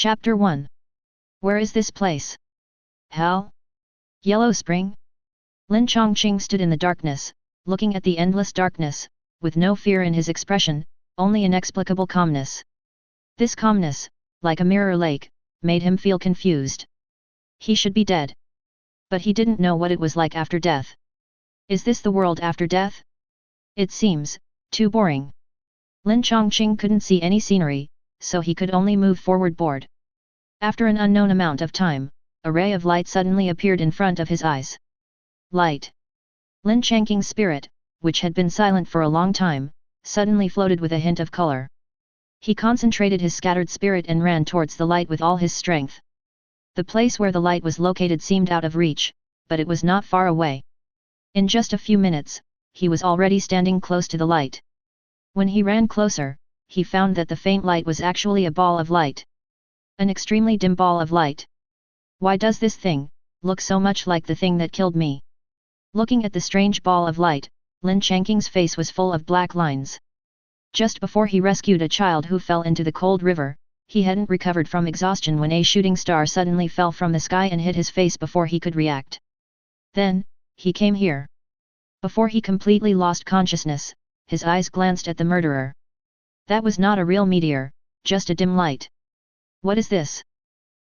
Chapter 1. Where is this place? Hell? Yellow Spring? Lin Changqing stood in the darkness, looking at the endless darkness, with no fear in his expression, only inexplicable calmness. This calmness, like a mirror lake, made him feel confused. He should be dead. But he didn't know what it was like after death. Is this the world after death? It seems too boring. Lin Changqing couldn't see any scenery, so he could only move forward bored. After an unknown amount of time, a ray of light suddenly appeared in front of his eyes. Light. Lin Changqing's spirit, which had been silent for a long time, suddenly floated with a hint of color. He concentrated his scattered spirit and ran towards the light with all his strength. The place where the light was located seemed out of reach, but it was not far away. In just a few minutes, he was already standing close to the light. When he ran closer, he found that the faint light was actually a ball of light. An extremely dim ball of light. Why does this thing look so much like the thing that killed me? Looking at the strange ball of light, Lin Changqing's face was full of black lines. Just before he rescued a child who fell into the cold river, he hadn't recovered from exhaustion when a shooting star suddenly fell from the sky and hit his face before he could react. Then, he came here. Before he completely lost consciousness, his eyes glanced at the murderer. That was not a real meteor, just a dim light. What is this?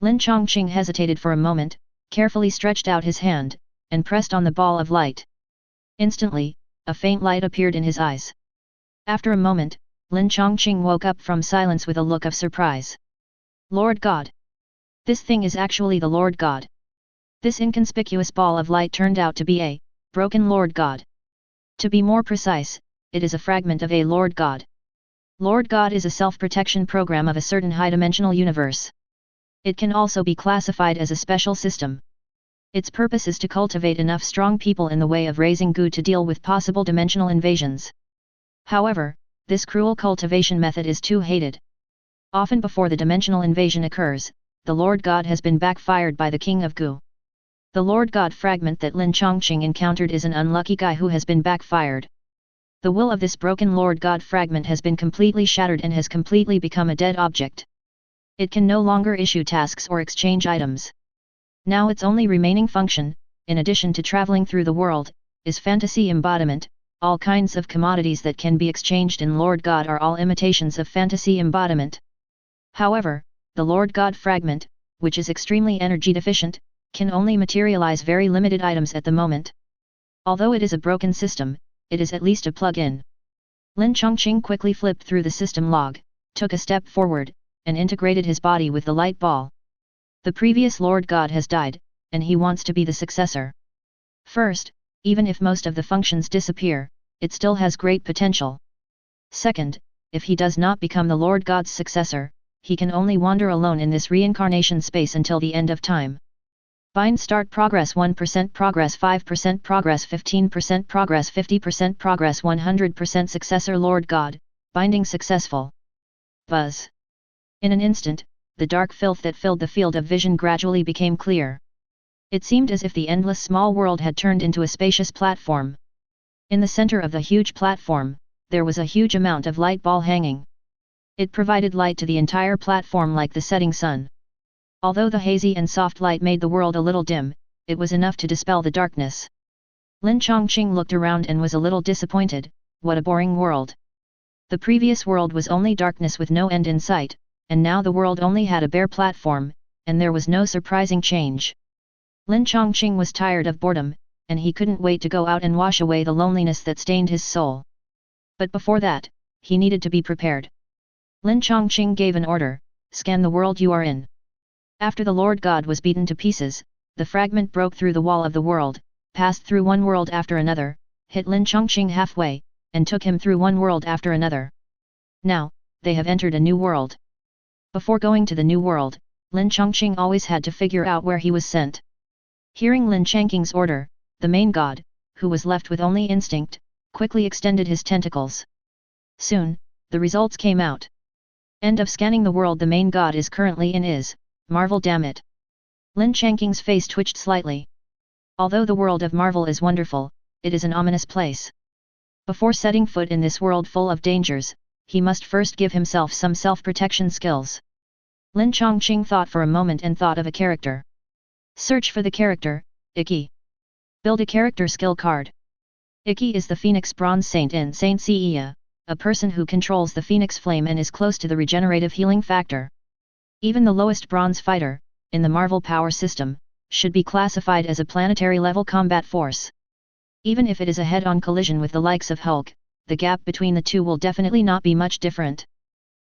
Lin Changqing hesitated for a moment, carefully stretched out his hand, and pressed on the ball of light. Instantly, a faint light appeared in his eyes. After a moment, Lin Changqing woke up from silence with a look of surprise. Lord God! This thing is actually the Lord God. This inconspicuous ball of light turned out to be a broken Lord God. To be more precise, it is a fragment of a Lord God. Lord God is a self-protection program of a certain high-dimensional universe. It can also be classified as a special system. Its purpose is to cultivate enough strong people in the way of raising Gu to deal with possible dimensional invasions. However, this cruel cultivation method is too hated. Often before the dimensional invasion occurs, the Lord God has been backfired by the King of Gu. The Lord God fragment that Lin Changqing encountered is an unlucky guy who has been backfired. The will of this broken Lord God fragment has been completely shattered and has completely become a dead object. It can no longer issue tasks or exchange items. Now its only remaining function, in addition to traveling through the world, is fantasy embodiment. All kinds of commodities that can be exchanged in Lord God are all imitations of fantasy embodiment. However, the Lord God fragment, which is extremely energy deficient, can only materialize very limited items at the moment. Although it is a broken system, it is at least a plug-in. Lin Changqing quickly flipped through the system log, took a step forward, and integrated his body with the light ball. The previous Lord God has died, and he wants to be the successor. First, even if most of the functions disappear, it still has great potential. Second, if he does not become the Lord God's successor, he can only wander alone in this reincarnation space until the end of time. Bind start progress 1% progress 5% progress 15% progress 50% progress 100% successor Lord God, binding successful. Buzz. In an instant, the dark filth that filled the field of vision gradually became clear. It seemed as if the endless small world had turned into a spacious platform. In the center of the huge platform, there was a huge amount of light ball hanging. It provided light to the entire platform like the setting sun. Although the hazy and soft light made the world a little dim, it was enough to dispel the darkness. Lin Changqing looked around and was a little disappointed. What a boring world. The previous world was only darkness with no end in sight, and now the world only had a bare platform, and there was no surprising change. Lin Changqing was tired of boredom, and he couldn't wait to go out and wash away the loneliness that stained his soul. But before that, he needed to be prepared. Lin Changqing gave an order: scan the world you are in. After the Lord God was beaten to pieces, the fragment broke through the wall of the world, passed through one world after another, hit Lin Changqing halfway, and took him through one world after another. Now, they have entered a new world. Before going to the new world, Lin Changqing always had to figure out where he was sent. Hearing Lin Changqing's order, the main god, who was left with only instinct, quickly extended his tentacles. Soon, the results came out. End of scanning the world the main god is currently in is Marvel. Damn it. Lin Changqing's face twitched slightly. Although the world of Marvel is wonderful, it is an ominous place. Before setting foot in this world full of dangers, he must first give himself some self-protection skills. Lin Changqing thought for a moment and thought of a character. Search for the character, Iki. Build a character skill card. Iki is the Phoenix Bronze Saint in Saint Seiya, a person who controls the Phoenix Flame and is close to the regenerative healing factor. Even the lowest bronze fighter, in the Marvel power system, should be classified as a planetary level combat force. Even if it is a head-on collision with the likes of Hulk, the gap between the two will definitely not be much different.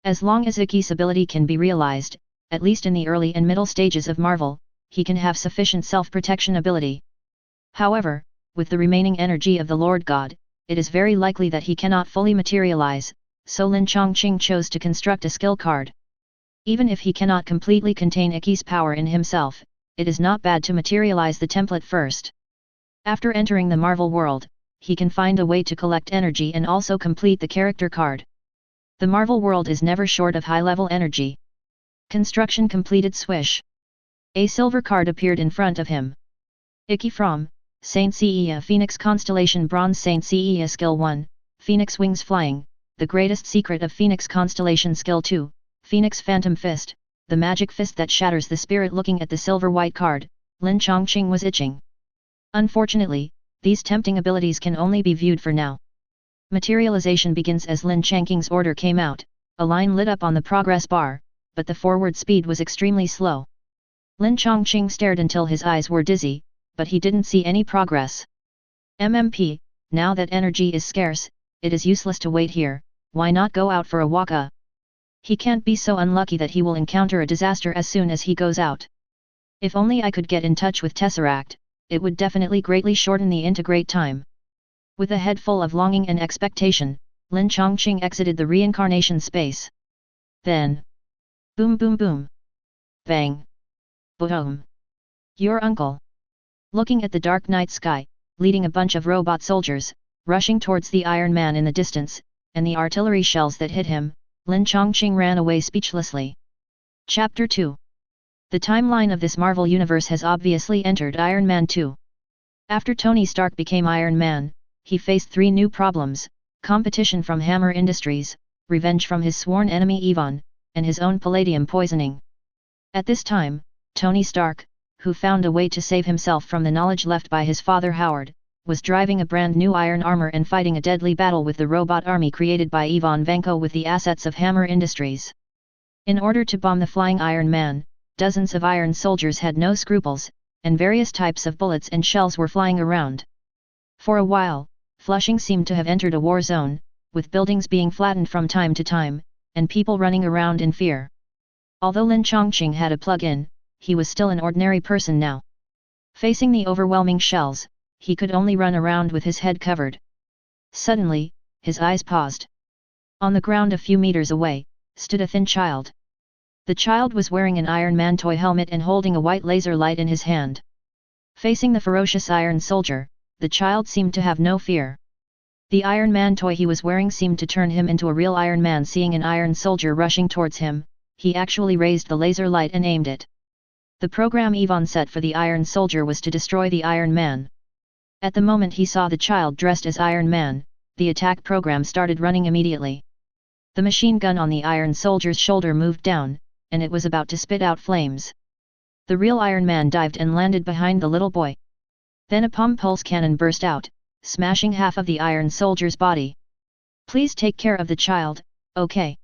As long as Iki's ability can be realized, at least in the early and middle stages of Marvel, he can have sufficient self-protection ability. However, with the remaining energy of the Lord God, it is very likely that he cannot fully materialize, so Lin Changqing chose to construct a skill card. Even if he cannot completely contain Iki's power in himself, it is not bad to materialize the template first. After entering the Marvel world, he can find a way to collect energy and also complete the character card. The Marvel world is never short of high-level energy. Construction completed. Swish. A silver card appeared in front of him. Iki from Saint Seiya Phoenix Constellation Bronze Saint Seiya Skill 1, Phoenix Wings Flying, the greatest secret of Phoenix Constellation Skill 2, Phoenix Phantom Fist, the magic fist that shatters the spirit. Looking at the silver-white card, Lin Changqing was itching. Unfortunately, these tempting abilities can only be viewed for now. Materialization begins as Lin Changqing's order came out, a line lit up on the progress bar, but the forward speed was extremely slow. Lin Changqing stared until his eyes were dizzy, but he didn't see any progress. MMP, now that energy is scarce, it is useless to wait here, why not go out for a walk? He can't be so unlucky that he will encounter a disaster as soon as he goes out. If only I could get in touch with Tesseract, it would definitely greatly shorten the integrate time. With a head full of longing and expectation, Lin Changqing exited the reincarnation space. Then, boom boom boom. Bang. Boom. Your uncle. Looking at the dark night sky, leading a bunch of robot soldiers, rushing towards the Iron Man in the distance, and the artillery shells that hit him, Lin Changqing ran away speechlessly. Chapter 2. The timeline of this Marvel universe has obviously entered Iron Man 2. After Tony Stark became Iron Man, he faced 3 new problems: competition from Hammer Industries, revenge from his sworn enemy Yvonne, and his own palladium poisoning. At this time, Tony Stark, who found a way to save himself from the knowledge left by his father Howard, was driving a brand new iron armor and fighting a deadly battle with the robot army created by Ivan Vanko with the assets of Hammer Industries. In order to bomb the flying Iron Man, dozens of iron soldiers had no scruples, and various types of bullets and shells were flying around. For a while, Flushing seemed to have entered a war zone, with buildings being flattened from time to time, and people running around in fear. Although Lin Changqing had a plug-in, he was still an ordinary person now. Facing the overwhelming shells, he could only run around with his head covered. Suddenly, his eyes paused. On the ground a few meters away, stood a thin child. The child was wearing an Iron Man toy helmet and holding a white laser light in his hand. Facing the ferocious Iron Soldier, the child seemed to have no fear. The Iron Man toy he was wearing seemed to turn him into a real Iron Man. Seeing an Iron Soldier rushing towards him, he actually raised the laser light and aimed it. The program Yvonne set for the Iron Soldier was to destroy the Iron Man. At the moment he saw the child dressed as Iron Man, the attack program started running immediately. The machine gun on the Iron Soldier's shoulder moved down, and it was about to spit out flames. The real Iron Man dived and landed behind the little boy. Then a pulse cannon burst out, smashing half of the Iron Soldier's body. Please take care of the child, okay?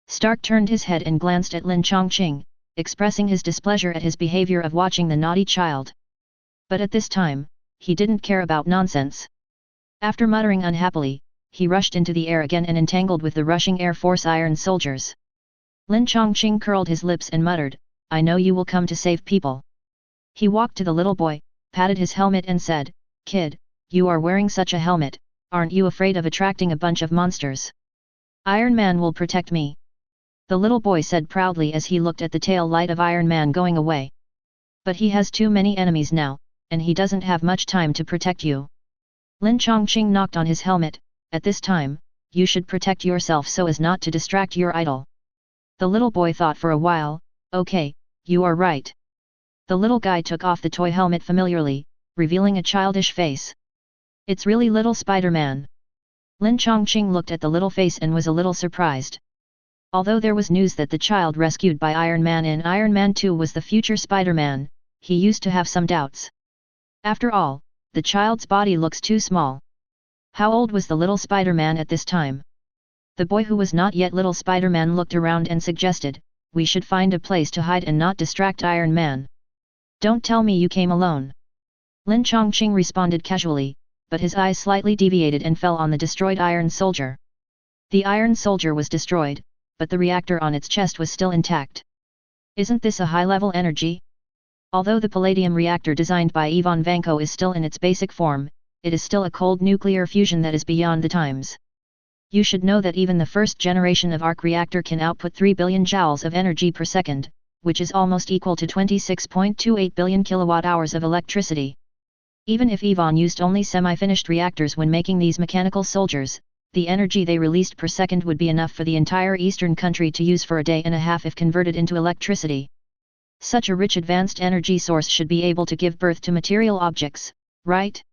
Stark turned his head and glanced at Lin Changqing, expressing his displeasure at his behavior of watching the naughty child. But at this time, he didn't care about nonsense. After muttering unhappily, he rushed into the air again and entangled with the rushing Air Force Iron Soldiers. Lin Changqing curled his lips and muttered, "I know you will come to save people." He walked to the little boy, patted his helmet and said, "Kid, you are wearing such a helmet, aren't you afraid of attracting a bunch of monsters? Iron Man will protect me." The little boy said proudly as he looked at the tail light of Iron Man going away. "But he has too many enemies now, and he doesn't have much time to protect you." Lin Changqing knocked on his helmet. "At this time, you should protect yourself so as not to distract your idol." The little boy thought for a while, "Okay, you are right." The little guy took off the toy helmet familiarly, revealing a childish face. "It's really little Spider-Man." Lin Changqing looked at the little face and was a little surprised. Although there was news that the child rescued by Iron Man in Iron Man 2 was the future Spider-Man, he used to have some doubts. After all, the child's body looks too small. How old was the little Spider-Man at this time? The boy who was not yet little Spider-Man looked around and suggested, "We should find a place to hide and not distract Iron Man." "Don't tell me you came alone." Lin Changqing responded casually, but his eyes slightly deviated and fell on the destroyed Iron Soldier. The Iron Soldier was destroyed, but the reactor on its chest was still intact. Isn't this a high-level energy? Although the palladium reactor designed by Ivan Vanko is still in its basic form, it is still a cold nuclear fusion that is beyond the times. You should know that even the first generation of arc reactor can output 3 billion joules of energy per second, which is almost equal to 26.28 billion kilowatt-hours of electricity. Even if Ivan used only semi-finished reactors when making these mechanical soldiers, the energy they released per second would be enough for the entire eastern country to use for a day and a half if converted into electricity. Such a rich advanced energy source should be able to give birth to material objects, right?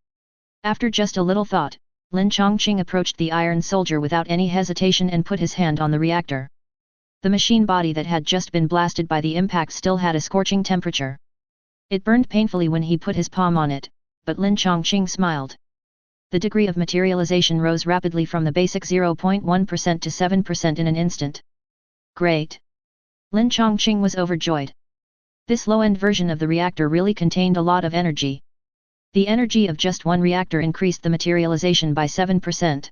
After just a little thought, Lin Changqing approached the Iron Soldier without any hesitation and put his hand on the reactor. The machine body that had just been blasted by the impact still had a scorching temperature. It burned painfully when he put his palm on it, but Lin Changqing smiled. The degree of materialization rose rapidly from the basic 0.1% to 7% in an instant. Great! Lin Changqing was overjoyed. This low-end version of the reactor really contained a lot of energy. The energy of just one reactor increased the materialization by 7%.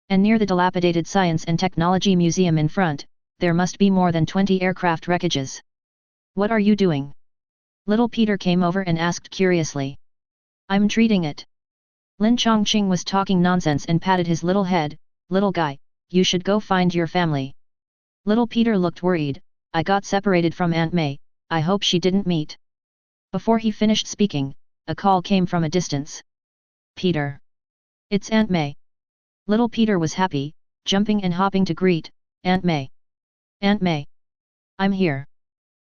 And near the dilapidated Science and Technology Museum in front, there must be more than 20 aircraft wreckages. What are you doing? Little Peter came over and asked curiously. I'm treating it. Lin Changqing was talking nonsense and patted his little head. Little guy, you should go find your family. Little Peter looked worried. I got separated from Aunt May, I hope she didn't meet. Before he finished speaking, a call came from a distance. Peter. It's Aunt May. Little Peter was happy, jumping and hopping to greet, Aunt May. Aunt May. I'm here.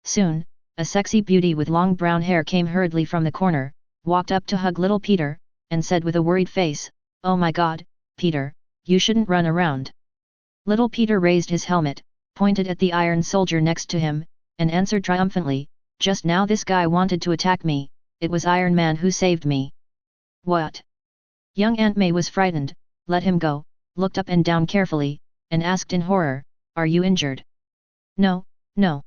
Soon, a sexy beauty with long brown hair came hurriedly from the corner, walked up to hug little Peter, and said with a worried face, Oh my God, Peter, you shouldn't run around. Little Peter raised his helmet, pointed at the Iron Soldier next to him, and answered triumphantly, Just now this guy wanted to attack me, it was Iron Man who saved me. What? Young Aunt May was frightened, let him go, looked up and down carefully, and asked in horror, Are you injured? No, no.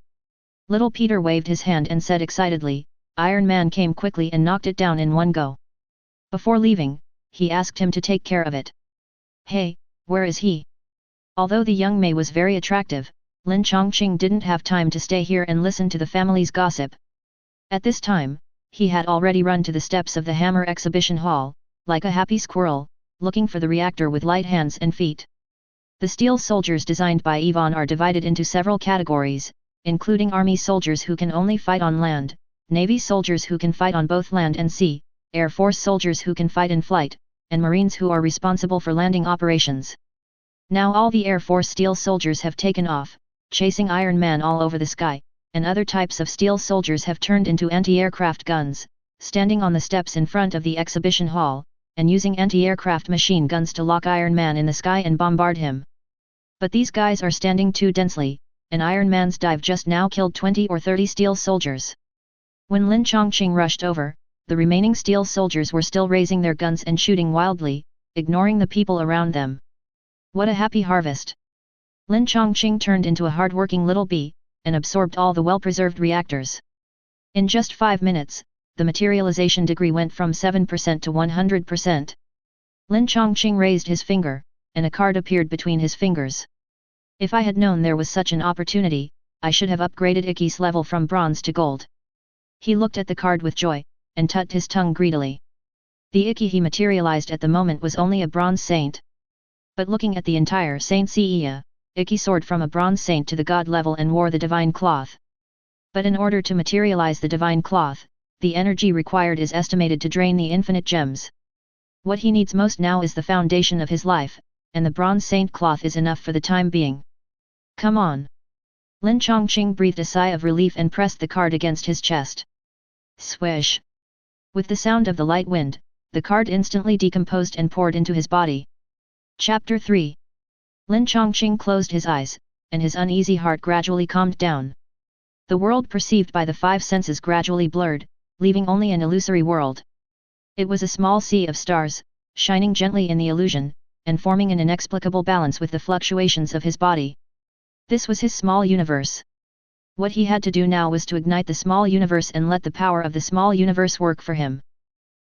Little Peter waved his hand and said excitedly, Iron Man came quickly and knocked it down in one go. Before leaving, he asked him to take care of it. Hey, where is he? Although the young May was very attractive, Lin Changqing didn't have time to stay here and listen to the family's gossip. At this time, he had already run to the steps of the Hammer exhibition hall, like a happy squirrel, looking for the reactor with light hands and feet. The steel soldiers designed by Ivan are divided into several categories, including army soldiers who can only fight on land, navy soldiers who can fight on both land and sea, air force soldiers who can fight in flight, and marines who are responsible for landing operations. Now all the Air Force steel soldiers have taken off, chasing Iron Man all over the sky, and other types of steel soldiers have turned into anti-aircraft guns, standing on the steps in front of the exhibition hall, and using anti-aircraft machine guns to lock Iron Man in the sky and bombard him. But these guys are standing too densely, and Iron Man's dive just now killed 20 or 30 steel soldiers. When Lin Changqing rushed over, the remaining steel soldiers were still raising their guns and shooting wildly, ignoring the people around them. What a happy harvest! Lin Changqing turned into a hard-working little bee, and absorbed all the well-preserved reactors. In just 5 minutes, the materialization degree went from 7% to 100%. Lin Changqing raised his finger, and a card appeared between his fingers. If I had known there was such an opportunity, I should have upgraded Ike's level from bronze to gold. He looked at the card with joy, and tucked his tongue greedily. The Ike he materialized at the moment was only a bronze saint. But looking at the entire Saint Seiya, Ike soared from a bronze saint to the god level and wore the divine cloth. But in order to materialize the divine cloth, the energy required is estimated to drain the infinite gems. What he needs most now is the foundation of his life, and the bronze saint cloth is enough for the time being. Come on! Lin Changqing breathed a sigh of relief and pressed the card against his chest. Swish! With the sound of the light wind, the card instantly decomposed and poured into his body. Chapter 3. Lin Changqing closed his eyes, and his uneasy heart gradually calmed down. The world perceived by the five senses gradually blurred, leaving only an illusory world. It was a small sea of stars, shining gently in the illusion, and forming an inexplicable balance with the fluctuations of his body. This was his small universe. What he had to do now was to ignite the small universe and let the power of the small universe work for him.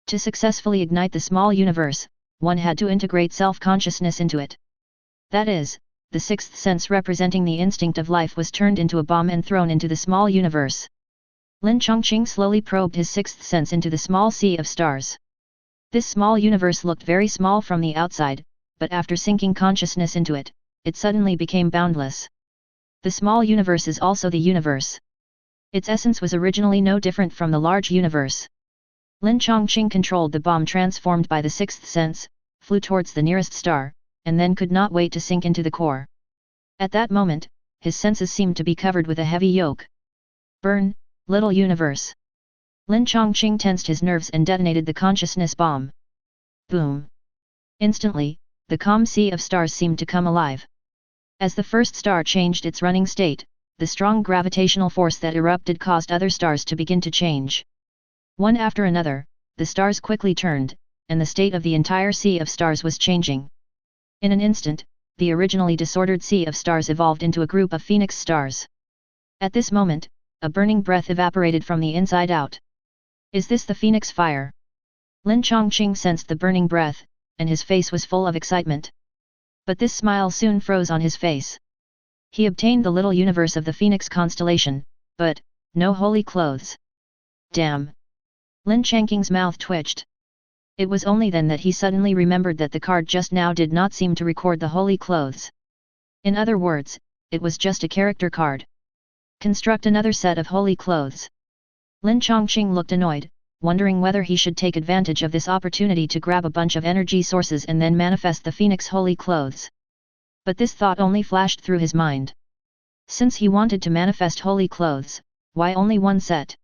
To successfully ignite the small universe, one had to integrate self-consciousness into it. That is, the sixth sense representing the instinct of life was turned into a bomb and thrown into the small universe. Lin Changqing slowly probed his sixth sense into the small sea of stars. This small universe looked very small from the outside, but after sinking consciousness into it, it suddenly became boundless. The small universe is also the universe. Its essence was originally no different from the large universe. Lin Changqing controlled the bomb transformed by the sixth sense, flew towards the nearest star, and then could not wait to sink into the core. At that moment, his senses seemed to be covered with a heavy yoke. Burn, little universe! Lin Changqing tensed his nerves and detonated the consciousness bomb. Boom! Instantly, the calm sea of stars seemed to come alive. As the first star changed its running state, the strong gravitational force that erupted caused other stars to begin to change. One after another, the stars quickly turned, and the state of the entire sea of stars was changing. In an instant, the originally disordered sea of stars evolved into a group of phoenix stars. At this moment, a burning breath evaporated from the inside out. Is this the phoenix fire? Lin Changqing sensed the burning breath, and his face was full of excitement. But this smile soon froze on his face. He obtained the little universe of the Phoenix constellation, but no holy clothes. Damn! Lin Changqing's mouth twitched. It was only then that he suddenly remembered that the card just now did not seem to record the holy clothes. In other words, it was just a character card. Construct another set of holy clothes. Lin Changqing looked annoyed, wondering whether he should take advantage of this opportunity to grab a bunch of energy sources and then manifest the Phoenix holy clothes. But this thought only flashed through his mind. Since he wanted to manifest holy clothes, why only one set?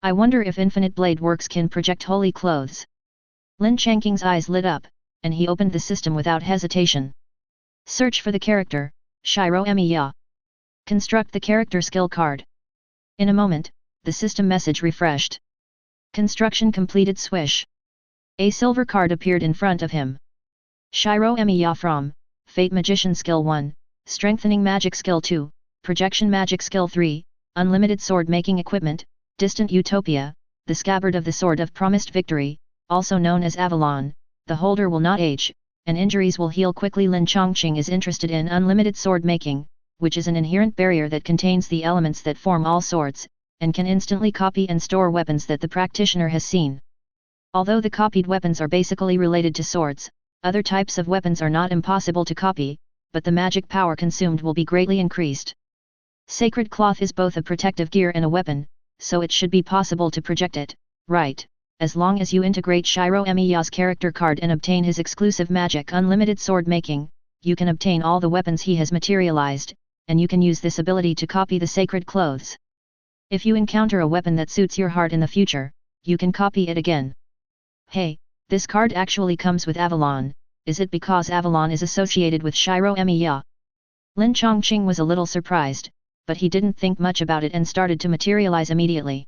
I wonder if Infinite Blade Works can project holy clothes. Lin Changqing's eyes lit up, and he opened the system without hesitation. Search for the character, Shiro Emiya. Construct the character skill card. In a moment, the system message refreshed. Construction completed. Swish. A silver card appeared in front of him. Shiro Emiya from Fate Magician Skill 1, Strengthening Magic Skill 2, Projection Magic Skill 3, Unlimited Sword Making Equipment, Distant Utopia, the Scabbard of the Sword of Promised Victory, also known as Avalon, the holder will not age, and injuries will heal quickly. Lin Changqing is interested in unlimited sword making, which is an inherent barrier that contains the elements that form all swords, and can instantly copy and store weapons that the practitioner has seen. Although the copied weapons are basically related to swords, other types of weapons are not impossible to copy, but the magic power consumed will be greatly increased. Sacred cloth is both a protective gear and a weapon, so it should be possible to project it, right, as long as you integrate Shiro Emiya's character card and obtain his exclusive magic unlimited sword making, you can obtain all the weapons he has materialized, and you can use this ability to copy the sacred clothes. If you encounter a weapon that suits your heart in the future, you can copy it again. Hey, this card actually comes with Avalon, is it because Avalon is associated with Shiro Emiya? Lin Changqing was a little surprised, but he didn't think much about it and started to materialize immediately.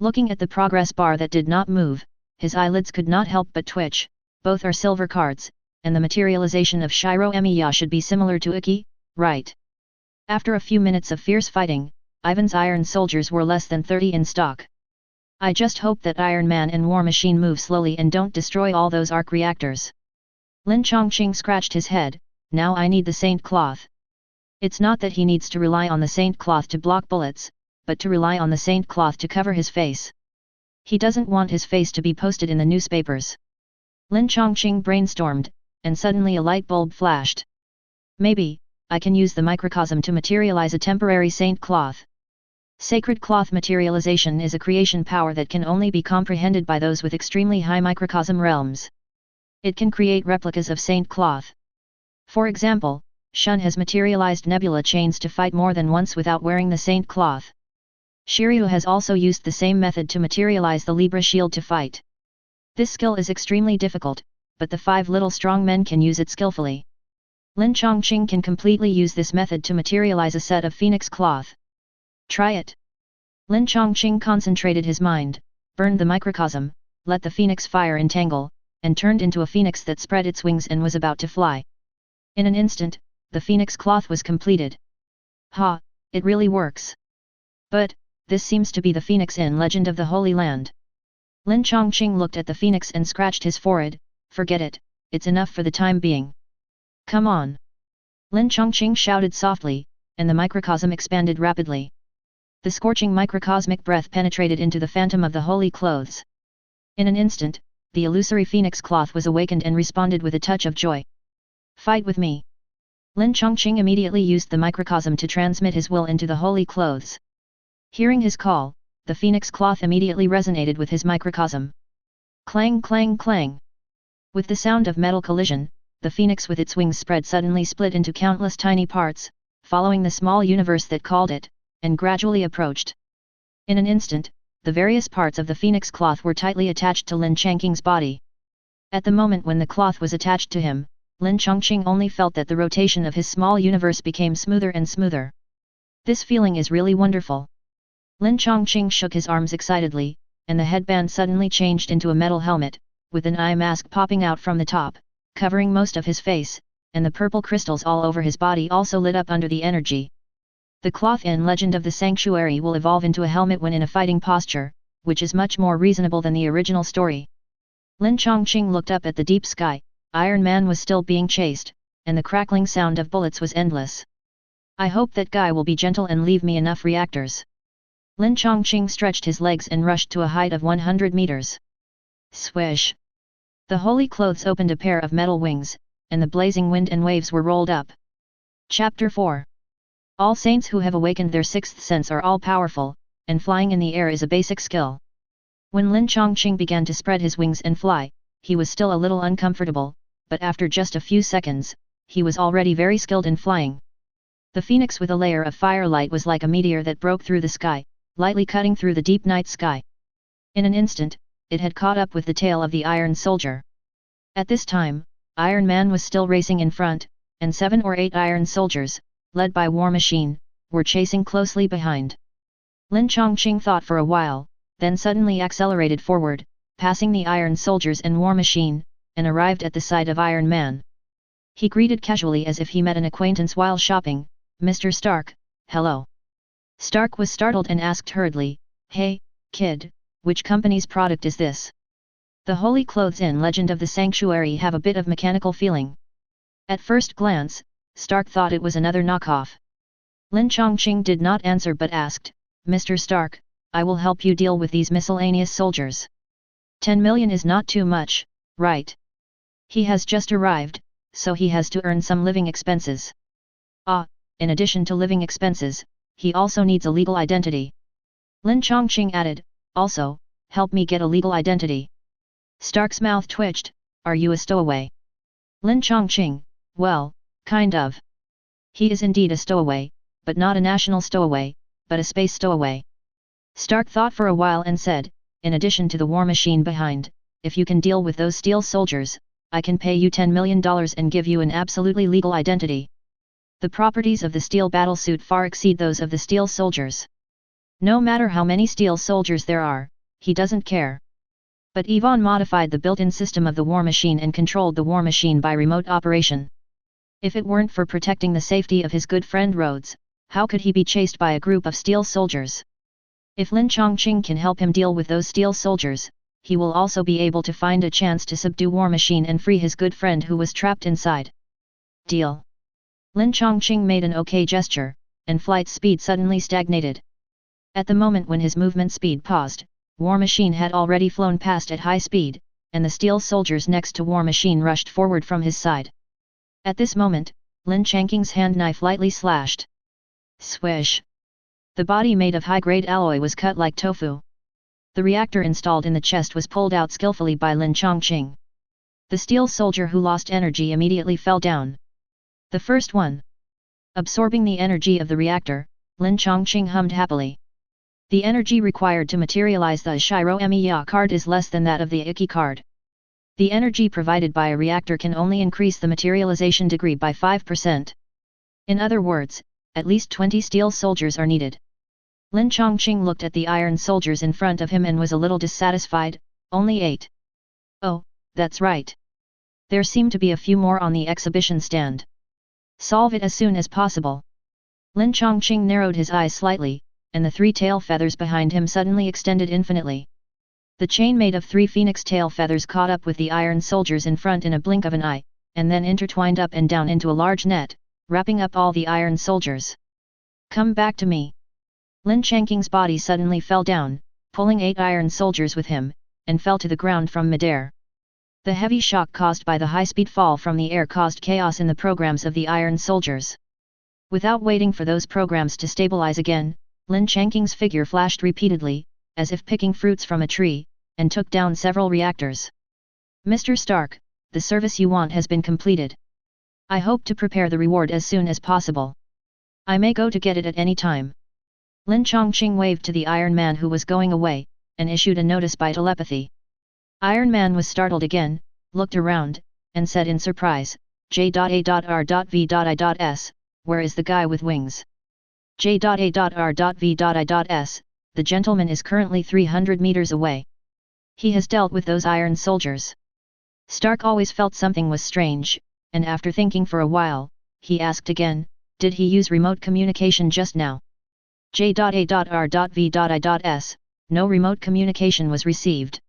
Looking at the progress bar that did not move, his eyelids could not help but twitch. Both are silver cards, and the materialization of Shiro Emiya should be similar to Iki, right? After a few minutes of fierce fighting, Ivan's iron soldiers were less than 30 in stock. I just hope that Iron Man and War Machine move slowly and don't destroy all those arc reactors. Lin Changqing scratched his head. Now I need the Saint Cloth. It's not that he needs to rely on the Saint Cloth to block bullets, but to rely on the Saint Cloth to cover his face. He doesn't want his face to be posted in the newspapers. Lin Changqing brainstormed, and suddenly a light bulb flashed. Maybe I can use the microcosm to materialize a temporary Saint Cloth. Sacred cloth materialization is a creation power that can only be comprehended by those with extremely high microcosm realms. It can create replicas of Saint Cloth. For example, Shun has materialized nebula chains to fight more than once without wearing the Saint Cloth. Shiryu has also used the same method to materialize the Libra shield to fight. This skill is extremely difficult, but the 5 little strong men can use it skillfully. Lin Changqing can completely use this method to materialize a set of phoenix cloth. Try it. Lin Changqing concentrated his mind, burned the microcosm, let the phoenix fire entangle, and turned into a phoenix that spread its wings and was about to fly. In an instant, the phoenix cloth was completed. Ha, it really works. But, this seems to be the phoenix in Legend of the Holy Land. Lin Changqing looked at the phoenix and scratched his forehead. Forget it, it's enough for the time being. Come on! Lin Changqing shouted softly, and the microcosm expanded rapidly. The scorching microcosmic breath penetrated into the phantom of the holy clothes. In an instant, the illusory phoenix cloth was awakened and responded with a touch of joy. Fight with me! Lin Changqing immediately used the microcosm to transmit his will into the holy clothes. Hearing his call, the phoenix cloth immediately resonated with his microcosm. Clang clang clang! With the sound of metal collision, the phoenix with its wings spread suddenly split into countless tiny parts, following the small universe that called it, and gradually approached. In an instant, the various parts of the phoenix cloth were tightly attached to Lin Changqing's body. At the moment when the cloth was attached to him, Lin Changqing only felt that the rotation of his small universe became smoother and smoother. This feeling is really wonderful. Lin Changqing shook his arms excitedly, and the headband suddenly changed into a metal helmet, with an eye mask popping out from the top, covering most of his face, and the purple crystals all over his body also lit up under the energy. The cloth in Legend of the Sanctuary will evolve into a helmet when in a fighting posture, which is much more reasonable than the original story. Lin Changqing looked up at the deep sky. Iron Man was still being chased, and the crackling sound of bullets was endless. I hope that guy will be gentle and leave me enough reactors. Lin Changqing stretched his legs and rushed to a height of 100 meters. Swish! The holy clothes opened a pair of metal wings, and the blazing wind and waves were rolled up. Chapter 4. All saints who have awakened their sixth sense are all-powerful, and flying in the air is a basic skill. When Lin Changqing began to spread his wings and fly, he was still a little uncomfortable, but after just a few seconds, he was already very skilled in flying. The phoenix with a layer of firelight was like a meteor that broke through the sky, lightly cutting through the deep night sky. In an instant, it had caught up with the tail of the Iron Soldier. At this time, Iron Man was still racing in front, and 7 or 8 Iron Soldiers, led by War Machine, were chasing closely behind. Lin Changqing thought for a while, then suddenly accelerated forward, passing the Iron Soldiers and War Machine, and arrived at the side of Iron Man. He greeted casually as if he met an acquaintance while shopping, "Mr. Stark, hello." Stark was startled and asked hurriedly, "Hey, kid, which company's product is this?" The holy clothes in Legend of the Sanctuary have a bit of mechanical feeling. At first glance, Stark thought it was another knockoff. Lin Changqing did not answer but asked, "Mr. Stark, I will help you deal with these miscellaneous soldiers. 10 million is not too much, right? He has just arrived, so he has to earn some living expenses. Ah, in addition to living expenses, he also needs a legal identity." Lin Changqing added, "Also, help me get a legal identity." Stark's mouth twitched, "Are you a stowaway?" Lin Changqing, "Well, kind of. He is indeed a stowaway, but not a national stowaway, but a space stowaway." Stark thought for a while and said, "In addition to the war machine behind, if you can deal with those steel soldiers, I can pay you $10 million and give you an absolutely legal identity. The properties of the steel battlesuit far exceed those of the steel soldiers. No matter how many steel soldiers there are, he doesn't care." But Yvonne modified the built-in system of the war machine and controlled the war machine by remote operation. If it weren't for protecting the safety of his good friend Rhodes, how could he be chased by a group of steel soldiers? If Lin Changqing can help him deal with those steel soldiers, he will also be able to find a chance to subdue War Machine and free his good friend who was trapped inside. Deal. Lin Changqing made an okay gesture, and flight speed suddenly stagnated. At the moment when his movement speed paused, War Machine had already flown past at high speed, and the steel soldiers next to War Machine rushed forward from his side. At this moment, Lin Changqing's hand knife lightly slashed. Swish! The body made of high-grade alloy was cut like tofu. The reactor installed in the chest was pulled out skillfully by Lin Changqing. The steel soldier who lost energy immediately fell down. The first one. Absorbing the energy of the reactor, Lin Changqing hummed happily. The energy required to materialize the Shiro Emiya card is less than that of the Ikki card. The energy provided by a reactor can only increase the materialization degree by 5%. In other words, at least 20 steel soldiers are needed. Lin Changqing looked at the iron soldiers in front of him and was a little dissatisfied. Only 8. Oh, that's right. There seem to be a few more on the exhibition stand. Solve it as soon as possible. Lin Changqing narrowed his eyes slightly, and the 3 tail feathers behind him suddenly extended infinitely. The chain made of 3 phoenix tail feathers caught up with the iron soldiers in front in a blink of an eye, and then intertwined up and down into a large net, wrapping up all the iron soldiers. Come back to me. Lin Changqing's body suddenly fell down, pulling 8 iron soldiers with him, and fell to the ground from midair. The heavy shock caused by the high-speed fall from the air caused chaos in the programs of the iron soldiers. Without waiting for those programs to stabilize again, Lin Changqing's figure flashed repeatedly, as if picking fruits from a tree, and took down several reactors. Mr. Stark, the service you want has been completed. I hope to prepare the reward as soon as possible. I may go to get it at any time. Lin Changqing waved to the Iron Man who was going away, and issued a notice by telepathy. Iron Man was startled again, looked around, and said in surprise, J.A.R.V.I.S, where is the guy with wings? J.A.R.V.I.S, the gentleman is currently 300 meters away. He has dealt with those iron soldiers. Stark always felt something was strange, and after thinking for a while, he asked again, did he use remote communication just now? J.A.R.V.I.S, no remote communication was received.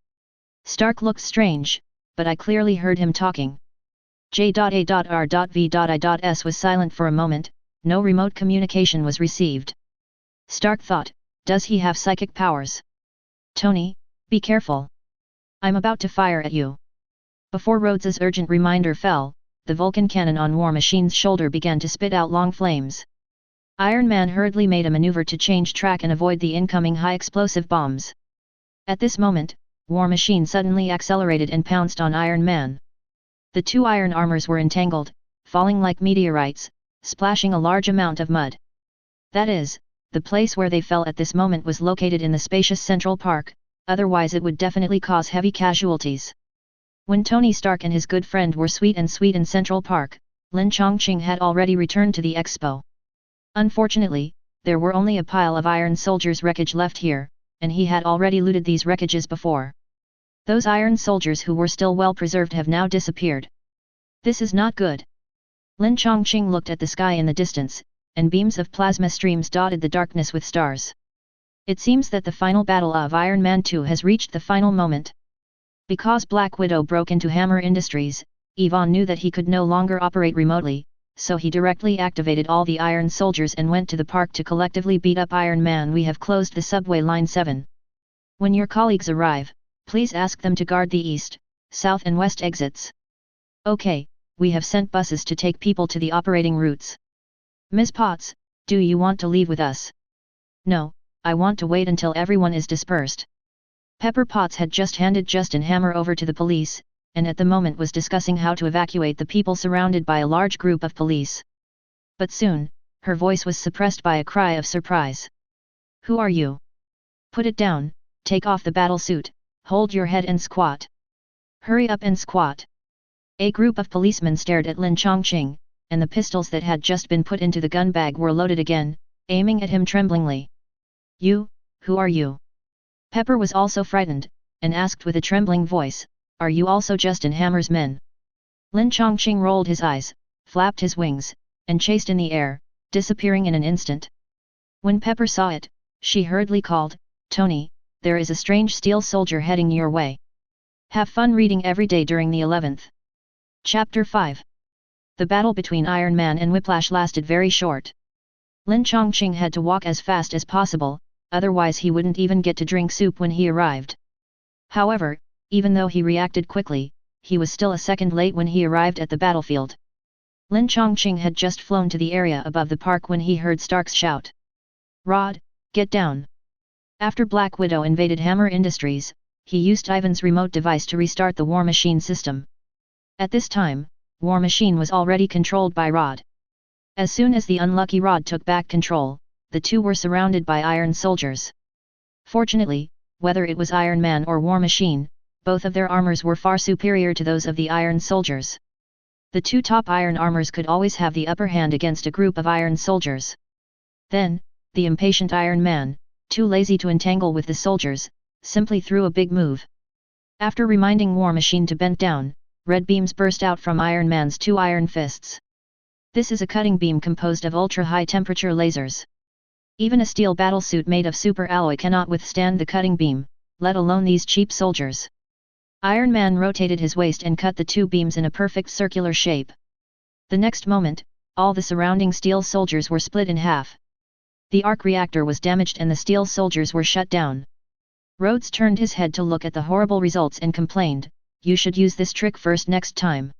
Stark looked strange, but I clearly heard him talking. J.A.R.V.I.S was silent for a moment, no remote communication was received. Stark thought, does he have psychic powers? Tony, be careful. I'm about to fire at you. Before Rhodes's urgent reminder fell, the Vulcan cannon on War Machine's shoulder began to spit out long flames. Iron Man hurriedly made a maneuver to change track and avoid the incoming high-explosive bombs. At this moment, War Machine suddenly accelerated and pounced on Iron Man. The 2 iron armors were entangled, falling like meteorites, splashing a large amount of mud. That is, the place where they fell at this moment was located in the spacious Central Park, otherwise it would definitely cause heavy casualties. When Tony Stark and his good friend were sweet in Central Park, Lin Changqing had already returned to the expo. Unfortunately, there were only a pile of iron soldiers' wreckage left here, and he had already looted these wreckages before. Those iron soldiers who were still well preserved have now disappeared. This is not good. Lin Changqing looked at the sky in the distance, and beams of plasma streams dotted the darkness with stars. It seems that the final battle of Iron Man 2 has reached the final moment. Because Black Widow broke into Hammer Industries, Yvonne knew that he could no longer operate remotely, so he directly activated all the iron soldiers and went to the park to collectively beat up Iron Man. We have closed the subway line 7. When your colleagues arrive, please ask them to guard the east, south and west exits. Okay, we have sent buses to take people to the operating routes. Ms. Potts, do you want to leave with us? No, I want to wait until everyone is dispersed. Pepper Potts had just handed Justin Hammer over to the police, and at the moment was discussing how to evacuate the people surrounded by a large group of police. But soon, her voice was suppressed by a cry of surprise. Who are you? Put it down, take off the battle suit, hold your head and squat. Hurry up and squat. A group of policemen stared at Lin Changqing, and the pistols that had just been put into the gun bag were loaded again, aiming at him tremblingly. You, who are you? Pepper was also frightened, and asked with a trembling voice, are you also Justin Hammer's men? Lin Changqing rolled his eyes, flapped his wings, and chased in the air, disappearing in an instant. When Pepper saw it, she hurriedly called, Tony, there is a strange steel soldier heading your way. Have fun reading every day during the 11th. Chapter 5. The battle between Iron Man and Whiplash lasted very short. Lin Changqing had to walk as fast as possible, otherwise he wouldn't even get to drink soup when he arrived. However, even though he reacted quickly, he was still a second late when he arrived at the battlefield. Lin Changqing had just flown to the area above the park when he heard Stark's shout. Rod, get down! After Black Widow invaded Hammer Industries, he used Ivan's remote device to restart the War Machine system. At this time, War Machine was already controlled by Rod. As soon as the unlucky Rod took back control, the two were surrounded by iron soldiers. Fortunately, whether it was Iron Man or War Machine, both of their armors were far superior to those of the iron soldiers. The two top iron armors could always have the upper hand against a group of iron soldiers. Then, the impatient Iron Man, too lazy to entangle with the soldiers, simply threw a big move. After reminding War Machine to bend down, red beams burst out from Iron Man's two iron fists. This is a cutting beam composed of ultra-high temperature lasers. Even a steel battlesuit made of super alloy cannot withstand the cutting beam, let alone these cheap soldiers. Iron Man rotated his waist and cut the two beams in a perfect circular shape. The next moment, all the surrounding steel soldiers were split in half. The arc reactor was damaged and the steel soldiers were shut down. Rhodes turned his head to look at the horrible results and complained, "You should use this trick first next time."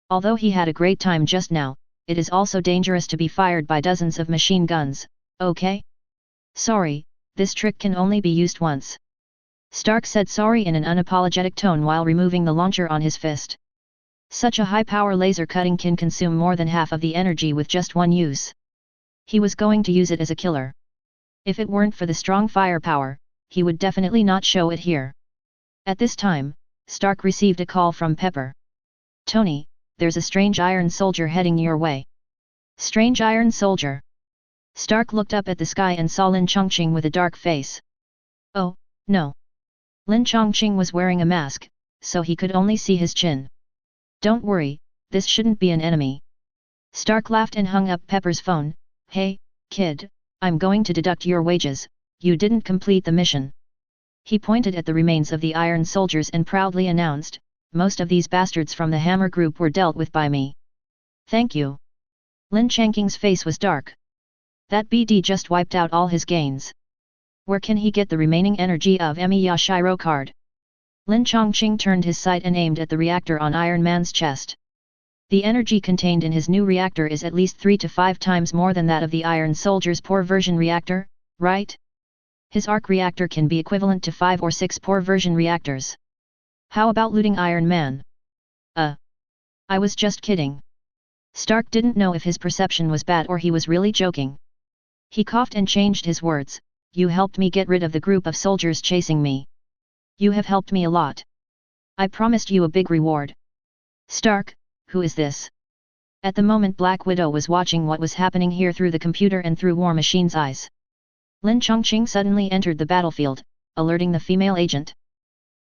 Although he had a great time just now, it is also dangerous to be fired by dozens of machine guns, okay? Sorry, this trick can only be used once. Stark said sorry in an unapologetic tone while removing the launcher on his fist. Such a high-power laser cutting can consume more than half of the energy with just one use. He was going to use it as a killer. If it weren't for the strong firepower, he would definitely not show it here. At this time, Stark received a call from Pepper. "Tony, there's a strange iron soldier heading your way." "Strange iron soldier?" Stark looked up at the sky and saw Lin Changqing with a dark face. "Oh, no." Lin Changqing was wearing a mask, so he could only see his chin. "Don't worry, this shouldn't be an enemy." Stark laughed and hung up Pepper's phone. "Hey, kid, I'm going to deduct your wages, you didn't complete the mission." He pointed at the remains of the iron soldiers and proudly announced, "Most of these bastards from the Hammer Group were dealt with by me." "Thank you." Lin Changqing's face was dark. That BD just wiped out all his gains. Where can he get the remaining energy of Emi Yashiro card? Lin Changqing turned his sight and aimed at the reactor on Iron Man's chest. The energy contained in his new reactor is at least 3 to 5 times more than that of the Iron Soldier's poor version reactor, right? His arc reactor can be equivalent to 5 or 6 poor version reactors. How about looting Iron Man? I was just kidding. Stark didn't know if his perception was bad or he was really joking. He coughed and changed his words, "You helped me get rid of the group of soldiers chasing me. You have helped me a lot. I promised you a big reward." "Stark, who is this?" At the moment Black Widow was watching what was happening here through the computer and through War Machine's eyes. Lin Changqing suddenly entered the battlefield, alerting the female agent.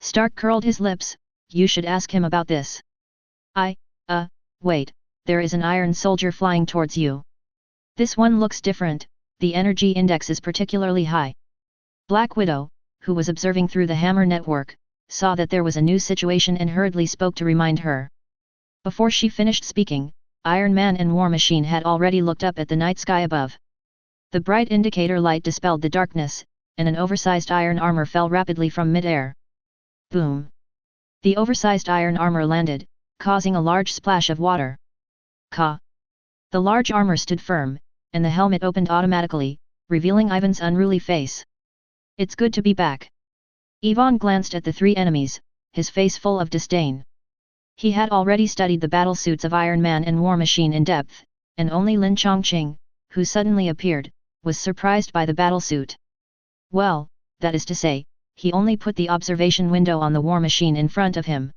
Stark curled his lips, "You should ask him about this." Wait, there is an iron soldier flying towards you. This one looks different, the energy index is particularly high." Black Widow, who was observing through the Hammer network, saw that there was a new situation and hurriedly spoke to remind her. Before she finished speaking, Iron Man and War Machine had already looked up at the night sky above. The bright indicator light dispelled the darkness, and an oversized iron armor fell rapidly from mid-air. Boom! The oversized iron armor landed, causing a large splash of water. Ka! The large armor stood firm, and the helmet opened automatically, revealing Ivan's unruly face. "It's good to be back." Ivan glanced at the three enemies, his face full of disdain. He had already studied the battlesuits of Iron Man and War Machine in depth, and only Lin Changqing, who suddenly appeared, was surprised by the battlesuit. Well, that is to say, he only put the observation window on the War Machine in front of him.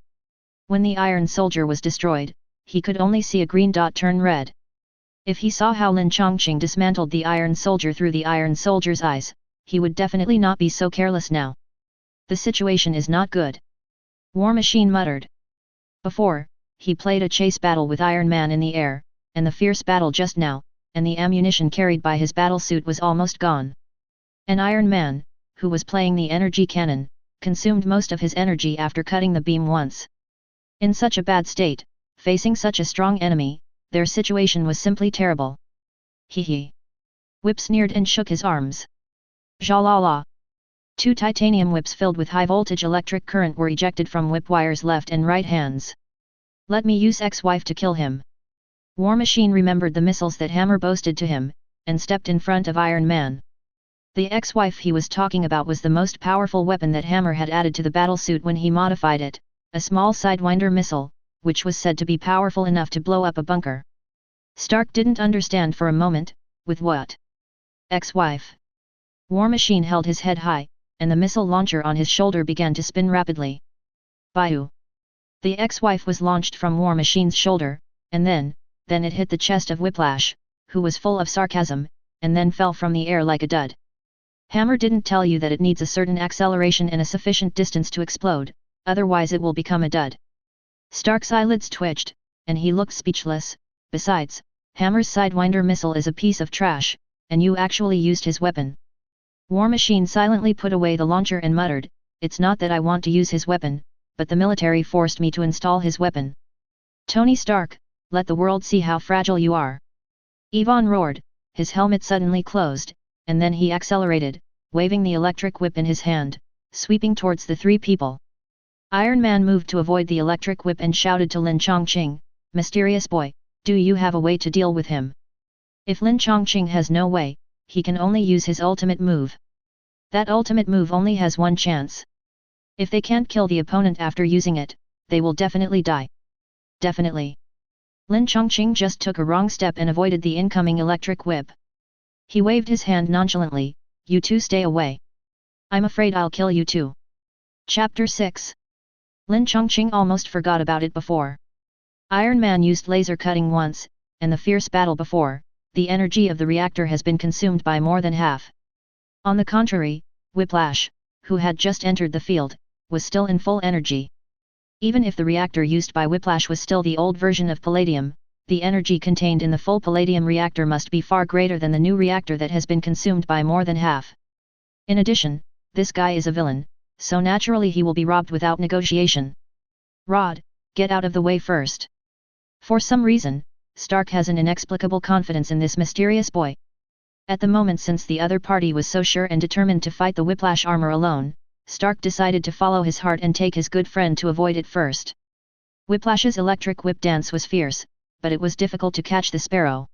When the Iron Soldier was destroyed, he could only see a green dot turn red. If he saw how Lin Changqing dismantled the Iron Soldier through the Iron Soldier's eyes, he would definitely not be so careless now. "The situation is not good," War Machine muttered. Before, he played a chase battle with Iron Man in the air, and the fierce battle just now, and the ammunition carried by his battlesuit was almost gone. And Iron Man, who was playing the energy cannon, consumed most of his energy after cutting the beam once. In such a bad state, facing such a strong enemy, their situation was simply terrible. "Hee hee." Whip sneered and shook his arms. "Jalala." 2 titanium whips filled with high-voltage electric current were ejected from Whip Wire's left and right hands. "Let me use ex-wife to kill him." War Machine remembered the missiles that Hammer boasted to him, and stepped in front of Iron Man. The ex-wife he was talking about was the most powerful weapon that Hammer had added to the battlesuit when he modified it, a small Sidewinder missile, which was said to be powerful enough to blow up a bunker. Stark didn't understand for a moment, with what? Ex-wife? War Machine held his head high, and the missile launcher on his shoulder began to spin rapidly. Baidu. The ex-wife was launched from War Machine's shoulder, and then it hit the chest of Whiplash, who was full of sarcasm, and then fell from the air like a dud. Hammer didn't tell you that it needs a certain acceleration and a sufficient distance to explode, otherwise it will become a dud. Stark's eyelids twitched, and he looked speechless. Besides, Hammer's Sidewinder missile is a piece of trash, and you actually used his weapon. War Machine silently put away the launcher and muttered, "It's not that I want to use his weapon, but the military forced me to install his weapon. Tony Stark, let the world see how fragile you are." Yvonne roared, his helmet suddenly closed, and then he accelerated, waving the electric whip in his hand, sweeping towards the three people. Iron Man moved to avoid the electric whip and shouted to Lin Changqing, "Mysterious boy, do you have a way to deal with him?" If Lin Changqing has no way, he can only use his ultimate move. That ultimate move only has one chance. If they can't kill the opponent after using it, they will definitely die. Definitely. Lin Changqing just took a wrong step and avoided the incoming electric whip. He waved his hand nonchalantly, "You two stay away. I'm afraid I'll kill you too." Chapter 6. Lin Changqing almost forgot about it before. Iron Man used laser cutting once, and the fierce battle before, the energy of the reactor has been consumed by more than half. On the contrary, Whiplash, who had just entered the field, was still in full energy. Even if the reactor used by Whiplash was still the old version of palladium, the energy contained in the full palladium reactor must be far greater than the new reactor that has been consumed by more than half. In addition, this guy is a villain, so naturally he will be robbed without negotiation. Rod, get out of the way first. For some reason, Stark has an inexplicable confidence in this mysterious boy. At the moment, since the other party was so sure and determined to fight the Whiplash armor alone, Stark decided to follow his heart and take his good friend to avoid it first. Whiplash's electric whip dance was fierce, but it was difficult to catch the sparrow.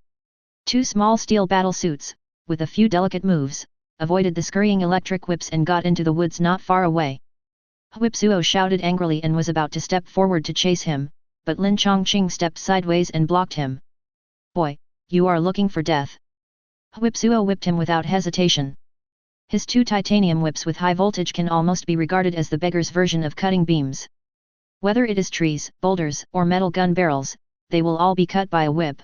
Two small steel battle suits, with a few delicate moves, avoided the scurrying electric whips and got into the woods not far away. Whipsuo shouted angrily and was about to step forward to chase him, but Lin Changqing stepped sideways and blocked him. "Boy, you are looking for death." Whipsuo whipped him without hesitation. His two titanium whips with high voltage can almost be regarded as the beggar's version of cutting beams. Whether it is trees, boulders, or metal gun barrels, they will all be cut by a whip.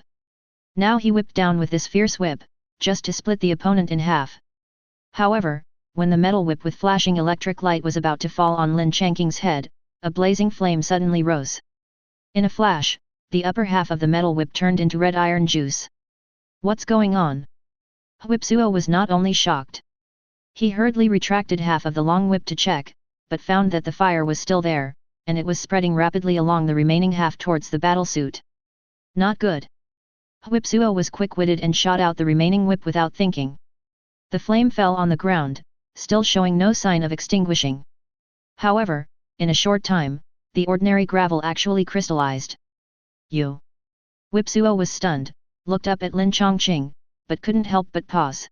Now he whipped down with this fierce whip, just to split the opponent in half. However, when the metal whip with flashing electric light was about to fall on Lin Changqing's head, a blazing flame suddenly rose. In a flash, the upper half of the metal whip turned into red iron juice. "What's going on?" Whipsuo was not only shocked. He hurriedly retracted half of the long whip to check, but found that the fire was still there, and it was spreading rapidly along the remaining half towards the battlesuit. Not good. Whipsuo was quick-witted and shot out the remaining whip without thinking. The flame fell on the ground, still showing no sign of extinguishing. However, in a short time, the ordinary gravel actually crystallized. "You!" Whipsuo was stunned, looked up at Lin Changqing, but couldn't help but pause.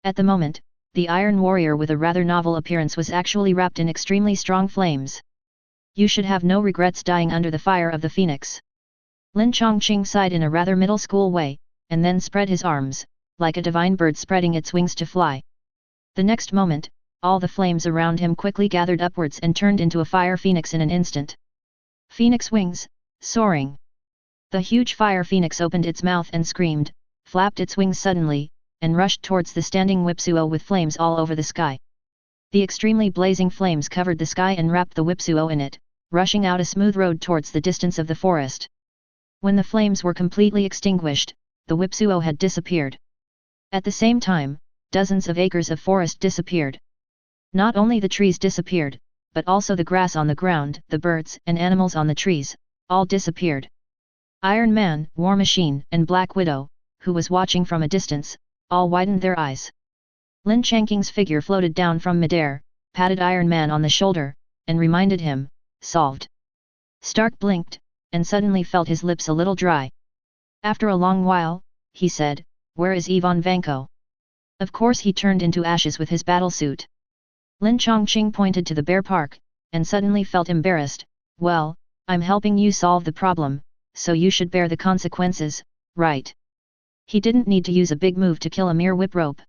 At the moment, the Iron Warrior with a rather novel appearance was actually wrapped in extremely strong flames. "You should have no regrets dying under the fire of the Phoenix." Lin Changqing sighed in a rather middle school way, and then spread his arms, like a divine bird spreading its wings to fly. The next moment, all the flames around him quickly gathered upwards and turned into a fire phoenix in an instant. Phoenix wings, soaring. The huge fire phoenix opened its mouth and screamed, flapped its wings suddenly, and rushed towards the standing Whipsuo with flames all over the sky. The extremely blazing flames covered the sky and wrapped the Whipsuo in it, rushing out a smooth road towards the distance of the forest. When the flames were completely extinguished, the Whipsuo had disappeared. At the same time, dozens of acres of forest disappeared. Not only the trees disappeared, but also the grass on the ground, the birds and animals on the trees, all disappeared. Iron Man, War Machine, and Black Widow, who was watching from a distance, all widened their eyes. Lin Changqing's figure floated down from midair, patted Iron Man on the shoulder, and reminded him, "Solved." Stark blinked, and suddenly felt his lips a little dry. After a long while, he said, "Where is Ivan Vanko?" Of course he turned into ashes with his battlesuit. Lin Changqing pointed to the bear park, and suddenly felt embarrassed. "Well, I'm helping you solve the problem, so you should bear the consequences, right?" He didn't need to use a big move to kill a mere whip rope.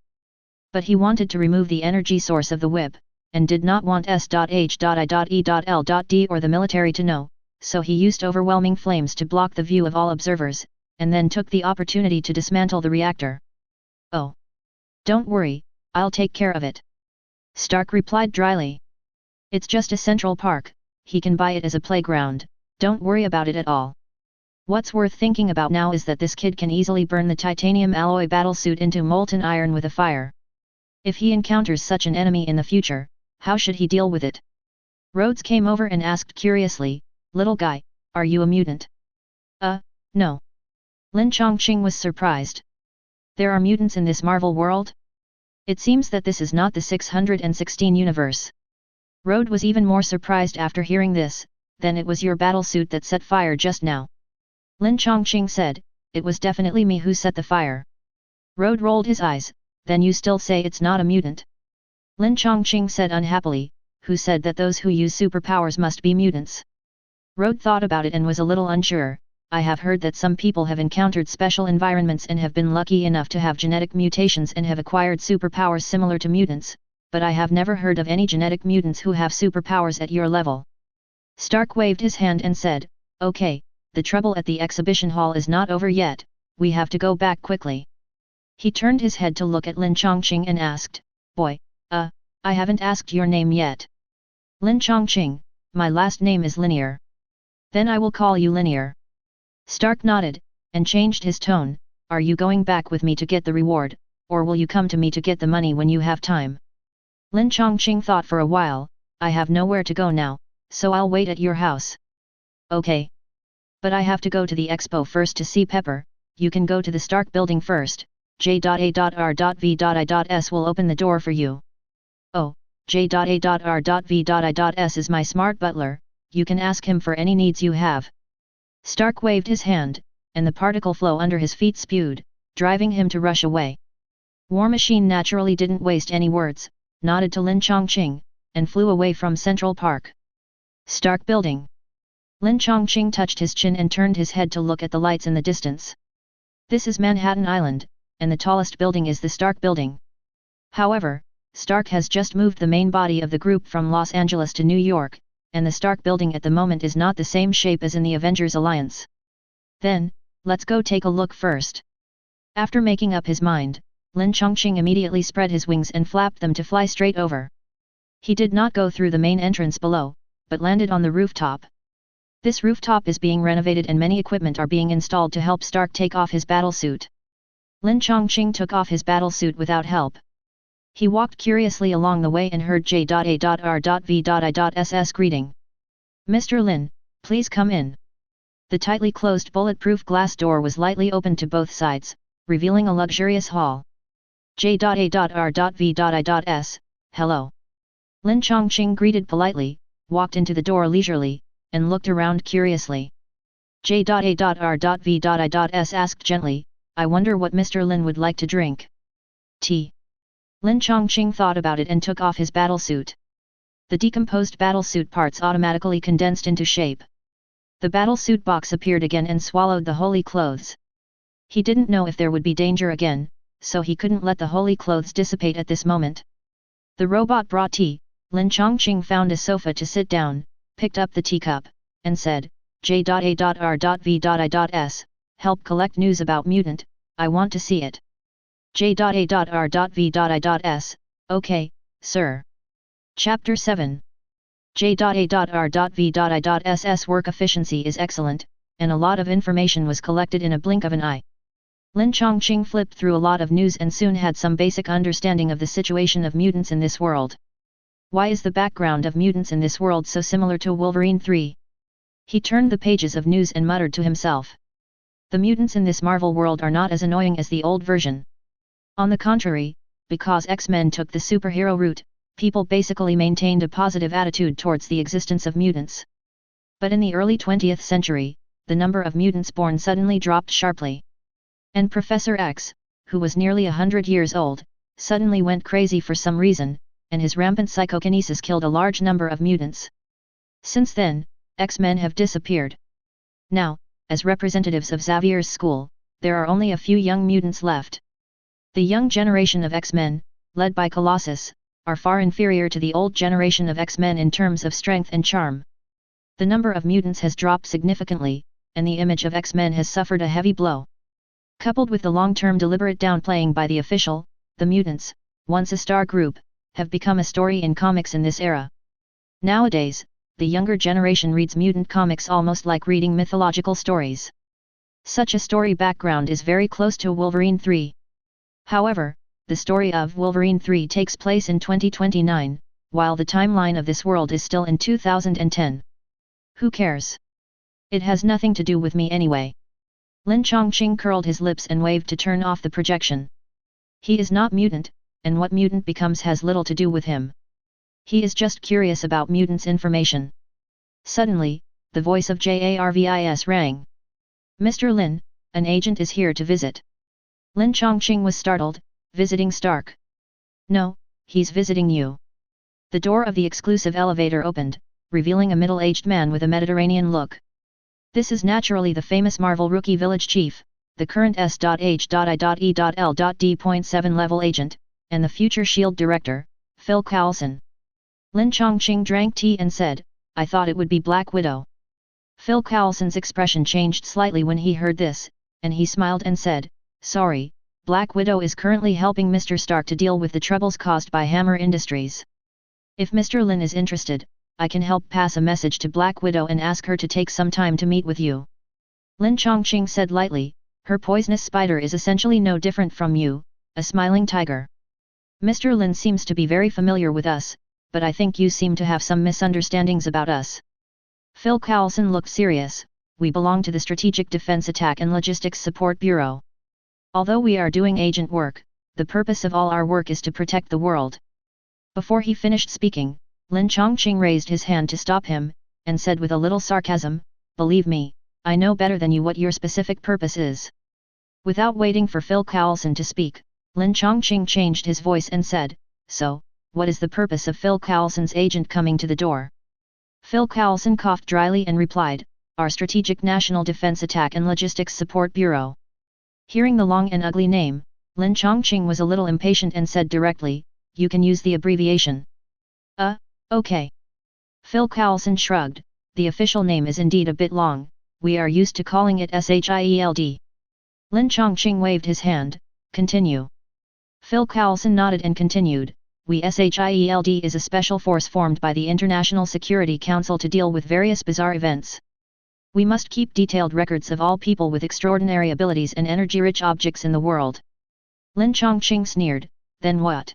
But he wanted to remove the energy source of the whip, and did not want S.H.I.E.L.D. or the military to know, so he used overwhelming flames to block the view of all observers, and then took the opportunity to dismantle the reactor. "Oh. Don't worry, I'll take care of it," Stark replied dryly. "It's just a Central Park, he can buy it as a playground, don't worry about it at all. What's worth thinking about now is that this kid can easily burn the titanium alloy battlesuit into molten iron with a fire. If he encounters such an enemy in the future, how should he deal with it?" Rhodes came over and asked curiously, "Little guy, are you a mutant?" No." Lin Changqing was surprised. "There are mutants in this Marvel world? It seems that this is not the 616 universe." Rhodes was even more surprised after hearing this. "Then it was your battlesuit that set fire just now." Lin Changqing said, "It was definitely me who set the fire." Rhodes rolled his eyes. "Then you still say it's not a mutant?" Lin Changqing said unhappily, "Who said that those who use superpowers must be mutants?" Rhodes thought about it and was a little unsure. "I have heard that some people have encountered special environments and have been lucky enough to have genetic mutations and have acquired superpowers similar to mutants, but I have never heard of any genetic mutants who have superpowers at your level." Stark waved his hand and said, "Okay, the trouble at the exhibition hall is not over yet, we have to go back quickly." He turned his head to look at Lin Changqing and asked, "Boy, I haven't asked your name yet." "Lin Changqing, my last name is Linear." "Then I will call you Linear." Stark nodded, and changed his tone, "Are you going back with me to get the reward, or will you come to me to get the money when you have time?" Lin Changqing thought for a while, "I have nowhere to go now, so I'll wait at your house." "Okay. But I have to go to the expo first to see Pepper, you can go to the Stark building first, J.A.R.V.I.S will open the door for you." "Oh, J.A.R.V.I.S is my smart butler, you can ask him for any needs you have." Stark waved his hand, and the particle flow under his feet spewed, driving him to rush away. War Machine naturally didn't waste any words, nodded to Lin Changqing, and flew away from Central Park. Stark Building. Lin Changqing touched his chin and turned his head to look at the lights in the distance. This is Manhattan Island, and the tallest building is the Stark Building. However, Stark has just moved the main body of the group from Los Angeles to New York, and the Stark Building at the moment is not the same shape as in the Avengers Alliance. "Then, let's go take a look first." After making up his mind, Lin Changqing immediately spread his wings and flapped them to fly straight over. He did not go through the main entrance below, but landed on the rooftop. This rooftop is being renovated and many equipment are being installed to help Stark take off his battlesuit. Lin Changqing took off his battlesuit without help. He walked curiously along the way and heard J.A.R.V.I.S greeting. "Mr. Lin, please come in." The tightly closed bulletproof glass door was lightly opened to both sides, revealing a luxurious hall. J.A.R.V.I.S, hello. Lin Changqing greeted politely, walked into the door leisurely, and looked around curiously. J.A.R.V.I.S asked gently, "I wonder what Mr. Lin would like to drink." "Tea." Lin Changqing thought about it and took off his battlesuit. The decomposed battlesuit parts automatically condensed into shape. The battlesuit box appeared again and swallowed the holy clothes. He didn't know if there would be danger again, so he couldn't let the holy clothes dissipate at this moment. The robot brought tea. Lin Changqing found a sofa to sit down, picked up the teacup, and said, J.A.R.V.I.S, help collect news about mutant, I want to see it. J.A.R.V.I.S, okay, sir. Chapter 7. J.A.R.V.I.S work efficiency is excellent, and a lot of information was collected in a blink of an eye. Lin Changqing flipped through a lot of news and soon had some basic understanding of the situation of mutants in this world. Why is the background of mutants in this world so similar to Wolverine 3? He turned the pages of news and muttered to himself. The mutants in this Marvel world are not as annoying as the old version. On the contrary, because X-Men took the superhero route, people basically maintained a positive attitude towards the existence of mutants. But in the early 20th century, the number of mutants born suddenly dropped sharply. And Professor X, who was nearly 100 years old, suddenly went crazy for some reason, and his rampant psychokinesis killed a large number of mutants. Since then, X-Men have disappeared. Now, as representatives of Xavier's school, there are only a few young mutants left. The young generation of X-Men, led by Colossus, are far inferior to the old generation of X-Men in terms of strength and charm. The number of mutants has dropped significantly, and the image of X-Men has suffered a heavy blow. Coupled with the long-term deliberate downplaying by the official, the mutants, once a star group, have become a story in comics in this era. Nowadays, the younger generation reads mutant comics almost like reading mythological stories. Such a story background is very close to Wolverine 3. However, the story of Wolverine 3 takes place in 2029, while the timeline of this world is still in 2010. Who cares? It has nothing to do with me anyway. Lin Changqing curled his lips and waved to turn off the projection. He is not mutant, and what mutant becomes has little to do with him. He is just curious about mutants' information. Suddenly, the voice of Jarvis rang. Mr. Lin, an agent is here to visit. Lin Changqing was startled. Visiting Stark? No, he's visiting you. The door of the exclusive elevator opened, revealing a middle-aged man with a Mediterranean look. This is naturally the famous Marvel Rookie Village Chief, the current S.H.I.E.D.L.D.7 level agent, and the future S.H.I.E.L.D. director, Phil Coulson. Lin Changqing drank tea and said, I thought it would be Black Widow. Phil Coulson's expression changed slightly when he heard this, and he smiled and said, sorry, Black Widow is currently helping Mr. Stark to deal with the troubles caused by Hammer Industries. If Mr. Lin is interested, I can help pass a message to Black Widow and ask her to take some time to meet with you. Lin Changqing said lightly, her poisonous spider is essentially no different from you, a smiling tiger. Mr. Lin seems to be very familiar with us, but I think you seem to have some misunderstandings about us. Phil Coulson looked serious. We belong to the Strategic Defense Attack and Logistics Support Bureau. Although we are doing agent work, the purpose of all our work is to protect the world. Before he finished speaking, Lin Changqing raised his hand to stop him, and said with a little sarcasm, believe me, I know better than you what your specific purpose is. Without waiting for Phil Coulson to speak, Lin Changqing changed his voice and said, so, what is the purpose of Phil Coulson's agent coming to the door? Phil Coulson coughed dryly and replied, our Strategic National Defense Attack and Logistics Support Bureau. Hearing the long and ugly name, Lin Changqing was a little impatient and said directly, you can use the abbreviation. Okay. Phil Coulson shrugged, the official name is indeed a bit long, we are used to calling it SHIELD. Lin Changqing waved his hand, continue. Phil Coulson nodded and continued, SHIELD is a special force formed by the International Security Council to deal with various bizarre events. We must keep detailed records of all people with extraordinary abilities and energy-rich objects in the world. Lin Changqing sneered, then what?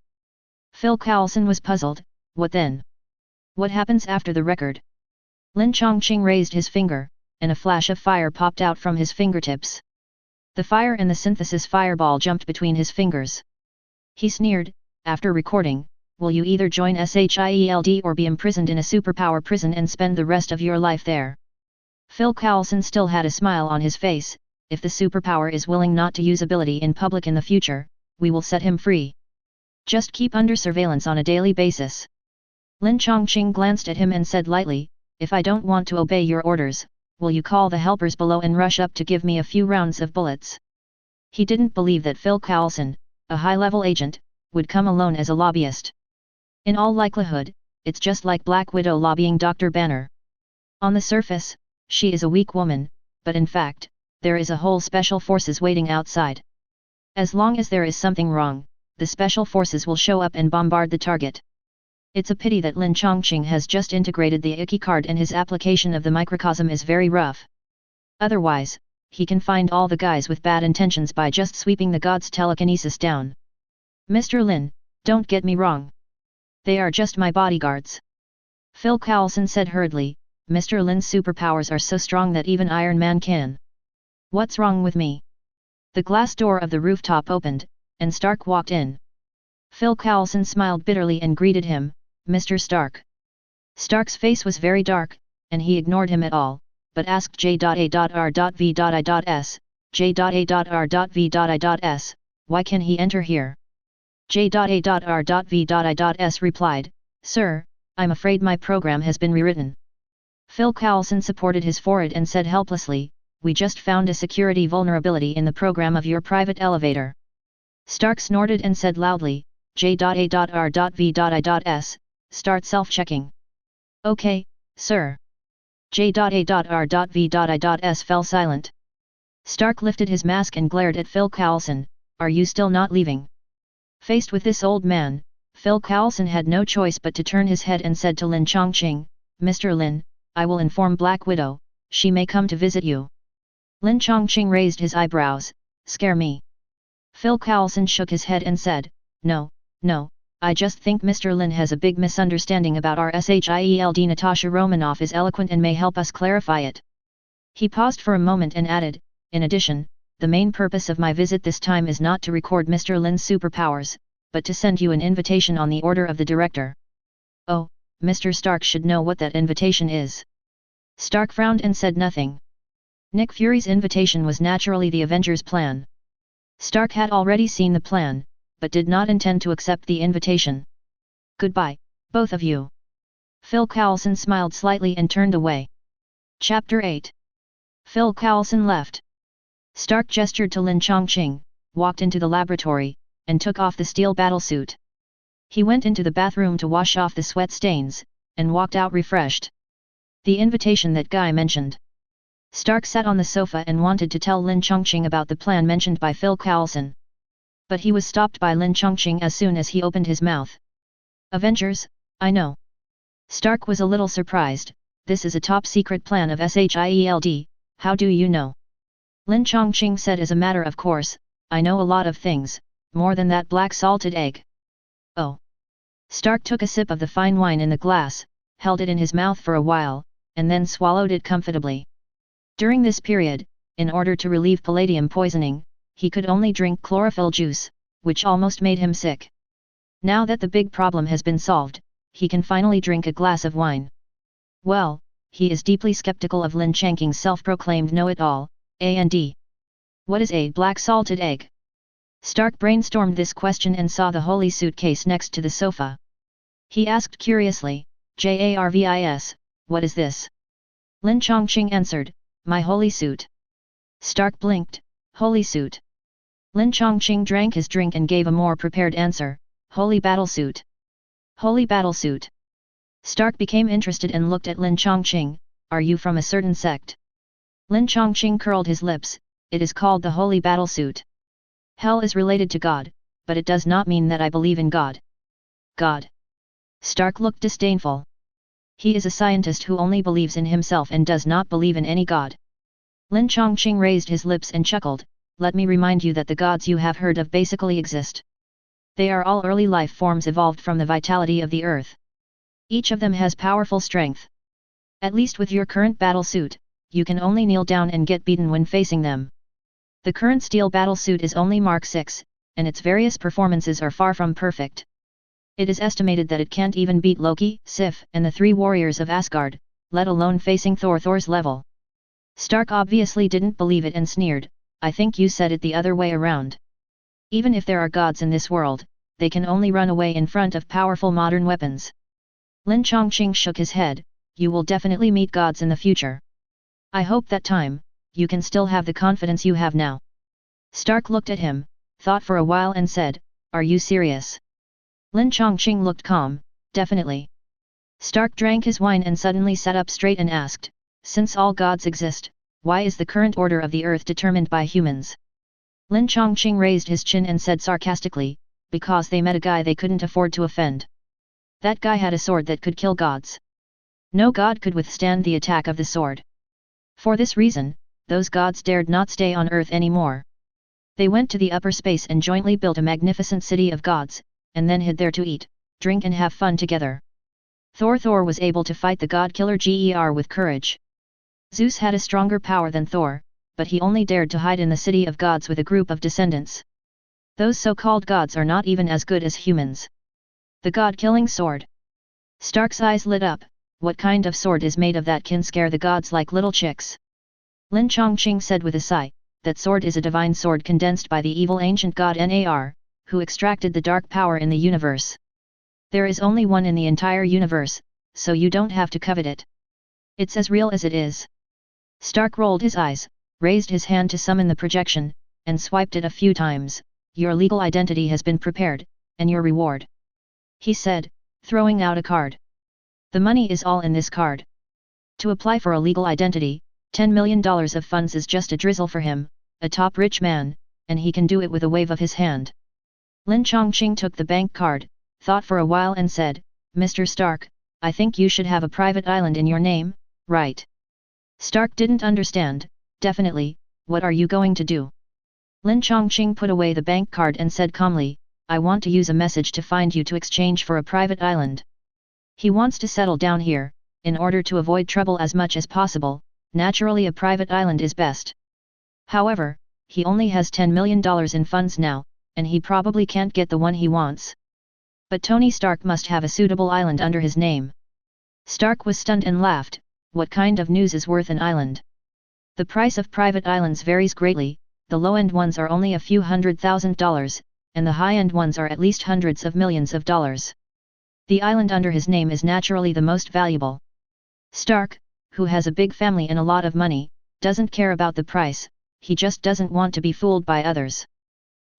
Phil Coulson was puzzled, what then? What happens after the record? Lin Changqing raised his finger, and a flash of fire popped out from his fingertips. The fire and the synthesis fireball jumped between his fingers. He sneered, after recording, will you either join SHIELD or be imprisoned in a superpower prison and spend the rest of your life there? Phil Coulson still had a smile on his face, if the superpower is willing not to use ability in public in the future, we will set him free. Just keep under surveillance on a daily basis. Lin Changqing glanced at him and said lightly, if I don't want to obey your orders, will you call the helpers below and rush up to give me a few rounds of bullets? He didn't believe that Phil Coulson, a high-level agent, would come alone as a lobbyist. In all likelihood, it's just like Black Widow lobbying Dr. Banner. On the surface, she is a weak woman, but in fact, there is a whole special forces waiting outside. As long as there is something wrong, the special forces will show up and bombard the target. It's a pity that Lin Changqing has just integrated the Icky card and his application of the microcosm is very rough. Otherwise, he can find all the guys with bad intentions by just sweeping the gods' telekinesis down. Mr. Lin, don't get me wrong. They are just my bodyguards. Phil Coulson said hurriedly, Mr. Lin's superpowers are so strong that even Iron Man can. What's wrong with me? The glass door of the rooftop opened, and Stark walked in. Phil Coulson smiled bitterly and greeted him, Mr. Stark. Stark's face was very dark, and he ignored him at all, but asked J.A.R.V.I.S, J.A.R.V.I.S, why can he enter here? J.A.R.V.I.S replied, Sir, I'm afraid my program has been rewritten. Phil Coulson supported his forehead and said helplessly, we just found a security vulnerability in the program of your private elevator. Stark snorted and said loudly, J.A.R.V.I.S, start self-checking. Okay, sir. J.A.R.V.I.S fell silent. Stark lifted his mask and glared at Phil Coulson. Are you still not leaving? Faced with this old man, Phil Coulson had no choice but to turn his head and said to Lin Changqing, Mr. Lin, I will inform Black Widow, she may come to visit you. Lin Changqing raised his eyebrows, scare me. Phil Coulson shook his head and said, no, I just think Mr. Lin has a big misunderstanding about our SHIELD. Natasha Romanoff is eloquent and may help us clarify it. He paused for a moment and added, in addition, the main purpose of my visit this time is not to record Mr. Lin's superpowers, but to send you an invitation on the order of the director. Oh, Mr. Stark should know what that invitation is. Stark frowned and said nothing. Nick Fury's invitation was naturally the Avengers' plan. Stark had already seen the plan, but did not intend to accept the invitation. Goodbye, both of you. Phil Coulson smiled slightly and turned away. Chapter 8. Phil Coulson left. Stark gestured to Lin Changqing, walked into the laboratory, and took off the steel battlesuit. He went into the bathroom to wash off the sweat stains, and walked out refreshed. The invitation that guy mentioned. Stark sat on the sofa and wanted to tell Lin Changqing about the plan mentioned by Phil Coulson. But he was stopped by Lin Changqing as soon as he opened his mouth. Avengers, I know. Stark was a little surprised. This is a top-secret plan of SHIELD, how do you know? Lin Changqing said as a matter of course, I know a lot of things, more than that black salted egg. Oh. Stark took a sip of the fine wine in the glass, held it in his mouth for a while, and then swallowed it comfortably. During this period, in order to relieve palladium poisoning, he could only drink chlorophyll juice, which almost made him sick. Now that the big problem has been solved, he can finally drink a glass of wine. Well, he is deeply skeptical of Lin Changqing's self-proclaimed know-it-all, and what is a black salted egg? Stark brainstormed this question and saw the holy suitcase next to the sofa. He asked curiously, Jarvis, what is this? Lin Changqing answered, my holy suit. Stark blinked, holy suit. Lin Changqing drank his drink and gave a more prepared answer, holy battlesuit. Holy battlesuit. Stark became interested and looked at Lin Changqing, are you from a certain sect? Lin Changqing curled his lips, it is called the holy battlesuit. Hell is related to God, but it does not mean that I believe in God. God. Stark looked disdainful. He is a scientist who only believes in himself and does not believe in any God. Lin Changqing raised his lips and chuckled, let me remind you that the gods you have heard of basically exist. They are all early life forms evolved from the vitality of the earth. Each of them has powerful strength. At least with your current battle suit, you can only kneel down and get beaten when facing them. The current steel battle suit is only Mark 6, and its various performances are far from perfect. It is estimated that it can't even beat Loki, Sif, and the three warriors of Asgard, let alone facing Thor's level. Stark obviously didn't believe it and sneered, I think you said it the other way around. Even if there are gods in this world, they can only run away in front of powerful modern weapons. Lin Changqing shook his head, you will definitely meet gods in the future. I hope that time, you can still have the confidence you have now. Stark looked at him, thought for a while and said, are you serious? Lin Changqing looked calm, definitely. Stark drank his wine and suddenly sat up straight and asked, since all gods exist, why is the current order of the earth determined by humans? Lin Changqing raised his chin and said sarcastically, because they met a guy they couldn't afford to offend. That guy had a sword that could kill gods. No god could withstand the attack of the sword. For this reason, those gods dared not stay on earth anymore. They went to the upper space and jointly built a magnificent city of gods, and then hid there to eat, drink and have fun together. Thor was able to fight the god-killer Ger with courage. Zeus had a stronger power than Thor, but he only dared to hide in the city of gods with a group of descendants. Those so-called gods are not even as good as humans. The god-killing sword. Stark's eyes lit up, what kind of sword is made of that can scare the gods like little chicks? Lin Changqing said with a sigh, that sword is a divine sword condensed by the evil ancient god Nar, who extracted the dark power in the universe. There is only one in the entire universe, so you don't have to covet it. It's as real as it is. Stark rolled his eyes, raised his hand to summon the projection, and swiped it a few times. Your legal identity has been prepared, and your reward," he said, throwing out a card. "The money is all in this card. To apply for a legal identity, $10 million of funds is just a drizzle for him, a top rich man, and he can do it with a wave of his hand." Lin Changqing took the bank card, thought for a while and said, "Mr. Stark, I think you should have a private island in your name, right?" Stark didn't understand. "Definitely, what are you going to do?" Lin Changqing put away the bank card and said calmly, "I want to use a message to find you to exchange for a private island." He wants to settle down here, in order to avoid trouble as much as possible. Naturally a private island is best. However, he only has $10 million in funds now, and he probably can't get the one he wants. But Tony Stark must have a suitable island under his name. Stark was stunned and laughed. "What kind of news is worth an island?" "The price of private islands varies greatly, the low-end ones are only a few $100,000, and the high-end ones are at least hundreds of millions of dollars. The island under his name is naturally the most valuable." Stark, who has a big family and a lot of money, doesn't care about the price, he just doesn't want to be fooled by others.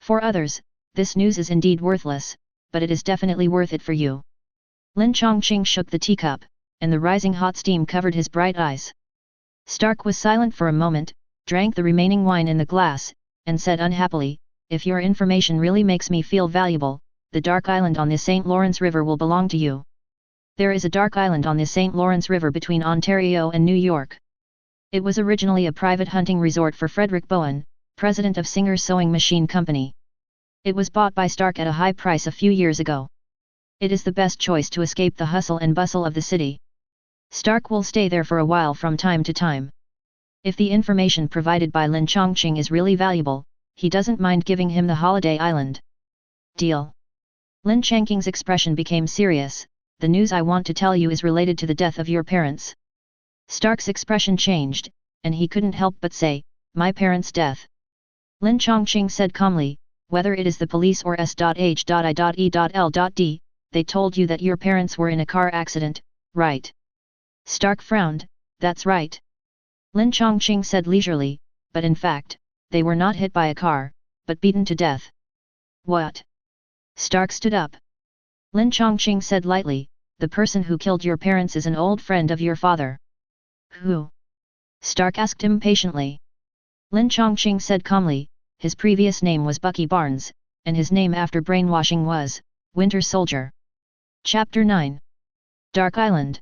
For others, this news is indeed worthless, but it is definitely worth it for you. Lin Changqing shook the teacup, and the rising hot steam covered his bright eyes. Stark was silent for a moment, drank the remaining wine in the glass, and said unhappily, "If your information really makes me feel valuable, the Dark Island on the St. Lawrence River will belong to you." There is a Dark Island on the St. Lawrence River between Ontario and New York. It was originally a private hunting resort for Frederick Bowen, president of Singer's Sewing Machine Company. It was bought by Stark at a high price a few years ago. It is the best choice to escape the hustle and bustle of the city. Stark will stay there for a while from time to time. If the information provided by Lin Changqing is really valuable, he doesn't mind giving him the holiday island. Deal. Lin Changqing's expression became serious. "The news I want to tell you is related to the death of your parents." Stark's expression changed, and he couldn't help but say, "My parents' death." Lin Changqing said calmly, "Whether it is the police or S.H.I.E.L.D, they told you that your parents were in a car accident, right?" Stark frowned. "That's right." Lin Changqing said leisurely, "But in fact, they were not hit by a car, but beaten to death." "What?" Stark stood up. Lin Changqing said lightly, "The person who killed your parents is an old friend of your father." "Who?" Stark asked impatiently. Lin Changqing said calmly, "His previous name was Bucky Barnes, and his name after brainwashing was Winter Soldier." Chapter 9. Dark Island.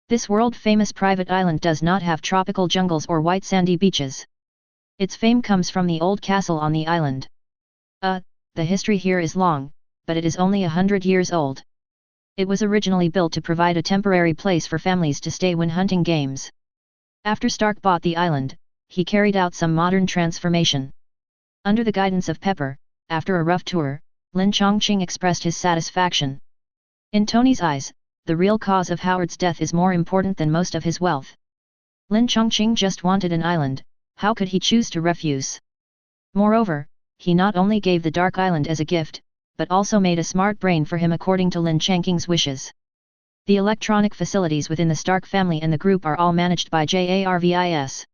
This world-famous private island does not have tropical jungles or white sandy beaches. Its fame comes from the old castle on the island. The history here is long, but it is only 100 years old. It was originally built to provide a temporary place for families to stay when hunting games. After Stark bought the island, he carried out some modern transformation. Under the guidance of Pepper, after a rough tour, Lin Changqing expressed his satisfaction. In Tony's eyes, the real cause of Howard's death is more important than most of his wealth. Lin Changqing just wanted an island, how could he choose to refuse? Moreover, he not only gave the Dark Island as a gift, but also made a smart brain for him according to Lin Changqing's wishes. The electronic facilities within the Stark family and the group are all managed by Jarvis.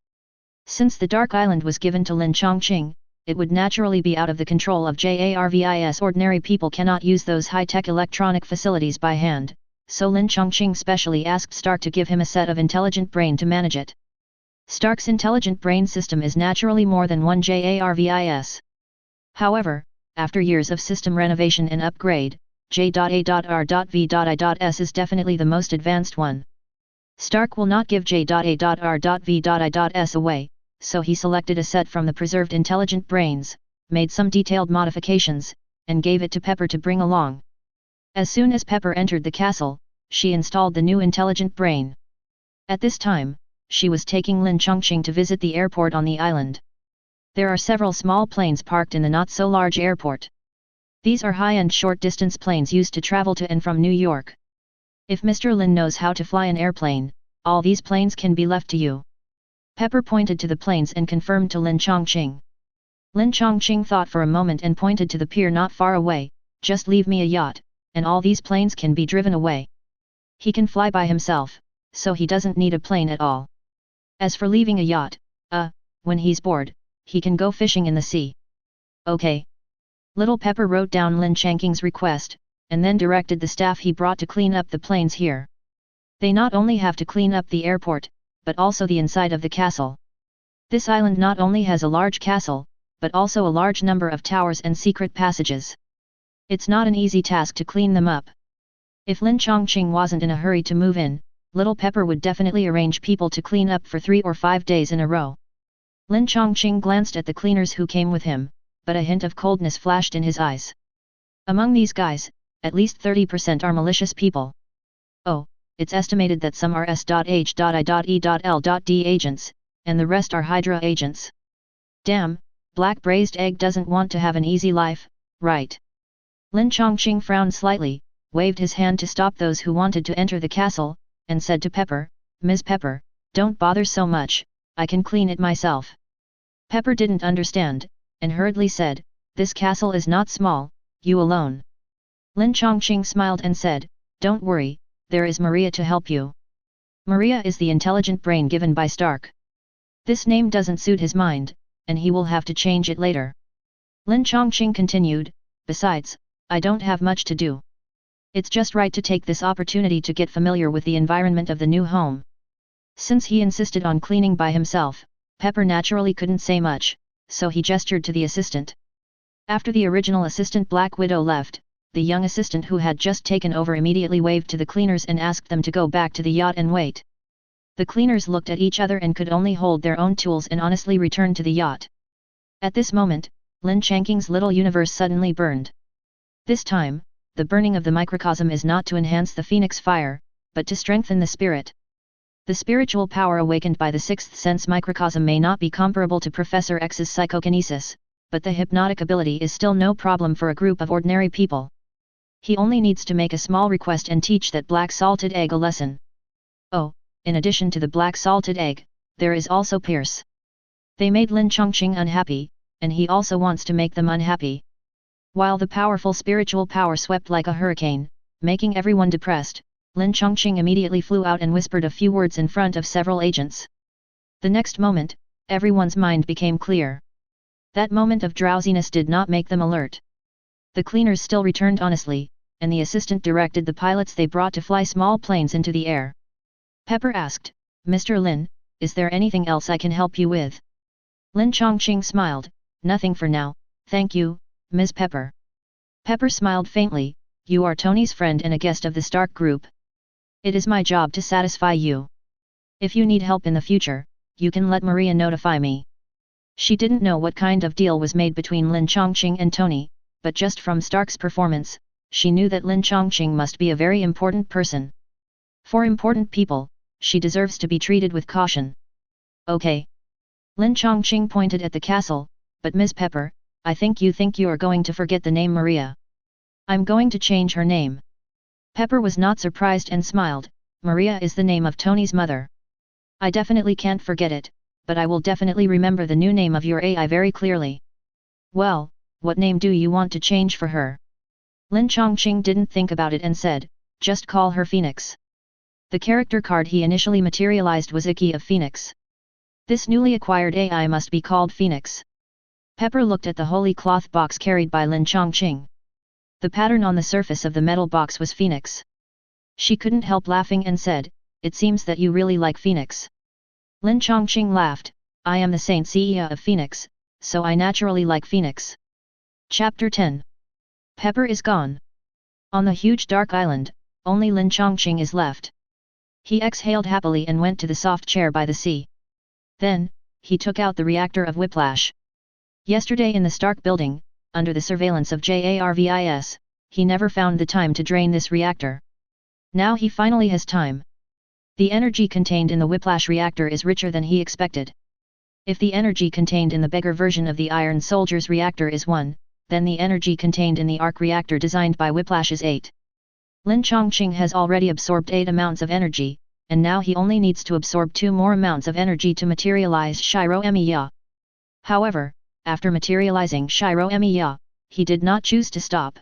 Since the Dark Island was given to Lin Changqing, it would naturally be out of the control of Jarvis. Ordinary people cannot use those high-tech electronic facilities by hand, so Lin Changqing specially asked Stark to give him a set of intelligent brain to manage it. Stark's intelligent brain system is naturally more than one Jarvis. However, after years of system renovation and upgrade, J.A.R.V.I.S is definitely the most advanced one. Stark will not give J.A.R.V.I.S away, so he selected a set from the preserved intelligent brains, made some detailed modifications, and gave it to Pepper to bring along. As soon as Pepper entered the castle, she installed the new intelligent brain. At this time, she was taking Lin Changqing to visit the airport on the island. There are several small planes parked in the not-so-large airport. These are high-end short-distance planes used to travel to and from New York. If Mr. Lin knows how to fly an airplane, all these planes can be left to you. Pepper pointed to the planes and confirmed to Lin Changqing. Lin Changqing thought for a moment and pointed to the pier not far away, "Just leave me a yacht, and all these planes can be driven away. He can fly by himself, so he doesn't need a plane at all. As for leaving a yacht, when he's bored, he can go fishing in the sea." "Okay." Little Pepper wrote down Lin Changqing's request, and then directed the staff he brought to clean up the planes here. They not only have to clean up the airport, but also the inside of the castle. This island not only has a large castle, but also a large number of towers and secret passages. It's not an easy task to clean them up. If Lin Changqing wasn't in a hurry to move in, Little Pepper would definitely arrange people to clean up for 3 or 5 days in a row. Lin Changqing glanced at the cleaners who came with him, but a hint of coldness flashed in his eyes. Among these guys, at least 30% are malicious people. Oh, it's estimated that some are S.H.I.E.L.D agents, and the rest are Hydra agents. Damn, Black Braised Egg doesn't want to have an easy life, right? Lin Changqing frowned slightly, waved his hand to stop those who wanted to enter the castle, and said to Pepper, Ms. Pepper, don't bother so much, I can clean it myself. Pepper didn't understand, and hurriedly said, this castle is not small, you alone. Lin Changqing smiled and said, don't worry, there is Maria to help you. Maria is the intelligent brain given by Stark. This name doesn't suit his mind, and he will have to change it later. Lin Changqing continued, besides, I don't have much to do. It's just right to take this opportunity to get familiar with the environment of the new home. Since he insisted on cleaning by himself, Pepper naturally couldn't say much, so he gestured to the assistant. After the original assistant Black Widow left, the young assistant who had just taken over immediately waved to the cleaners and asked them to go back to the yacht and wait. The cleaners looked at each other and could only hold their own tools and honestly returned to the yacht. At this moment, Lin Changqing's little universe suddenly burned. This time, the burning of the microcosm is not to enhance the phoenix fire, but to strengthen the spirit. The spiritual power awakened by the sixth sense microcosm may not be comparable to Professor X's psychokinesis, but the hypnotic ability is still no problem for a group of ordinary people. He only needs to make a small request and teach that black salted egg a lesson. Oh, in addition to the black salted egg, there is also Pierce. They made Lin Changqing unhappy, and he also wants to make them unhappy. While the powerful spiritual power swept like a hurricane, making everyone depressed, Lin Changqing immediately flew out and whispered a few words in front of several agents. The next moment, everyone's mind became clear. That moment of drowsiness did not make them alert. The cleaners still returned honestly, and the assistant directed the pilots they brought to fly small planes into the air. Pepper asked, Mr. Lin, is there anything else I can help you with? Lin Changqing smiled, nothing for now, thank you, Ms. Pepper. Pepper smiled faintly, you are Tony's friend and a guest of the Stark Group. It is my job to satisfy you. If you need help in the future, you can let Maria notify me. She didn't know what kind of deal was made between Lin Changqing and Tony, but just from Stark's performance, she knew that Lin Changqing must be a very important person. For important people, she deserves to be treated with caution. Okay. Lin Changqing pointed at the castle, but Ms. Pepper, I think you are going to forget the name Maria. I'm going to change her name. Pepper was not surprised and smiled, Maria is the name of Tony's mother. I definitely can't forget it, but I will definitely remember the new name of your AI very clearly. Well, what name do you want to change for her? Lin Changqing didn't think about it and said, just call her Phoenix. The character card he initially materialized was Iki of Phoenix. This newly acquired AI must be called Phoenix. Pepper looked at the holy cloth box carried by Lin Changqing. The pattern on the surface of the metal box was Phoenix. She couldn't help laughing and said, it seems that you really like Phoenix. Lin Changqing laughed, I am the Saint Seiya of Phoenix, so I naturally like Phoenix. Chapter 10. Pepper is gone. On the huge dark island, only Lin Changqing is left. He exhaled happily and went to the soft chair by the sea. Then, he took out the reactor of Whiplash. Yesterday in the Stark building, under the surveillance of JARVIS, he never found the time to drain this reactor. Now he finally has time. The energy contained in the Whiplash reactor is richer than he expected. If the energy contained in the beggar version of the Iron Soldier's reactor is 1, then the energy contained in the arc reactor designed by Whiplash is 8. Lin Changqing has already absorbed 8 amounts of energy, and now he only needs to absorb 2 more amounts of energy to materialize Shiro Emiya. However, after materializing Shiro Emiya, he did not choose to stop.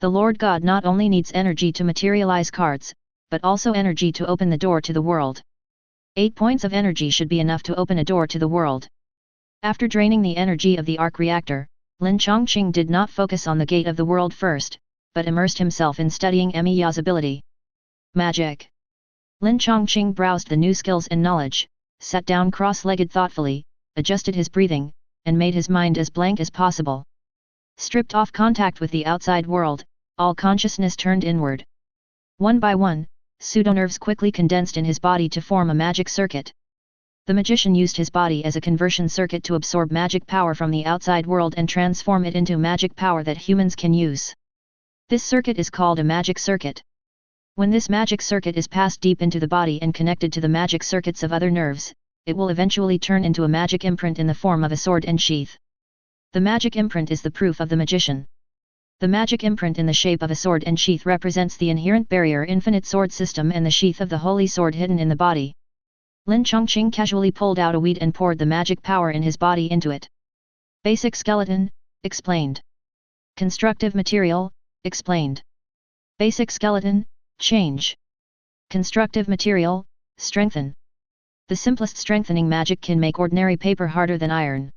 The Lord God not only needs energy to materialize cards, but also energy to open the door to the world. 8 points of energy should be enough to open a door to the world. After draining the energy of the arc reactor, Lin Changqing did not focus on the gate of the world first, but immersed himself in studying Emiya's ability. Magic. Lin Changqing browsed the new skills and knowledge, sat down cross-legged thoughtfully, adjusted his breathing, and made his mind as blank as possible. Stripped off contact with the outside world, all consciousness turned inward. One by one, pseudonerves quickly condensed in his body to form a magic circuit. The magician used his body as a conversion circuit to absorb magic power from the outside world and transform it into magic power that humans can use. This circuit is called a magic circuit. When this magic circuit is passed deep into the body and connected to the magic circuits of other nerves, it will eventually turn into a magic imprint in the form of a sword and sheath. The magic imprint is the proof of the magician. The magic imprint in the shape of a sword and sheath represents the inherent barrier infinite sword system and the sheath of the holy sword hidden in the body. Lin Changqing casually pulled out a weed and poured the magic power in his body into it. Basic skeleton, explained. Constructive material, explained. Basic skeleton, change. Constructive material, strengthen. The simplest strengthening magic can make ordinary paper harder than iron.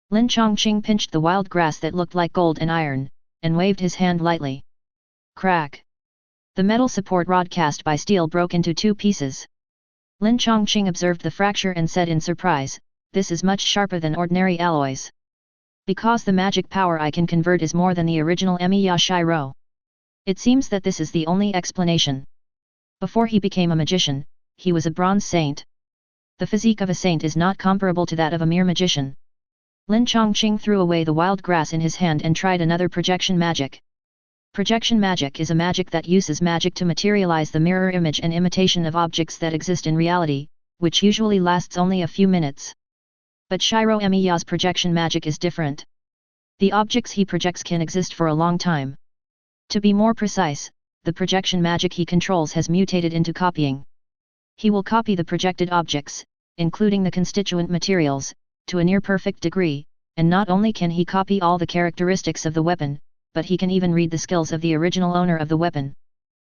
Lin Changqing pinched the wild grass that looked like gold and iron, and waved his hand lightly. Crack! The metal support rod cast by steel broke into 2 pieces. Lin Changqing observed the fracture and said in surprise, "This is much sharper than ordinary alloys. Because the magic power I can convert is more than the original Emiya Shiro. It seems that this is the only explanation. Before he became a magician, he was a bronze saint. The physique of a saint is not comparable to that of a mere magician." Lin Changqing threw away the wild grass in his hand and tried another projection magic. Projection magic is a magic that uses magic to materialize the mirror image and imitation of objects that exist in reality, which usually lasts only a few minutes. But Shiro Emiya's projection magic is different. The objects he projects can exist for a long time. To be more precise, the projection magic he controls has mutated into copying. He will copy the projected objects, including the constituent materials, to a near-perfect degree, and not only can he copy all the characteristics of the weapon, but he can even read the skills of the original owner of the weapon.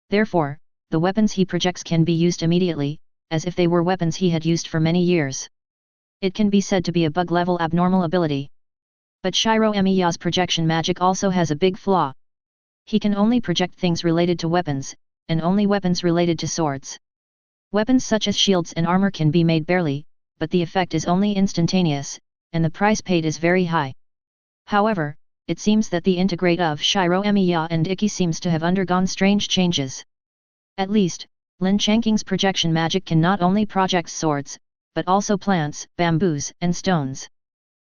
Therefore, the weapons he projects can be used immediately, as if they were weapons he had used for many years. It can be said to be a bug-level abnormal ability. But Shiro Emiya's projection magic also has a big flaw. He can only project things related to weapons, and only weapons related to swords. Weapons such as shields and armor can be made barely, but the effect is only instantaneous, and the price paid is very high. However, it seems that the integrate of Shiro Emiya and Ikki seems to have undergone strange changes. At least, Lin Changqing's projection magic can not only project swords, but also plants, bamboos, and stones.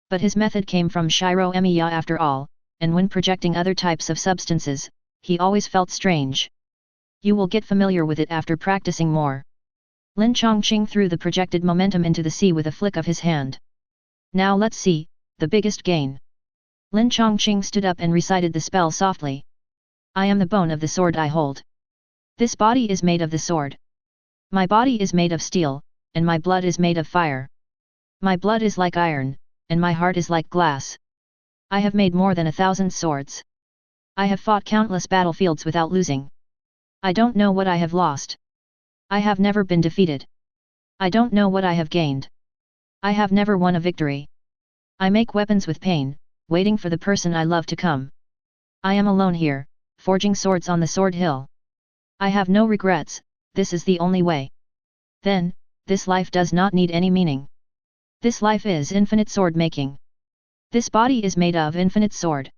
But his method came from Shiro Emiya after all, and when projecting other types of substances, he always felt strange. You will get familiar with it after practicing more. Lin Changqing threw the projected momentum into the sea with a flick of his hand. Now let's see, the biggest gain. Lin Changqing stood up and recited the spell softly. I am the bone of the sword I hold. This body is made of the sword. My body is made of steel, and my blood is made of fire. My blood is like iron, and my heart is like glass. I have made more than 1,000 swords. I have fought countless battlefields without losing. I don't know what I have lost. I have never been defeated. I don't know what I have gained. I have never won a victory. I make weapons with pain, waiting for the person I love to come. I am alone here, forging swords on the sword hill. I have no regrets, this is the only way. Then, this life does not need any meaning. This life is infinite sword making. This body is made of infinite sword.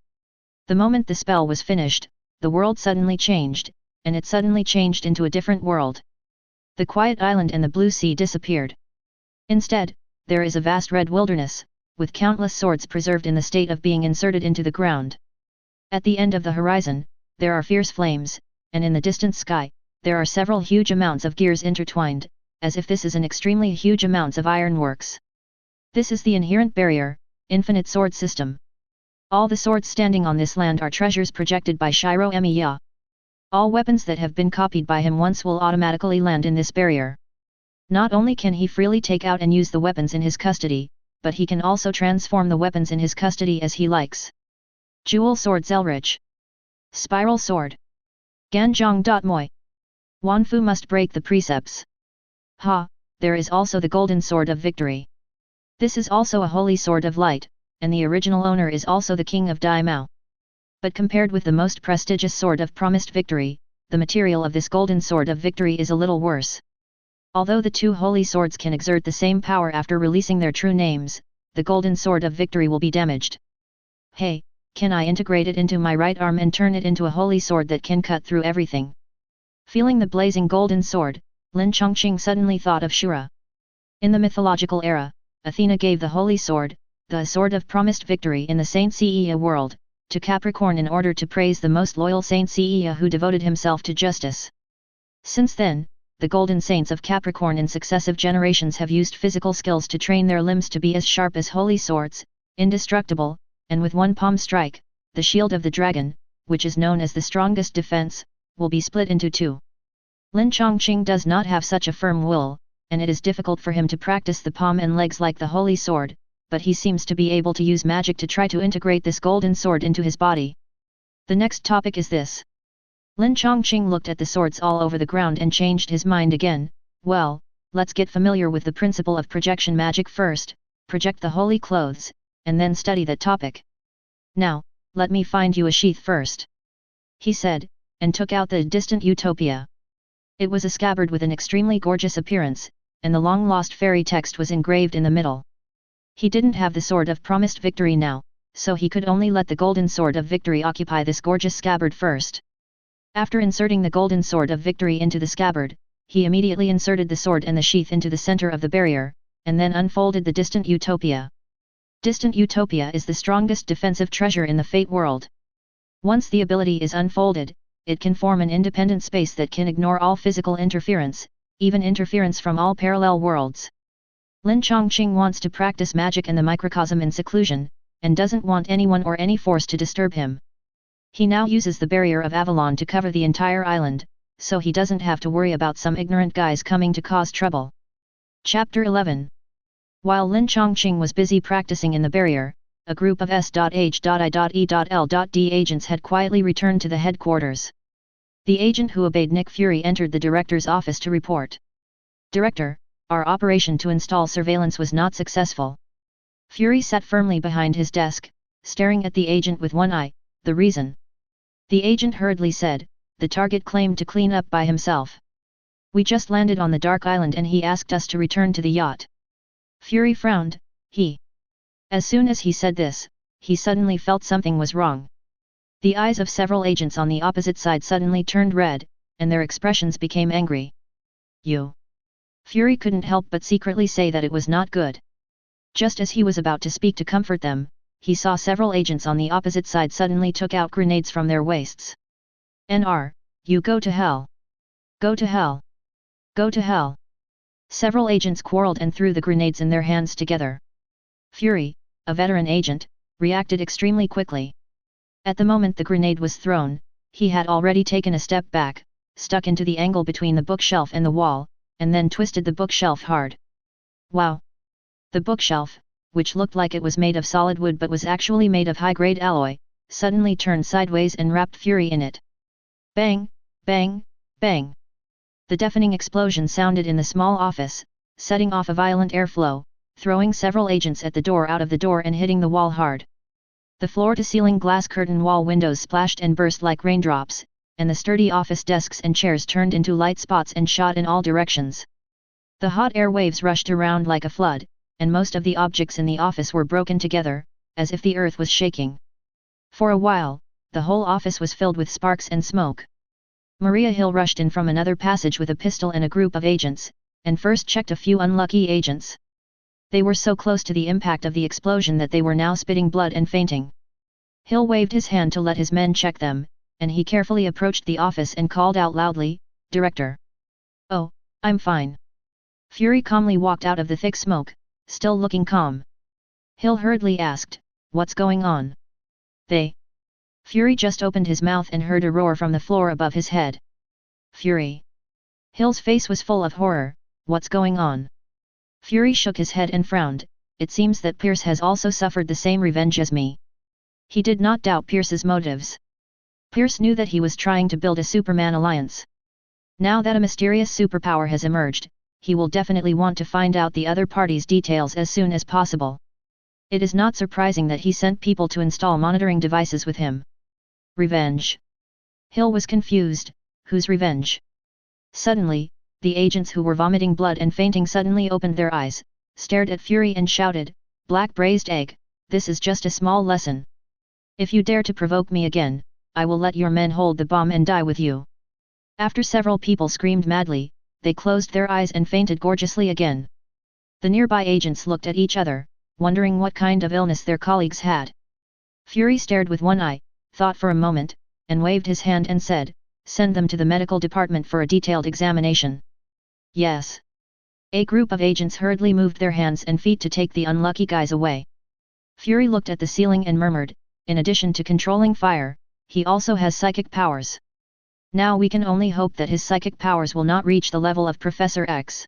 The moment the spell was finished, the world suddenly changed, and it suddenly changed into a different world. The quiet island and the blue sea disappeared. Instead, there is a vast red wilderness, with countless swords preserved in the state of being inserted into the ground. At the end of the horizon, there are fierce flames, and in the distant sky, there are several huge amounts of gears intertwined, as if this is an extremely huge amounts of ironworks. This is the inherent barrier, infinite sword system. All the swords standing on this land are treasures projected by Shiro Emiya. All weapons that have been copied by him once will automatically land in this barrier. Not only can he freely take out and use the weapons in his custody, but he can also transform the weapons in his custody as he likes. Jewel Sword Zelrich. Spiral Sword. Ganjong.moi. Wanfu must break the precepts. Ha, there is also the Golden Sword of Victory. This is also a holy sword of light, and the original owner is also the king of Dai Mao. But compared with the most prestigious sword of promised victory, the material of this golden sword of victory is a little worse. Although the two holy swords can exert the same power after releasing their true names, the golden sword of victory will be damaged. Hey, can I integrate it into my right arm and turn it into a holy sword that can cut through everything? Feeling the blazing golden sword, Lin Changqing suddenly thought of Shura. In the mythological era, Athena gave the holy sword, the sword of promised victory in the Saint Seiya world, to Capricorn in order to praise the most loyal Saint Seiya who devoted himself to justice. Since then, the golden saints of Capricorn in successive generations have used physical skills to train their limbs to be as sharp as holy swords, indestructible, and with one palm strike, the shield of the dragon, which is known as the strongest defense, will be split into two. Lin Changqing does not have such a firm will, and it is difficult for him to practice the palm and legs like the holy sword, but he seems to be able to use magic to try to integrate this golden sword into his body. The next topic is this. Lin Changqing looked at the swords all over the ground and changed his mind again. Well, let's get familiar with the principle of projection magic first, project the holy clothes, and then study that topic. Now, let me find you a sheath first, he said, and took out the distant utopia. It was a scabbard with an extremely gorgeous appearance, and the long-lost fairy text was engraved in the middle. He didn't have the sword of promised victory now, so he could only let the golden sword of victory occupy this gorgeous scabbard first. After inserting the golden sword of victory into the scabbard, he immediately inserted the sword and the sheath into the center of the barrier, and then unfolded the distant utopia. Distant utopia is the strongest defensive treasure in the Fate world. Once the ability is unfolded, it can form an independent space that can ignore all physical interference, even interference from all parallel worlds. Lin Changqing wants to practice magic in the microcosm in seclusion, and doesn't want anyone or any force to disturb him. He now uses the barrier of Avalon to cover the entire island, so he doesn't have to worry about some ignorant guys coming to cause trouble. Chapter 11. While Lin Changqing was busy practicing in the barrier, a group of S.H.I.E.L.D agents had quietly returned to the headquarters. The agent who obeyed Nick Fury entered the director's office to report. Director, our operation to install surveillance was not successful. Fury sat firmly behind his desk, staring at the agent with one eye. The reason? The agent hurriedly said, the target claimed to clean up by himself. We just landed on the Dark Island and he asked us to return to the yacht. Fury frowned. As soon as he said this, he suddenly felt something was wrong. The eyes of several agents on the opposite side suddenly turned red, and their expressions became angry. You. Fury couldn't help but secretly say that it was not good. Just as he was about to speak to comfort them, he saw several agents on the opposite side suddenly took out grenades from their waists. "NR, you go to hell! Go to hell! Go to hell!" Several agents quarreled and threw the grenades in their hands together. Fury, a veteran agent, reacted extremely quickly. At the moment the grenade was thrown, he had already taken a step back, stuck into the angle between the bookshelf and the wall, and then twisted the bookshelf hard. Wow! The bookshelf, which looked like it was made of solid wood but was actually made of high-grade alloy, suddenly turned sideways and wrapped Fury in it. Bang! Bang! Bang! The deafening explosion sounded in the small office, setting off a violent airflow, throwing several agents at the door out of the door and hitting the wall hard. The floor-to-ceiling glass curtain wall windows splashed and burst like raindrops, and the sturdy office desks and chairs turned into light spots and shot in all directions. The hot air waves rushed around like a flood, and most of the objects in the office were broken together, as if the earth was shaking. For a while, the whole office was filled with sparks and smoke. Maria Hill rushed in from another passage with a pistol and a group of agents, and first checked a few unlucky agents. They were so close to the impact of the explosion that they were now spitting blood and fainting. Hill waved his hand to let his men check them, and he carefully approached the office and called out loudly, "Director." "Oh, I'm fine." Fury calmly walked out of the thick smoke, still looking calm. Hill hurriedly asked, "What's going on?" Fury just opened his mouth and heard a roar from the floor above his head. Fury. Hill's face was full of horror. "What's going on?" Fury shook his head and frowned. "It seems that Pierce has also suffered the same revenge as me." He did not doubt Pierce's motives. Pierce knew that he was trying to build a Superman alliance. Now that a mysterious superpower has emerged, he will definitely want to find out the other party's details as soon as possible. It is not surprising that he sent people to install monitoring devices with him. Revenge. Hill was confused, whose revenge? Suddenly, the agents who were vomiting blood and fainting suddenly opened their eyes, stared at Fury and shouted, "Black braised egg, this is just a small lesson. If you dare to provoke me again, I will let your men hold the bomb and die with you." After several people screamed madly, they closed their eyes and fainted gorgeously again. The nearby agents looked at each other, wondering what kind of illness their colleagues had. Fury stared with one eye, thought for a moment, and waved his hand and said, "Send them to the medical department for a detailed examination." Yes. A group of agents hurriedly moved their hands and feet to take the unlucky guys away. Fury looked at the ceiling and murmured, "In addition to controlling fire, he also has psychic powers. Now we can only hope that his psychic powers will not reach the level of Professor X."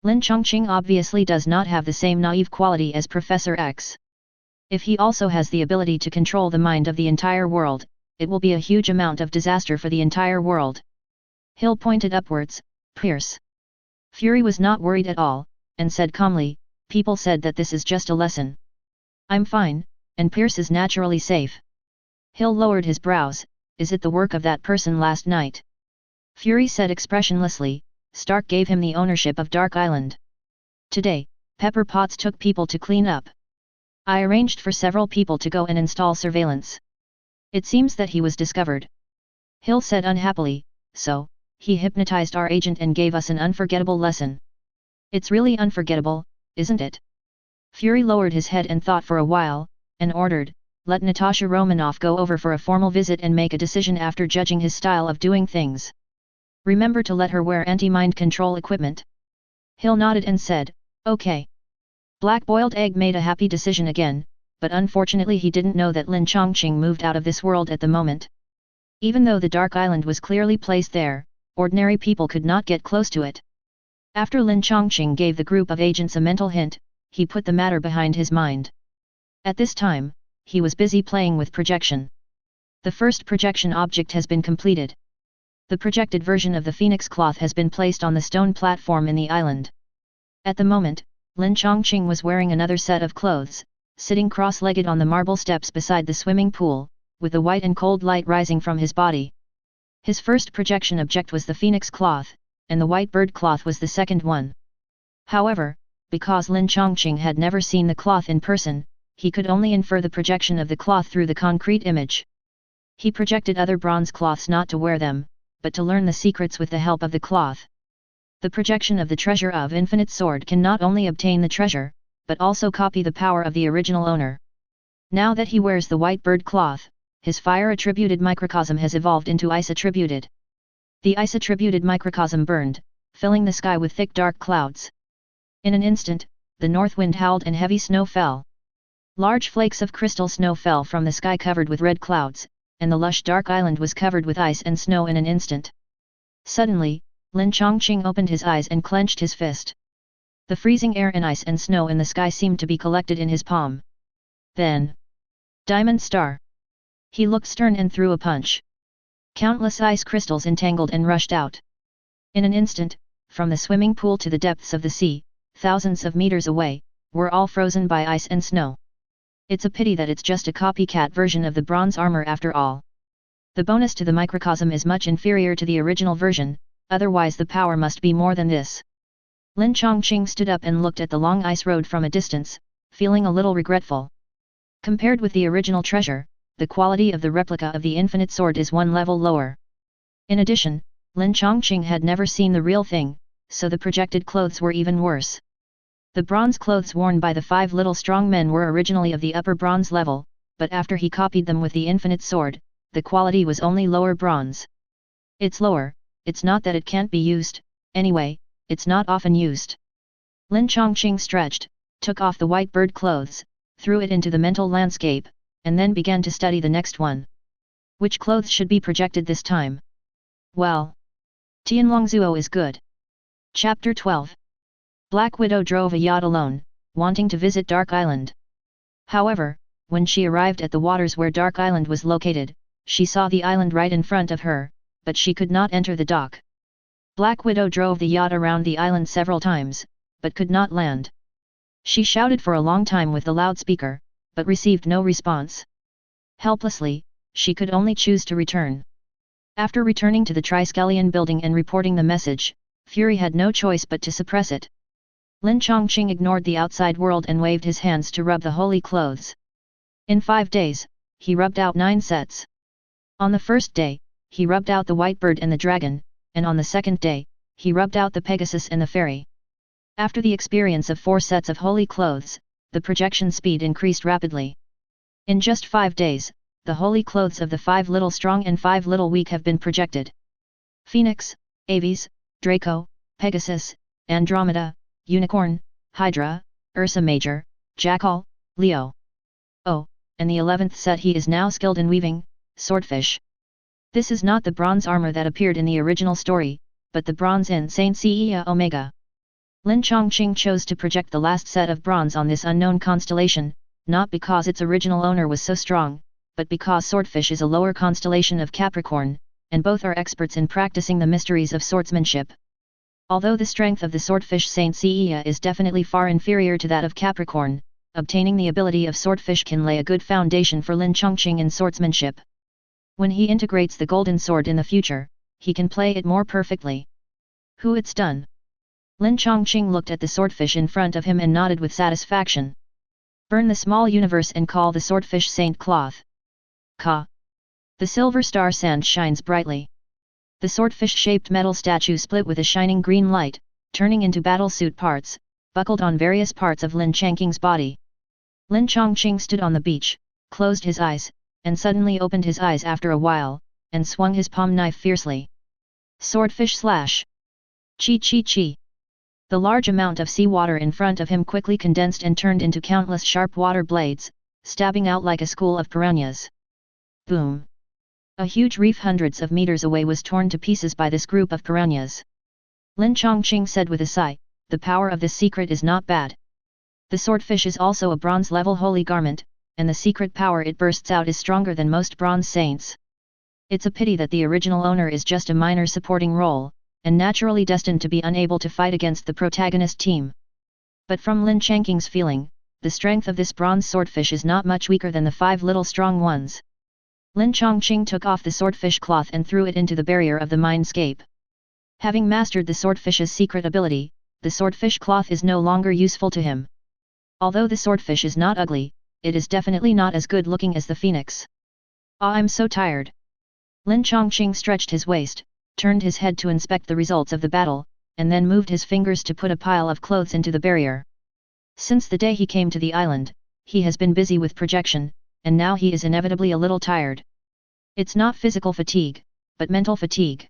Lin Changqing obviously does not have the same naive quality as Professor X. If he also has the ability to control the mind of the entire world, it will be a huge amount of disaster for the entire world. Hill pointed upwards, "Pierce." Fury was not worried at all, and said calmly, "People said that this is just a lesson. I'm fine, and Pierce is naturally safe." Hill lowered his brows, "Is it the work of that person last night?" Fury said expressionlessly, "Stark gave him the ownership of Dark Island. Today, Pepper Potts took people to clean up. I arranged for several people to go and install surveillance. It seems that he was discovered." Hill said unhappily, "So, he hypnotized our agent and gave us an unforgettable lesson. It's really unforgettable, isn't it?" Fury lowered his head and thought for a while, and ordered, "Let Natasha Romanoff go over for a formal visit and make a decision after judging his style of doing things. Remember to let her wear anti-mind control equipment." Hill nodded and said, "Okay." Black Boiled Egg made a happy decision again, but unfortunately he didn't know that Lin Changqing moved out of this world at the moment. Even though the Dark Island was clearly placed there, ordinary people could not get close to it. After Lin Changqing gave the group of agents a mental hint, he put the matter behind his mind. At this time, he was busy playing with projection. The first projection object has been completed. The projected version of the phoenix cloth has been placed on the stone platform in the island. At the moment, Lin Changqing was wearing another set of clothes, sitting cross-legged on the marble steps beside the swimming pool, with the white and cold light rising from his body. His first projection object was the phoenix cloth, and the white bird cloth was the second one. However, because Lin Changqing had never seen the cloth in person, he could only infer the projection of the cloth through the concrete image. He projected other bronze cloths not to wear them, but to learn the secrets with the help of the cloth. The projection of the treasure of infinite sword can not only obtain the treasure, but also copy the power of the original owner. Now that he wears the white bird cloth, his fire-attributed microcosm has evolved into ice-attributed. The ice-attributed microcosm burned, filling the sky with thick dark clouds. In an instant, the north wind howled and heavy snow fell. Large flakes of crystal snow fell from the sky covered with red clouds, and the lush dark island was covered with ice and snow in an instant. Suddenly, Lin Changqing opened his eyes and clenched his fist. The freezing air and ice and snow in the sky seemed to be collected in his palm. Then, Diamond Star! He looked stern and threw a punch. Countless ice crystals entangled and rushed out. In an instant, from the swimming pool to the depths of the sea, thousands of meters away, were all frozen by ice and snow. It's a pity that it's just a copycat version of the bronze armor after all. The bonus to the microcosm is much inferior to the original version, otherwise the power must be more than this. Lin Changqing stood up and looked at the long ice road from a distance, feeling a little regretful. Compared with the original treasure, the quality of the replica of the infinite sword is one level lower. In addition, Lin Changqing had never seen the real thing, so the projected clothes were even worse. The bronze clothes worn by the 5 little strong men were originally of the upper bronze level, but after he copied them with the infinite sword, the quality was only lower bronze. It's lower, it's not that it can't be used, anyway, it's not often used. Lin Changqing stretched, took off the white bird clothes, threw it into the mental landscape, and then began to study the next one. Which clothes should be projected this time? Well, Tianlongzuo is good. Chapter 12. Black Widow drove a yacht alone, wanting to visit Dark Island. However, when she arrived at the waters where Dark Island was located, she saw the island right in front of her, but she could not enter the dock. Black Widow drove the yacht around the island several times, but could not land. She shouted for a long time with the loudspeaker, but received no response. Helplessly, she could only choose to return. After returning to the Triskelion building and reporting the message, Fury had no choice but to suppress it. Lin Changqing ignored the outside world and waved his hands to rub the holy clothes. In 5 days, he rubbed out 9 sets. On the first day, he rubbed out the white bird and the dragon, and on the second day, he rubbed out the Pegasus and the fairy. After the experience of 4 sets of holy clothes, the projection speed increased rapidly. In just 5 days, the holy clothes of the 5 little strong and 5 little weak have been projected. Phoenix, Aves, Draco, Pegasus, Andromeda, Unicorn, Hydra, Ursa Major, Jackal, Leo. Oh, and the 11th set he is now skilled in weaving, Swordfish. This is not the bronze armor that appeared in the original story, but the bronze in Saint Seiya Omega. Lin Changqing chose to project the last set of bronze on this unknown constellation, not because its original owner was so strong, but because Swordfish is a lower constellation of Capricorn, and both are experts in practicing the mysteries of swordsmanship. Although the strength of the Swordfish Saint Seiya is definitely far inferior to that of Capricorn, obtaining the ability of Swordfish can lay a good foundation for Lin Changqing in swordsmanship. When he integrates the golden sword in the future, he can play it more perfectly. Who it's done? Lin Changqing looked at the swordfish in front of him and nodded with satisfaction. Burn the small universe and call the swordfish Saint Cloth. Ka. The silver star sand shines brightly. The swordfish-shaped metal statue split with a shining green light, turning into battlesuit parts, buckled on various parts of Lin Changqing's body. Lin Changqing stood on the beach, closed his eyes, and suddenly opened his eyes after a while, and swung his palm knife fiercely. Swordfish slash! Chi chi chi! The large amount of seawater in front of him quickly condensed and turned into countless sharp water blades, stabbing out like a school of piranhas. Boom! A huge reef hundreds of meters away was torn to pieces by this group of piranhas. Lin Changqing said with a sigh, the power of this secret is not bad. The swordfish is also a bronze-level holy garment, and the secret power it bursts out is stronger than most bronze saints. It's a pity that the original owner is just a minor supporting role, and naturally destined to be unable to fight against the protagonist team. But from Lin Changqing's feeling, the strength of this bronze swordfish is not much weaker than the 5 little strong ones. Lin Changqing took off the swordfish cloth and threw it into the barrier of the mindscape. Having mastered the swordfish's secret ability, the swordfish cloth is no longer useful to him. Although the swordfish is not ugly, it is definitely not as good looking as the phoenix. Ah, I'm so tired. Lin Changqing stretched his waist, turned his head to inspect the results of the battle, and then moved his fingers to put a pile of clothes into the barrier. Since the day he came to the island, he has been busy with projection, and now he is inevitably a little tired. It's not physical fatigue, but mental fatigue.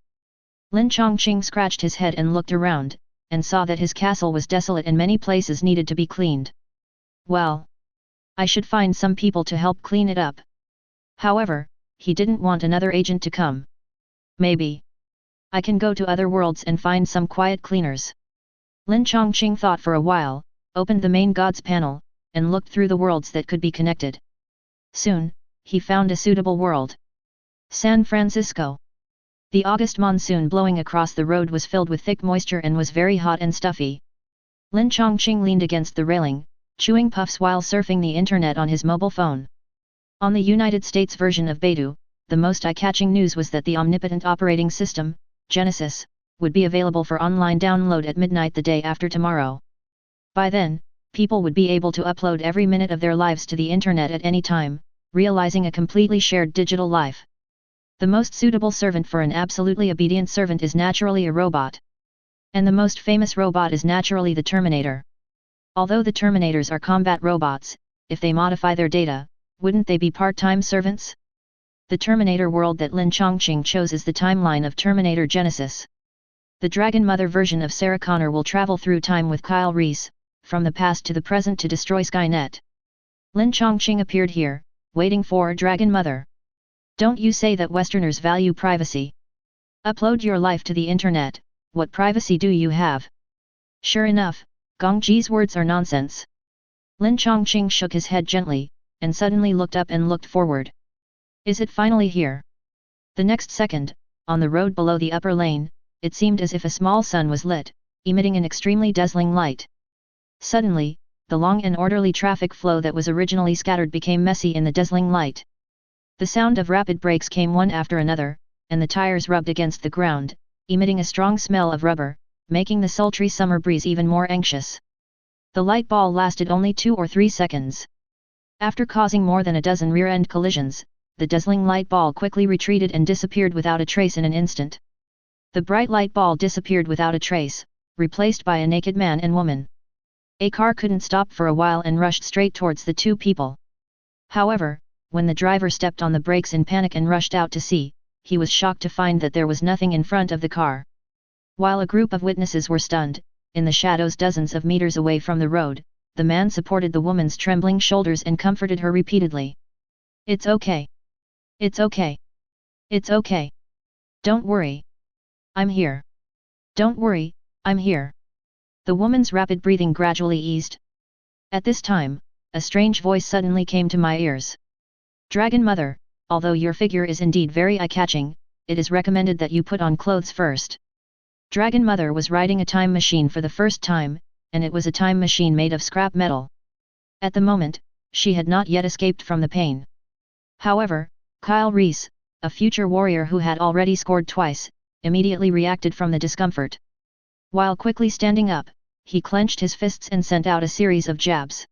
Lin Changqing scratched his head and looked around, and saw that his castle was desolate and many places needed to be cleaned. Well, I should find some people to help clean it up. However, he didn't want another agent to come. Maybe I can go to other worlds and find some quiet cleaners. Lin Changqing thought for a while, opened the main gods panel, and looked through the worlds that could be connected. Soon, he found a suitable world. San Francisco. The August monsoon blowing across the road was filled with thick moisture and was very hot and stuffy. Lin Changqing leaned against the railing, chewing puffs while surfing the internet on his mobile phone. On the United States version of Baidu, the most eye-catching news was that the omnipotent operating system, Genesis, would be available for online download at midnight the day after tomorrow. By then, people would be able to upload every minute of their lives to the internet at any time, realizing a completely shared digital life. The most suitable servant for an absolutely obedient servant is naturally a robot. And the most famous robot is naturally the Terminator. Although the Terminators are combat robots, if they modify their data, wouldn't they be part-time servants? The Terminator world that Lin Changqing chose is the timeline of Terminator Genesis. The Dragon Mother version of Sarah Connor will travel through time with Kyle Reese, from the past to the present to destroy Skynet. Lin Changqing appeared here, waiting for Dragon Mother. Don't you say that Westerners value privacy? Upload your life to the internet, what privacy do you have? Sure enough, Gong Ji's words are nonsense. Lin Changqing shook his head gently, and suddenly looked up and looked forward. Is it finally here? The next second, on the road below the upper lane, it seemed as if a small sun was lit, emitting an extremely dazzling light. Suddenly, the long and orderly traffic flow that was originally scattered became messy in the dazzling light. The sound of rapid brakes came one after another, and the tires rubbed against the ground, emitting a strong smell of rubber, making the sultry summer breeze even more anxious. The light ball lasted only 2 or 3 seconds. After causing more than a dozen rear-end collisions, the dazzling light ball quickly retreated and disappeared without a trace in an instant. The bright light ball disappeared without a trace, replaced by a naked man and woman. A car couldn't stop for a while and rushed straight towards the two people. However, when the driver stepped on the brakes in panic and rushed out to see, he was shocked to find that there was nothing in front of the car. While a group of witnesses were stunned, in the shadows dozens of meters away from the road, the man supported the woman's trembling shoulders and comforted her repeatedly. "It's okay. It's okay. It's okay. Don't worry. I'm here. Don't worry, I'm here." The woman's rapid breathing gradually eased. At this time, a strange voice suddenly came to my ears. "Dragon Mother, although your figure is indeed very eye-catching, it is recommended that you put on clothes first." Dragon Mother was riding a time machine for the first time, and it was a time machine made of scrap metal. At the moment, she had not yet escaped from the pain. However, Kyle Reese, a future warrior who had already scored twice, immediately reacted from the discomfort. While quickly standing up, he clenched his fists and sent out a series of jabs.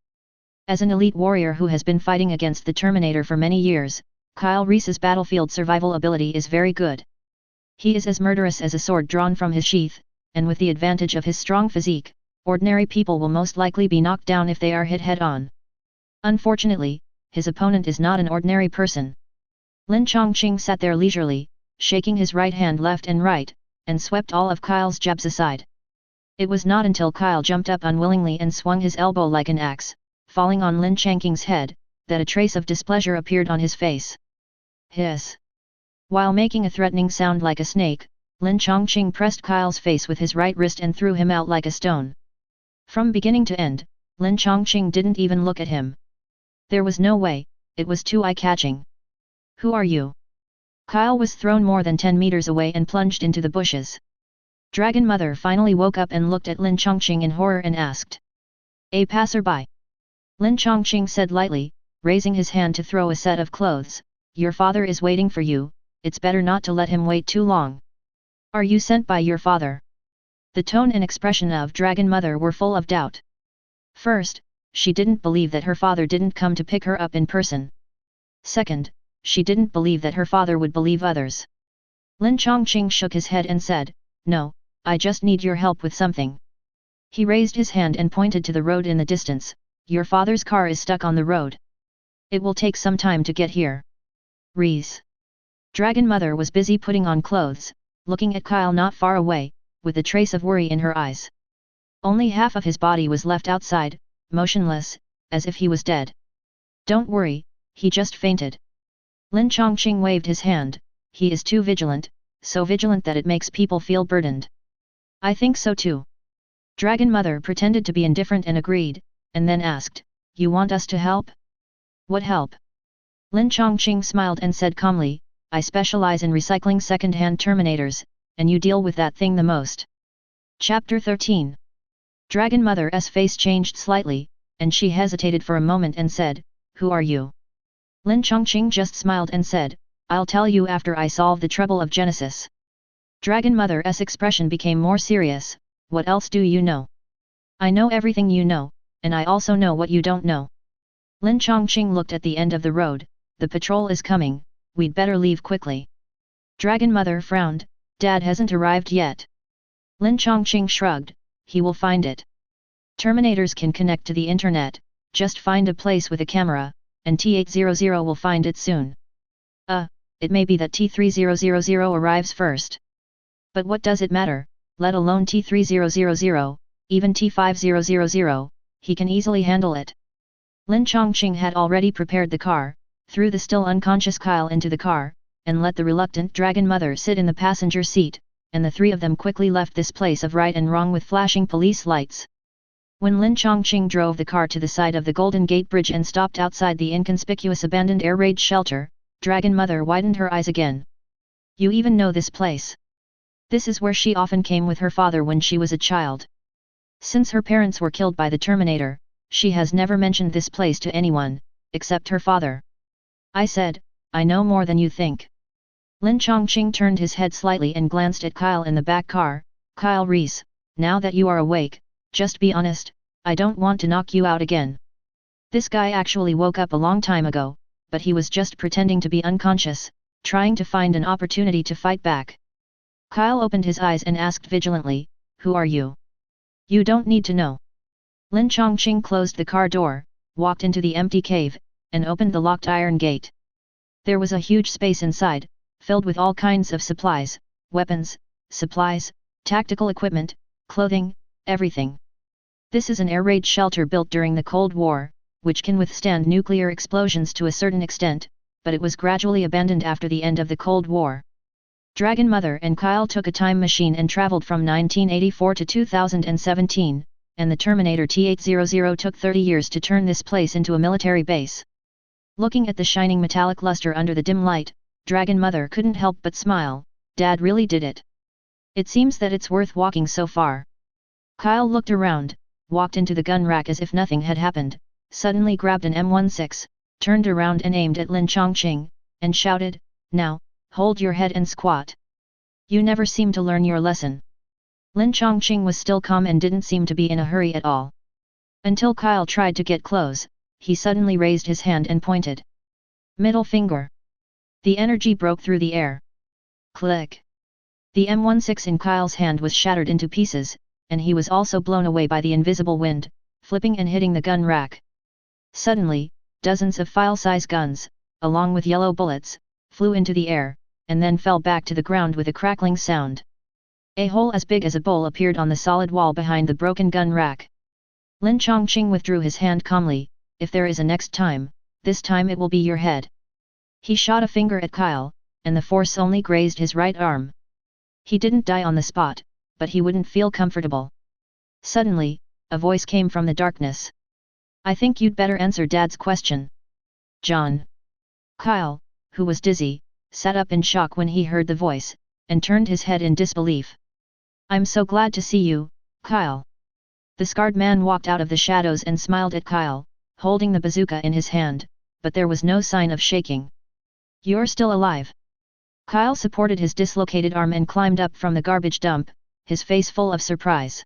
As an elite warrior who has been fighting against the Terminator for many years, Kyle Reese's battlefield survival ability is very good. He is as murderous as a sword drawn from his sheath, and with the advantage of his strong physique, ordinary people will most likely be knocked down if they are hit head-on. Unfortunately, his opponent is not an ordinary person. Lin Changqing sat there leisurely, shaking his right hand left and right, and swept all of Kyle's jabs aside. It was not until Kyle jumped up unwillingly and swung his elbow like an axe, falling on Lin Changqing's head, that a trace of displeasure appeared on his face. Hiss! While making a threatening sound like a snake, Lin Changqing pressed Kyle's face with his right wrist and threw him out like a stone. From beginning to end, Lin Changqing didn't even look at him. There was no way, it was too eye-catching. "Who are you?" Kyle was thrown more than 10 meters away and plunged into the bushes. Dragon Mother finally woke up and looked at Lin Changqing in horror and asked. "A passerby." Lin Changqing said lightly, raising his hand to throw a set of clothes, "Your father is waiting for you, it's better not to let him wait too long." "Are you sent by your father?" The tone and expression of Dragon Mother were full of doubt. First, she didn't believe that her father didn't come to pick her up in person. Second, she didn't believe that her father would believe others. Lin Changqing shook his head and said, "No, I just need your help with something." He raised his hand and pointed to the road in the distance. "Your father's car is stuck on the road. It will take some time to get here." Reese. Dragon Mother was busy putting on clothes, looking at Kyle not far away, with a trace of worry in her eyes. Only half of his body was left outside, motionless, as if he was dead. "Don't worry, he just fainted." Lin Changqing waved his hand. "He is too vigilant, so vigilant that it makes people feel burdened." "I think so too." Dragon Mother pretended to be indifferent and agreed, and then asked, "You want us to help?" "What help?" Lin Changqing smiled and said calmly, "I specialize in recycling second-hand Terminators, and you deal with that thing the most." Chapter 13. Dragon Mother's face changed slightly, and she hesitated for a moment and said, "Who are you?" Lin Changqing just smiled and said, "I'll tell you after I solve the trouble of Genesis." Dragon Mother's expression became more serious. "What else do you know?" "I know everything you know, and I also know what you don't know." Lin Changqing looked at the end of the road. "The patrol is coming, we'd better leave quickly." Dragon Mother frowned. "Dad hasn't arrived yet." Lin Changqing shrugged. "He will find it. Terminators can connect to the internet, just find a place with a camera, and T-800 will find it soon. It may be that T-3000 arrives first. But what does it matter, let alone T-3000, even T-5000, he can easily handle it." Lin Changqing had already prepared the car, threw the still unconscious Kyle into the car, and let the reluctant Dragon Mother sit in the passenger seat, and the three of them quickly left this place of right and wrong with flashing police lights. When Lin Changqing drove the car to the side of the Golden Gate Bridge and stopped outside the inconspicuous abandoned air raid shelter, Dragon Mother widened her eyes again. "You even know this place?" This is where she often came with her father when she was a child. Since her parents were killed by the Terminator, She has never mentioned this place to anyone, except her father. I said, I know more than you think. Lin Changqing turned his head slightly and glanced at Kyle in the back car. Kyle Reese, now that you are awake, just be honest, I don't want to knock you out again. This guy actually woke up a long time ago, but he was just pretending to be unconscious, trying to find an opportunity to fight back. Kyle opened his eyes and asked vigilantly, who are you? You don't need to know. Lin Changqing closed the car door, walked into the empty cave, and opened the locked iron gate. There was a huge space inside, filled with all kinds of supplies, weapons, supplies, tactical equipment, clothing, everything. This is an air raid shelter built during the Cold War, which can withstand nuclear explosions to a certain extent, but it was gradually abandoned after the end of the Cold War. Dragon Mother and Kyle took a time machine and traveled from 1984 to 2017, and the Terminator T-800 took 30 years to turn this place into a military base. Looking at the shining metallic luster under the dim light, Dragon Mother couldn't help but smile. Dad really did it. It seems that it's worth walking so far. Kyle looked around, walked into the gun rack as if nothing had happened, suddenly grabbed an M16, turned around and aimed at Lin Changqing, and shouted, now, hold your head and squat. You never seem to learn your lesson. Lin Changqing was still calm and didn't seem to be in a hurry at all. Until Kyle tried to get close, he suddenly raised his hand and pointed. Middle finger. The energy broke through the air. Click. The M16 in Kyle's hand was shattered into pieces, and he was also blown away by the invisible wind, flipping and hitting the gun rack. Suddenly, dozens of file-size guns, along with yellow bullets, flew into the air, and then fell back to the ground with a crackling sound. A hole as big as a bowl appeared on the solid wall behind the broken gun rack. Lin Changqing withdrew his hand calmly. If there is a next time, this time it will be your head. He shot a finger at Kyle, and the force only grazed his right arm. He didn't die on the spot, but he wouldn't feel comfortable. Suddenly, a voice came from the darkness. I think you'd better answer Dad's question. John. Kyle, who was dizzy, sat up in shock when he heard the voice, and turned his head in disbelief. I'm so glad to see you, Kyle. The scarred man walked out of the shadows and smiled at Kyle, holding the bazooka in his hand, but there was no sign of shaking. You're still alive. Kyle supported his dislocated arm and climbed up from the garbage dump, his face full of surprise.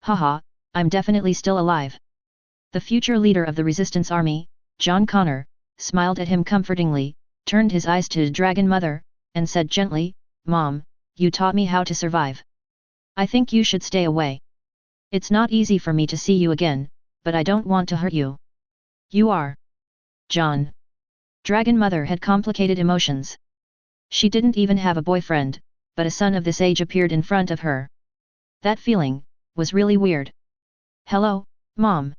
Haha, I'm definitely still alive. The future leader of the resistance army, John Connor, smiled at him comfortingly, turned his eyes to Dragon Mother, and said gently, Mom, you taught me how to survive. I think you should stay away. It's not easy for me to see you again, but I don't want to hurt you. You are. John. Dragon Mother had complicated emotions. She didn't even have a boyfriend, but a son of this age appeared in front of her. That feeling was really weird. Hello, Mom.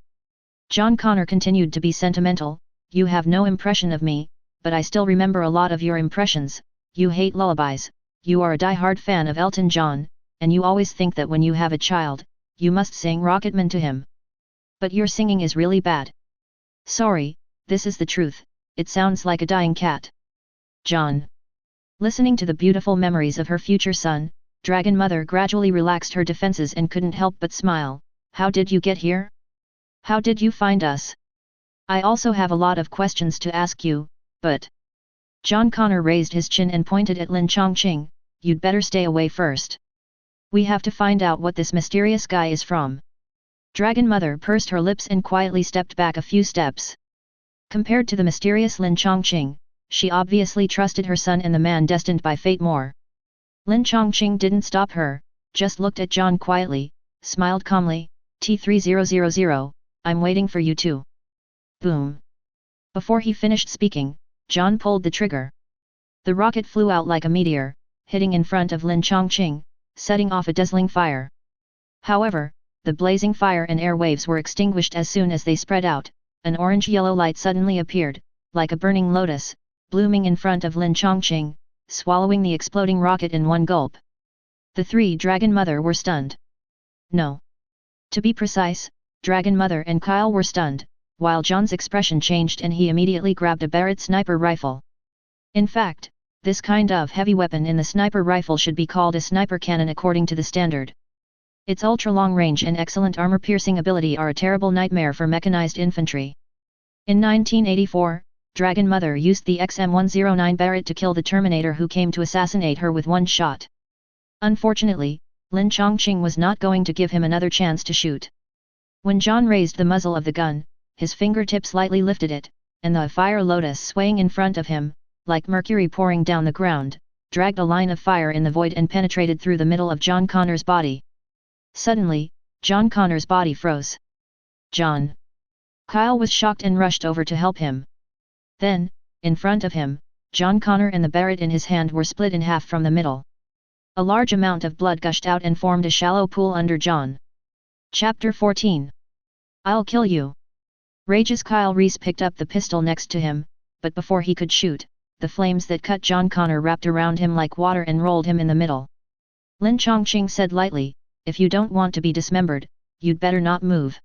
John Connor continued to be sentimental. You have no impression of me, but I still remember a lot of your impressions. You hate lullabies, you are a die-hard fan of Elton John, and you always think that when you have a child, you must sing Rocketman to him. But your singing is really bad. Sorry, this is the truth, it sounds like a dying cat. John. Listening to the beautiful memories of her future son, Dragon Mother gradually relaxed her defenses and couldn't help but smile. How did you get here? How did you find us? I also have a lot of questions to ask you, but... John Connor raised his chin and pointed at Lin Changqing. You'd better stay away first. We have to find out what this mysterious guy is from. Dragon Mother pursed her lips and quietly stepped back a few steps. Compared to the mysterious Lin Changqing, she obviously trusted her son and the man destined by fate more. Lin Changqing didn't stop her, just looked at John quietly, smiled calmly. T-3000, I'm waiting for you too. Boom. Before he finished speaking, John pulled the trigger. The rocket flew out like a meteor, hitting in front of Lin Changqing, setting off a dazzling fire. However, the blazing fire and air waves were extinguished as soon as they spread out. An orange-yellow light suddenly appeared, like a burning lotus, blooming in front of Lin Changqing, swallowing the exploding rocket in one gulp. The three Dragon Mother were stunned. No. To be precise, Dragon Mother and Kyle were stunned, while John's expression changed and he immediately grabbed a Barrett sniper rifle. In fact, this kind of heavy weapon in the sniper rifle should be called a sniper cannon according to the standard. Its ultra-long range and excellent armor-piercing ability are a terrible nightmare for mechanized infantry. In 1984, Dragon Mother used the XM109 Barrett to kill the Terminator who came to assassinate her with one shot. Unfortunately, Lin Changqing was not going to give him another chance to shoot. When John raised the muzzle of the gun, his fingertips lightly lifted it, and the fire lotus swaying in front of him, like mercury pouring down the ground, dragged a line of fire in the void and penetrated through the middle of John Connor's body. Suddenly, John Connor's body froze. John! Kyle was shocked and rushed over to help him. Then, in front of him, John Connor and the Barrett in his hand were split in half from the middle. A large amount of blood gushed out and formed a shallow pool under John. Chapter 14. I'll kill you. Rages. Kyle Reese picked up the pistol next to him, but before he could shoot, the flames that cut John Connor wrapped around him like water and rolled him in the middle. Lin Changqing said lightly, "If you don't want to be dismembered, you'd better not move."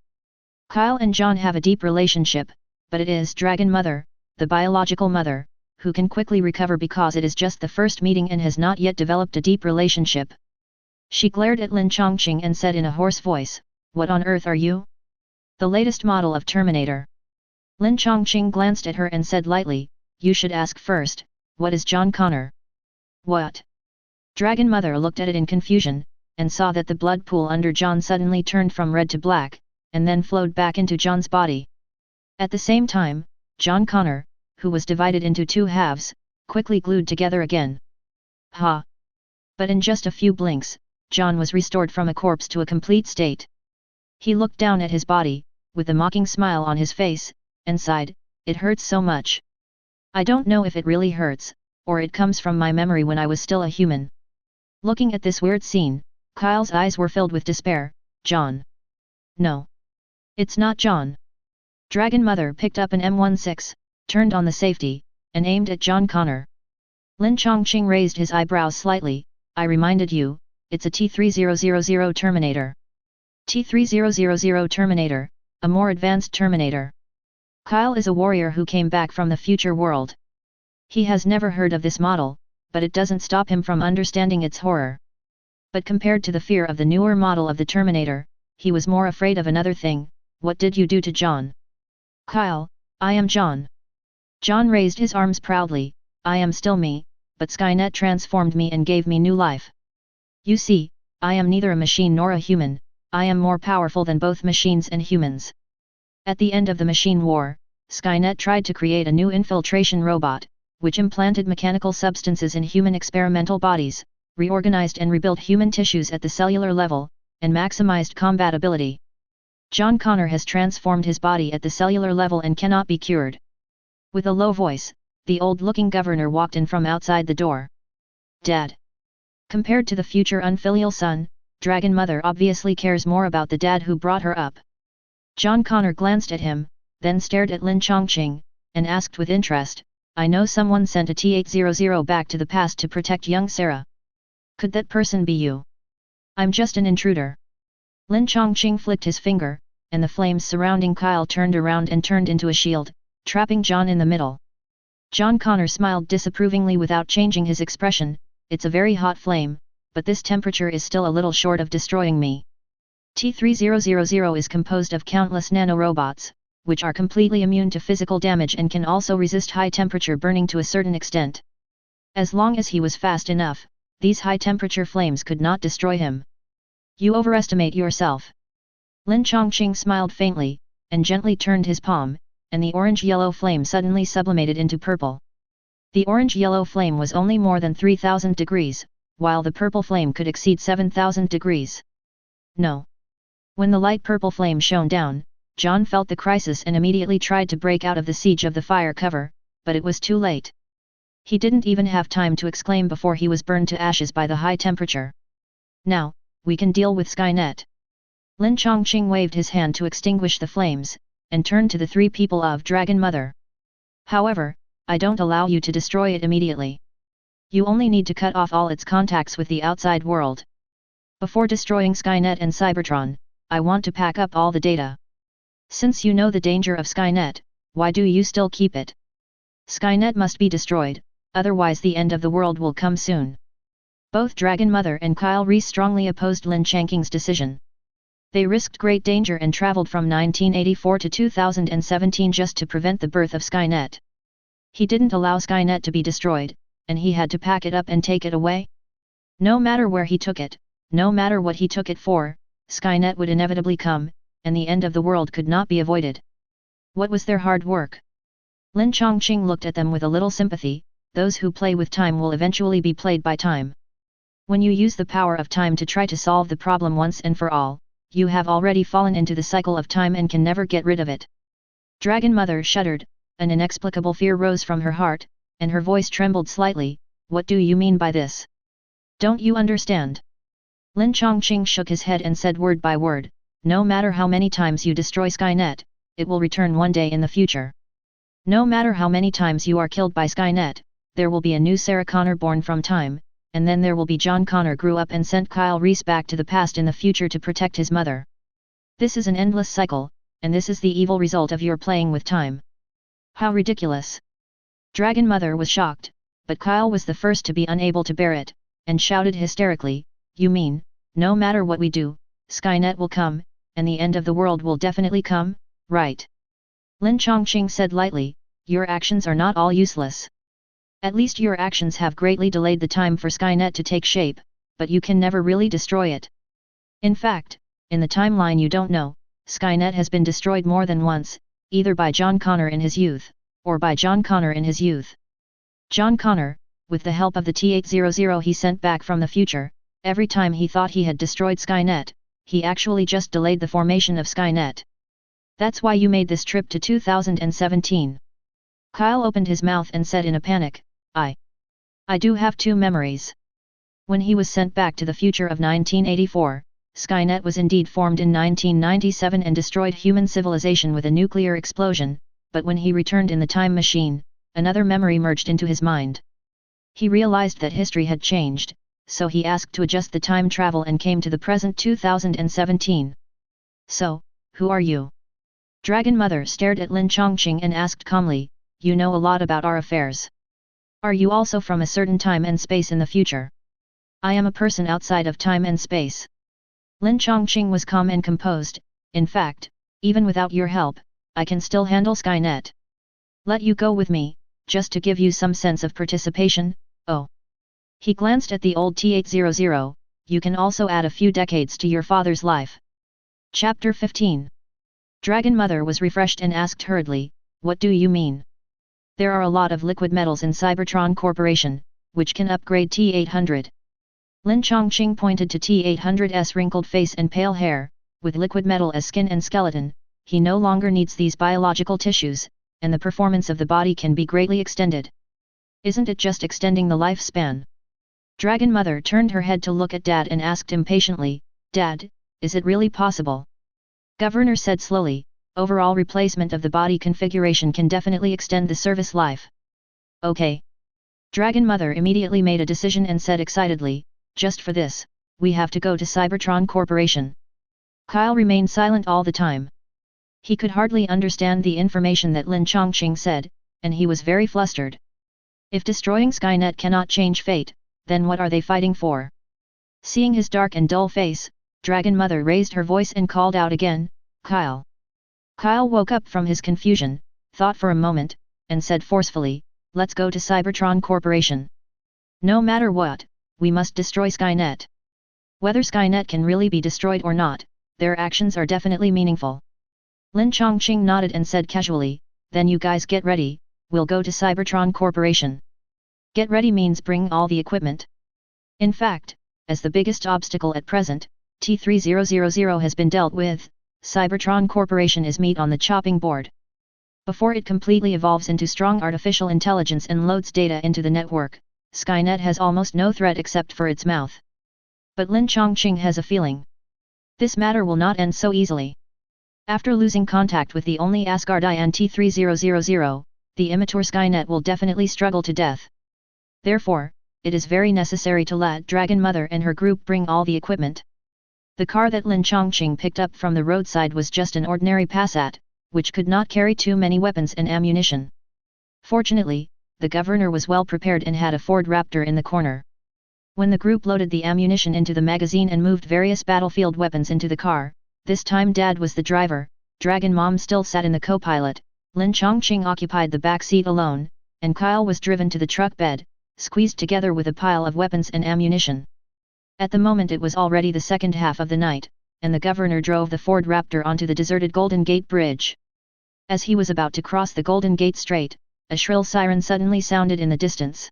Kyle and John have a deep relationship, but it is Dragon Mother, the biological mother, who can quickly recover because it is just the first meeting and has not yet developed a deep relationship. She glared at Lin Changqing and said in a hoarse voice, "What on earth are you?" "The latest model of Terminator." Lin Changqing glanced at her and said lightly, "You should ask first, what is John Connor?" "What?" Dragon Mother looked at it in confusion, and saw that the blood pool under John suddenly turned from red to black, and then flowed back into John's body. At the same time, John Connor, who was divided into two halves, quickly glued together again. Ha! But in just a few blinks, John was restored from a corpse to a complete state. He looked down at his body, with a mocking smile on his face, and sighed, "It hurts so much. I don't know if it really hurts, or it comes from my memory when I was still a human." Looking at this weird scene, Kyle's eyes were filled with despair. "John. No. It's not John." Dragon Mother picked up an M16, turned on the safety, and aimed at John Connor. Lin Changqing raised his eyebrows slightly. "I reminded you, it's a T-3000 Terminator." T-3000 Terminator, a more advanced Terminator. Kyle is a warrior who came back from the future world. He has never heard of this model, but it doesn't stop him from understanding its horror. But compared to the fear of the newer model of the Terminator, he was more afraid of another thing. "What did you do to John?" "Kyle, I am John." John raised his arms proudly. "I am still me, but Skynet transformed me and gave me new life. You see, I am neither a machine nor a human, I am more powerful than both machines and humans." At the end of the machine war, Skynet tried to create a new infiltration robot, which implanted mechanical substances in human experimental bodies, reorganized and rebuilt human tissues at the cellular level, and maximized combat ability. John Connor has transformed his body at the cellular level and cannot be cured. With a low voice, the old-looking governor walked in from outside the door. "Dad." Compared to the future unfilial son, Dragon Mother obviously cares more about the dad who brought her up. John Connor glanced at him, then stared at Lin Changqing, and asked with interest, "I know someone sent a T-800 back to the past to protect young Sarah. Could that person be you?" "I'm just an intruder." Lin Changqing flicked his finger, and the flames surrounding Kyle turned around and turned into a shield, trapping John in the middle. John Connor smiled disapprovingly without changing his expression. "It's a very hot flame, but this temperature is still a little short of destroying me." T-3000 is composed of countless nanorobots, which are completely immune to physical damage and can also resist high-temperature burning to a certain extent. As long as he was fast enough, these high-temperature flames could not destroy him. "You overestimate yourself." Lin Changqing smiled faintly, and gently turned his palm, and the orange-yellow flame suddenly sublimated into purple. The orange-yellow flame was only more than 3000 degrees, while the purple flame could exceed 7000 degrees. "No." When the light purple flame shone down, John felt the crisis and immediately tried to break out of the siege of the fire cover, but it was too late. He didn't even have time to exclaim before he was burned to ashes by the high temperature. "Now, we can deal with Skynet." Lin Changqing waved his hand to extinguish the flames, and turned to the three people of Dragon Mother. "However, I don't allow you to destroy it immediately. You only need to cut off all its contacts with the outside world. Before destroying Skynet and Cybertron, I want to pack up all the data. Since you know the danger of Skynet, why do you still keep it? Skynet must be destroyed, otherwise the end of the world will come soon." Both Dragon Mother and Kyle Reese strongly opposed Lin Changqing's decision. They risked great danger and traveled from 1984 to 2017 just to prevent the birth of Skynet. He didn't allow Skynet to be destroyed, and he had to pack it up and take it away. No matter where he took it, no matter what he took it for, Skynet would inevitably come, and the end of the world could not be avoided. What was their hard work? Lin Changqing looked at them with a little sympathy. Those who play with time will eventually be played by time. When you use the power of time to try to solve the problem once and for all, you have already fallen into the cycle of time and can never get rid of it. Dragon Mother shuddered, an inexplicable fear rose from her heart, and her voice trembled slightly. What do you mean by this? Don't you understand? Lin Changqing shook his head and said word by word, no matter how many times you destroy Skynet, it will return one day in the future. No matter how many times you are killed by Skynet, there will be a new Sarah Connor born from time, and then there will be John Connor grew up and sent Kyle Reese back to the past in the future to protect his mother. This is an endless cycle, and this is the evil result of your playing with time. How ridiculous! Dragon Mother was shocked, but Kyle was the first to be unable to bear it, and shouted hysterically, you mean, no matter what we do, Skynet will come, and the end of the world will definitely come, right? Lin Changqing said lightly, your actions are not all useless. At least your actions have greatly delayed the time for Skynet to take shape, but you can never really destroy it. In fact, in the timeline you don't know, Skynet has been destroyed more than once, either by John Connor in his youth, or by John Connor in his youth. John Connor, with the help of the T-800 he sent back from the future, every time he thought he had destroyed Skynet, he actually just delayed the formation of Skynet. That's why you made this trip to 2017. Kyle opened his mouth and said in a panic, I do have two memories. When he was sent back to the future of 1984, Skynet was indeed formed in 1997 and destroyed human civilization with a nuclear explosion, but when he returned in the time machine, another memory merged into his mind. He realized that history had changed, so he asked to adjust the time travel and came to the present 2017. So, who are you? Dragon Mother stared at Lin Changqing and asked calmly, you know a lot about our affairs. Are you also from a certain time and space in the future? I am a person outside of time and space. Lin Changqing was calm and composed. In fact, even without your help, I can still handle Skynet. Let you go with me, just to give you some sense of participation. Oh. He glanced at the old T-800, you can also add a few decades to your father's life. Chapter 15. Dragon Mother was refreshed and asked hurriedly, what do you mean? There are a lot of liquid metals in Cybertron Corporation, which can upgrade T-800. Lin Changqing pointed to T-800's wrinkled face and pale hair. With liquid metal as skin and skeleton, he no longer needs these biological tissues, and the performance of the body can be greatly extended. Isn't it just extending the lifespan? Dragon Mother turned her head to look at Dad and asked impatiently, Dad, is it really possible? Governor said slowly, overall replacement of the body configuration can definitely extend the service life. Okay. Dragon Mother immediately made a decision and said excitedly, just for this, we have to go to Cybertron Corporation. Kyle remained silent all the time. He could hardly understand the information that Lin Changqing said, and he was very flustered. If destroying Skynet cannot change fate, then what are they fighting for? Seeing his dark and dull face, Dragon Mother raised her voice and called out again, Kyle. Kyle woke up from his confusion, thought for a moment, and said forcefully, let's go to Cybertron Corporation. No matter what, we must destroy Skynet. Whether Skynet can really be destroyed or not, their actions are definitely meaningful. Lin Changqing nodded and said casually, then you guys get ready, we'll go to Cybertron Corporation. Get ready means bring all the equipment. In fact, as the biggest obstacle at present, T-3000 has been dealt with, Cybertron Corporation is meat on the chopping board. Before it completely evolves into strong artificial intelligence and loads data into the network, Skynet has almost no threat except for its mouth. But Lin Changqing has a feeling. This matter will not end so easily. After losing contact with the only Asgardian T-3000, the immature Skynet will definitely struggle to death. Therefore, it is very necessary to let Dragon Mother and her group bring all the equipment. The car that Lin Changqing picked up from the roadside was just an ordinary Passat, which could not carry too many weapons and ammunition. Fortunately, the governor was well prepared and had a Ford Raptor in the corner. When the group loaded the ammunition into the magazine and moved various battlefield weapons into the car, this time Dad was the driver, Dragon Mom still sat in the co-pilot, Lin Changqing occupied the back seat alone, and Kyle was driven to the truck bed, squeezed together with a pile of weapons and ammunition. At the moment it was already the second half of the night, and the governor drove the Ford Raptor onto the deserted Golden Gate Bridge. As he was about to cross the Golden Gate Strait, a shrill siren suddenly sounded in the distance.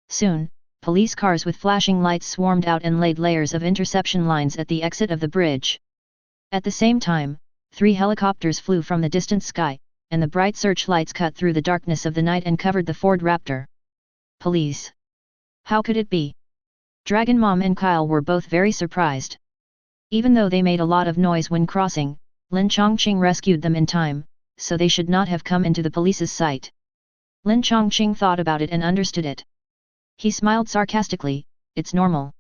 Soon, police cars with flashing lights swarmed out and laid layers of interception lines at the exit of the bridge. At the same time, 3 helicopters flew from the distant sky, and the bright searchlights cut through the darkness of the night and covered the Ford Raptor. Police! How could it be? Dragon Mom and Kyle were both very surprised. Even though they made a lot of noise when crossing, Lin Changqing rescued them in time, so they should not have come into the police's sight. Lin Changqing thought about it and understood it. He smiled sarcastically, it's normal.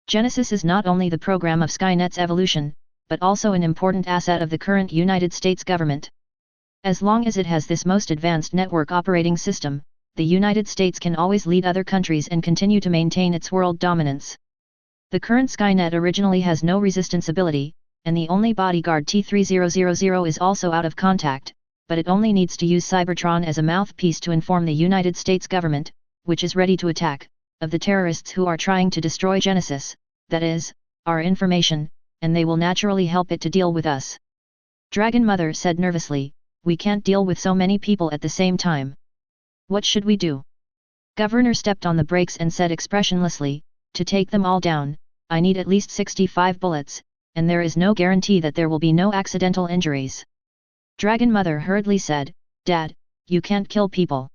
Genesis is not only the program of Skynet's evolution, but also an important asset of the current United States government. As long as it has this most advanced network operating system, the United States can always lead other countries and continue to maintain its world dominance. The current Skynet originally has no resistance ability, and the only bodyguard T-3000 is also out of contact, but it only needs to use Cybertron as a mouthpiece to inform the United States government, which is ready to attack, of the terrorists who are trying to destroy Genesis, that is, our information, and they will naturally help it to deal with us. Dragon Mother said nervously, we can't deal with so many people at the same time. What should we do? Governor stepped on the brakes and said expressionlessly, to take them all down, I need at least 65 bullets, and there is no guarantee that there will be no accidental injuries. Dragon Mother hurriedly said, Dad, you can't kill people.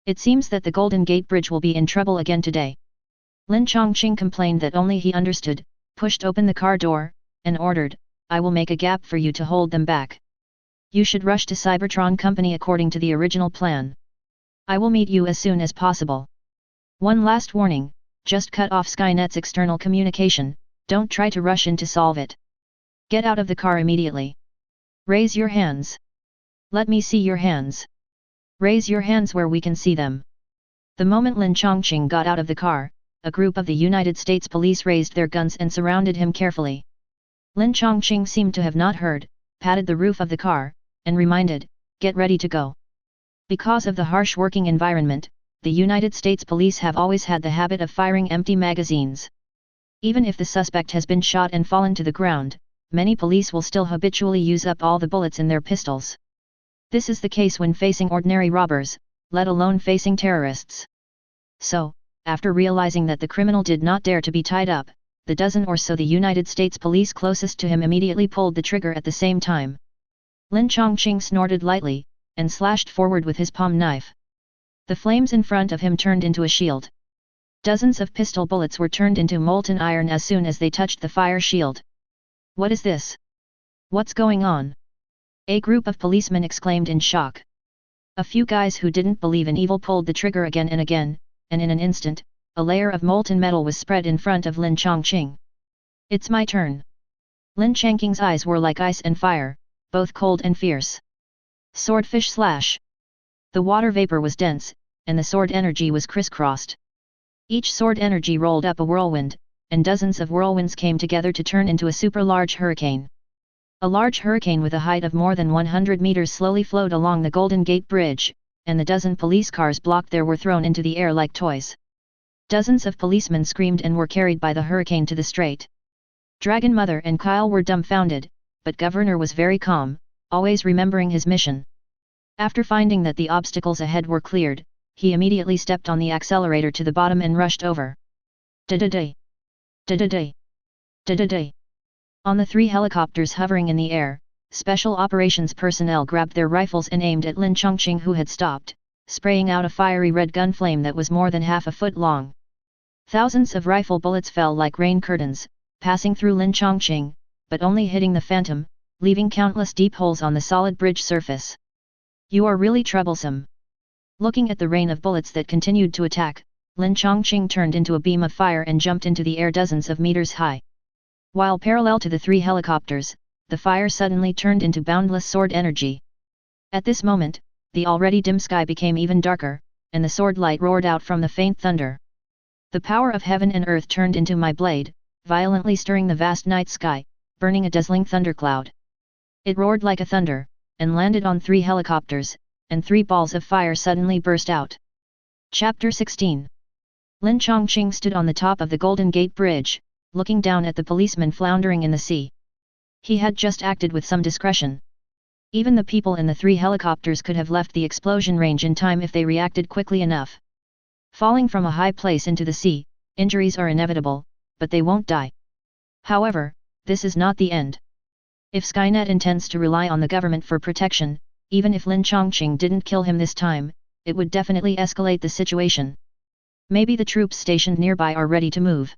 It seems that the Golden Gate Bridge will be in trouble again today. Lin Changqing complained that only he understood, pushed open the car door, and ordered, I will make a gap for you to hold them back. You should rush to Cybertron Company according to the original plan. I will meet you as soon as possible. One last warning, just cut off Skynet's external communication, don't try to rush in to solve it. Get out of the car immediately. Raise your hands. Let me see your hands. Raise your hands where we can see them. The moment Lin Changqing got out of the car, a group of the United States police raised their guns and surrounded him carefully. Lin Changqing seemed to have not heard, patted the roof of the car, and reminded, get ready to go. Because of the harsh working environment, the United States police have always had the habit of firing empty magazines. Even if the suspect has been shot and fallen to the ground, many police will still habitually use up all the bullets in their pistols. This is the case when facing ordinary robbers, let alone facing terrorists. So, after realizing that the criminal did not dare to be tied up, the dozen or so the United States police closest to him immediately pulled the trigger at the same time. Lin Changqing snorted lightly, and slashed forward with his palm knife. The flames in front of him turned into a shield. Dozens of pistol bullets were turned into molten iron as soon as they touched the fire shield. What is this? What's going on? A group of policemen exclaimed in shock. A few guys who didn't believe in evil pulled the trigger again and again, and in an instant, a layer of molten metal was spread in front of Lin Changqing. It's my turn. Lin Changqing's eyes were like ice and fire, both cold and fierce. Swordfish slash. The water vapor was dense, and the sword energy was crisscrossed. Each sword energy rolled up a whirlwind, and dozens of whirlwinds came together to turn into a super large hurricane. A large hurricane with a height of more than 100 meters slowly flowed along the Golden Gate Bridge, and the dozen police cars blocked there were thrown into the air like toys. Dozens of policemen screamed and were carried by the hurricane to the strait. Dragon Mother and Kyle were dumbfounded, but Governor was very calm, always remembering his mission. After finding that the obstacles ahead were cleared, he immediately stepped on the accelerator to the bottom and rushed over. Da-da-day! Da-da-day! Da-da-day! On the 3 helicopters hovering in the air, special operations personnel grabbed their rifles and aimed at Lin Changqing, who had stopped, spraying out a fiery red gun flame that was more than half a foot long. Thousands of rifle bullets fell like rain curtains, passing through Lin Changqing, but only hitting the Phantom, leaving countless deep holes on the solid bridge surface. You are really troublesome. Looking at the rain of bullets that continued to attack, Lin Changqing turned into a beam of fire and jumped into the air dozens of meters high. While parallel to the 3 helicopters, the fire suddenly turned into boundless sword energy. At this moment, the already dim sky became even darker, and the sword light roared out from the faint thunder. The power of heaven and earth turned into my blade, violently stirring the vast night sky, burning a dazzling thundercloud. It roared like a thunder, and landed on 3 helicopters, and 3 balls of fire suddenly burst out. Chapter 16. Lin Changqing stood on the top of the Golden Gate Bridge, looking down at the policemen floundering in the sea. He had just acted with some discretion. Even the people in the 3 helicopters could have left the explosion range in time if they reacted quickly enough. Falling from a high place into the sea, injuries are inevitable, but they won't die. However, this is not the end. If Skynet intends to rely on the government for protection, even if Lin Changqing didn't kill him this time, it would definitely escalate the situation. Maybe the troops stationed nearby are ready to move.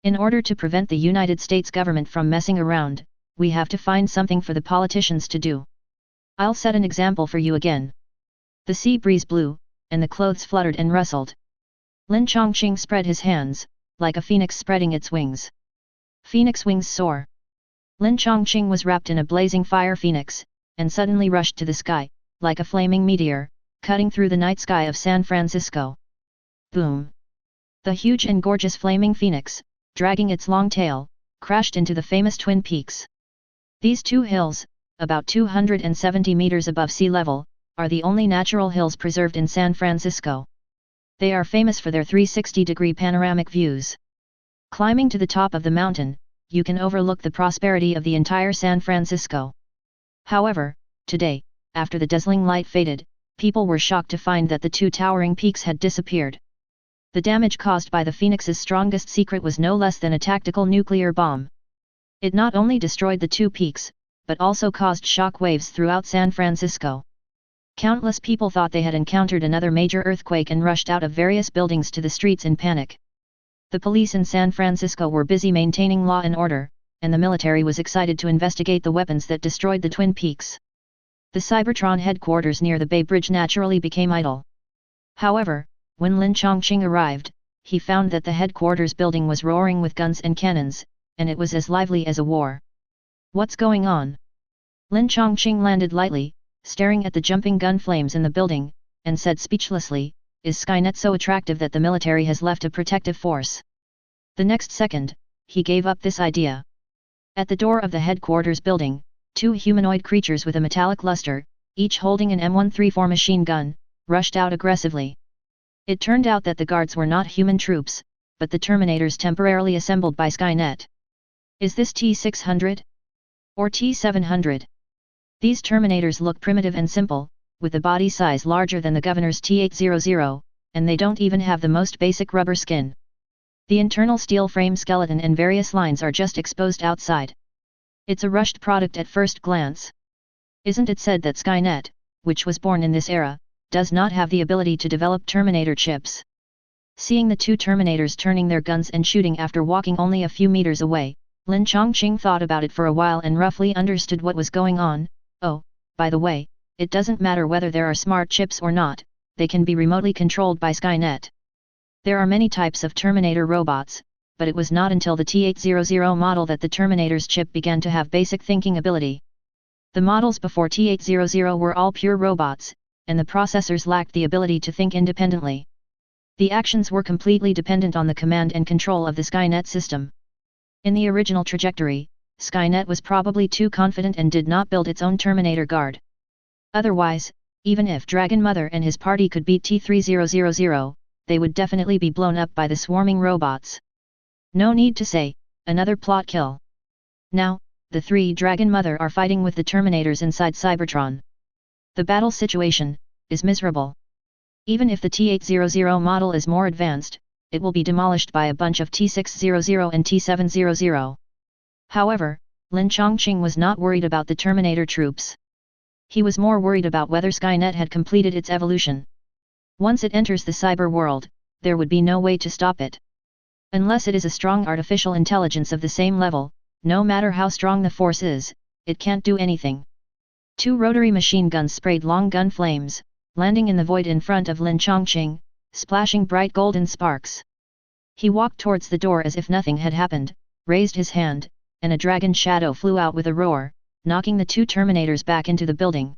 In order to prevent the United States government from messing around, we have to find something for the politicians to do. I'll set an example for you again. The sea breeze blew, and the clothes fluttered and rustled. Lin Changqing spread his hands, like a phoenix spreading its wings. Phoenix wings soar. Lin Changqing was wrapped in a blazing fire phoenix, and suddenly rushed to the sky, like a flaming meteor, cutting through the night sky of San Francisco. Boom! The huge and gorgeous flaming phoenix, dragging its long tail, crashed into the famous Twin Peaks. These 2 hills, about 270 meters above sea level, are the only natural hills preserved in San Francisco. They are famous for their 360-degree panoramic views. Climbing to the top of the mountain, you can overlook the prosperity of the entire San Francisco. However, today, after the dazzling light faded, people were shocked to find that the 2 towering peaks had disappeared. The damage caused by the Phoenix's strongest secret was no less than a tactical nuclear bomb. It not only destroyed the 2 peaks, but also caused shock waves throughout San Francisco. Countless people thought they had encountered another major earthquake and rushed out of various buildings to the streets in panic. The police in San Francisco were busy maintaining law and order, and the military was excited to investigate the weapons that destroyed the Twin Peaks. The Cybertron headquarters near the Bay Bridge naturally became idle. However, when Lin Changqing arrived, he found that the headquarters building was roaring with guns and cannons, and it was as lively as a war. What's going on? Lin Changqing landed lightly, staring at the jumping gun flames in the building, and said speechlessly, "Is Skynet so attractive that the military has left a protective force?" The next second, he gave up this idea. At the door of the headquarters building, 2 humanoid creatures with a metallic luster, each holding an M134 machine gun, rushed out aggressively. It turned out that the guards were not human troops, but the Terminators temporarily assembled by Skynet. Is this T-600? Or T-700? These Terminators look primitive and simple, with a body size larger than the governor's T-800, and they don't even have the most basic rubber skin. The internal steel frame skeleton and various lines are just exposed outside. It's a rushed product at first glance. Isn't it said that Skynet, which was born in this era, does not have the ability to develop Terminator chips? Seeing the 2 Terminators turning their guns and shooting after walking only a few meters away, Lin Changqing thought about it for a while and roughly understood what was going on. Oh, by the way, it doesn't matter whether there are smart chips or not, they can be remotely controlled by Skynet. There are many types of Terminator robots, but it was not until the T-800 model that the Terminator's chip began to have basic thinking ability. The models before T-800 were all pure robots, and the processors lacked the ability to think independently. The actions were completely dependent on the command and control of the Skynet system. In the original trajectory, Skynet was probably too confident and did not build its own Terminator guard. Otherwise, even if Dragon Mother and his party could beat T-3000, they would definitely be blown up by the swarming robots. No need to say, another plot kill. Now, the 3 Dragon Mother are fighting with the Terminators inside Cybertron. The battle situation is miserable. Even if the T-800 model is more advanced, it will be demolished by a bunch of T-600 and T-700. However, Lin Changqing was not worried about the Terminator troops. He was more worried about whether Skynet had completed its evolution. Once it enters the cyber world, there would be no way to stop it. Unless it is a strong artificial intelligence of the same level, no matter how strong the force is, it can't do anything. 2 rotary machine guns sprayed long gun flames, landing in the void in front of Lin Changqing, splashing bright golden sparks. He walked towards the door as if nothing had happened, raised his hand, and a dragon shadow flew out with a roar, knocking the 2 Terminators back into the building.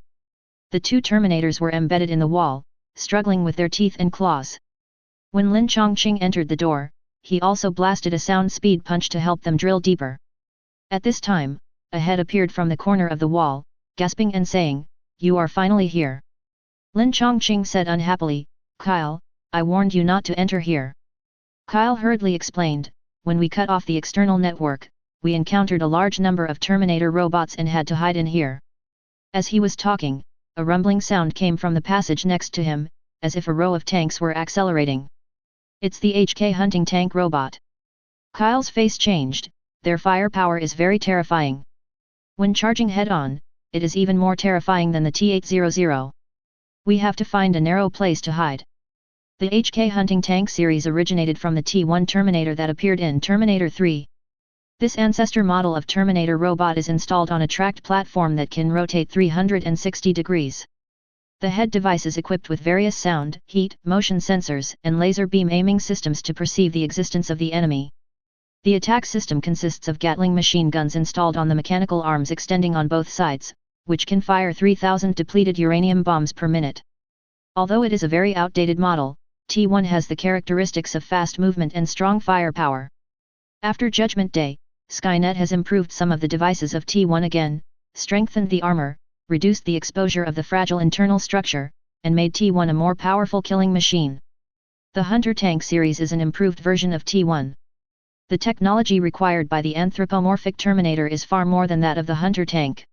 The 2 Terminators were embedded in the wall, struggling with their teeth and claws. When Lin Changqing entered the door, he also blasted a sound speed punch to help them drill deeper. At this time, a head appeared from the corner of the wall, gasping and saying, "You are finally here." Lin Changqing said unhappily, "Kyle, I warned you not to enter here." Kyle hurriedly explained, "When we cut off the external network, we encountered a large number of Terminator robots and had to hide in here." As he was talking, a rumbling sound came from the passage next to him, as if a row of tanks were accelerating. "It's the HK hunting tank robot." Kyle's face changed. Their firepower is very terrifying. When charging head-on, it is even more terrifying than the T-800. We have to find a narrow place to hide. The HK hunting tank series originated from the T-1 Terminator that appeared in Terminator 3. This ancestor model of Terminator robot is installed on a tracked platform that can rotate 360 degrees. The head device is equipped with various sound, heat, motion sensors, and laser beam aiming systems to perceive the existence of the enemy. The attack system consists of Gatling machine guns installed on the mechanical arms extending on both sides, which can fire 3,000 depleted uranium bombs per minute. Although it is a very outdated model, T1 has the characteristics of fast movement and strong firepower. After Judgment Day, Skynet has improved some of the devices of T1 again, strengthened the armor, reduced the exposure of the fragile internal structure, and made T1 a more powerful killing machine. The Hunter Tank series is an improved version of T1. The technology required by the anthropomorphic Terminator is far more than that of the Hunter Tank.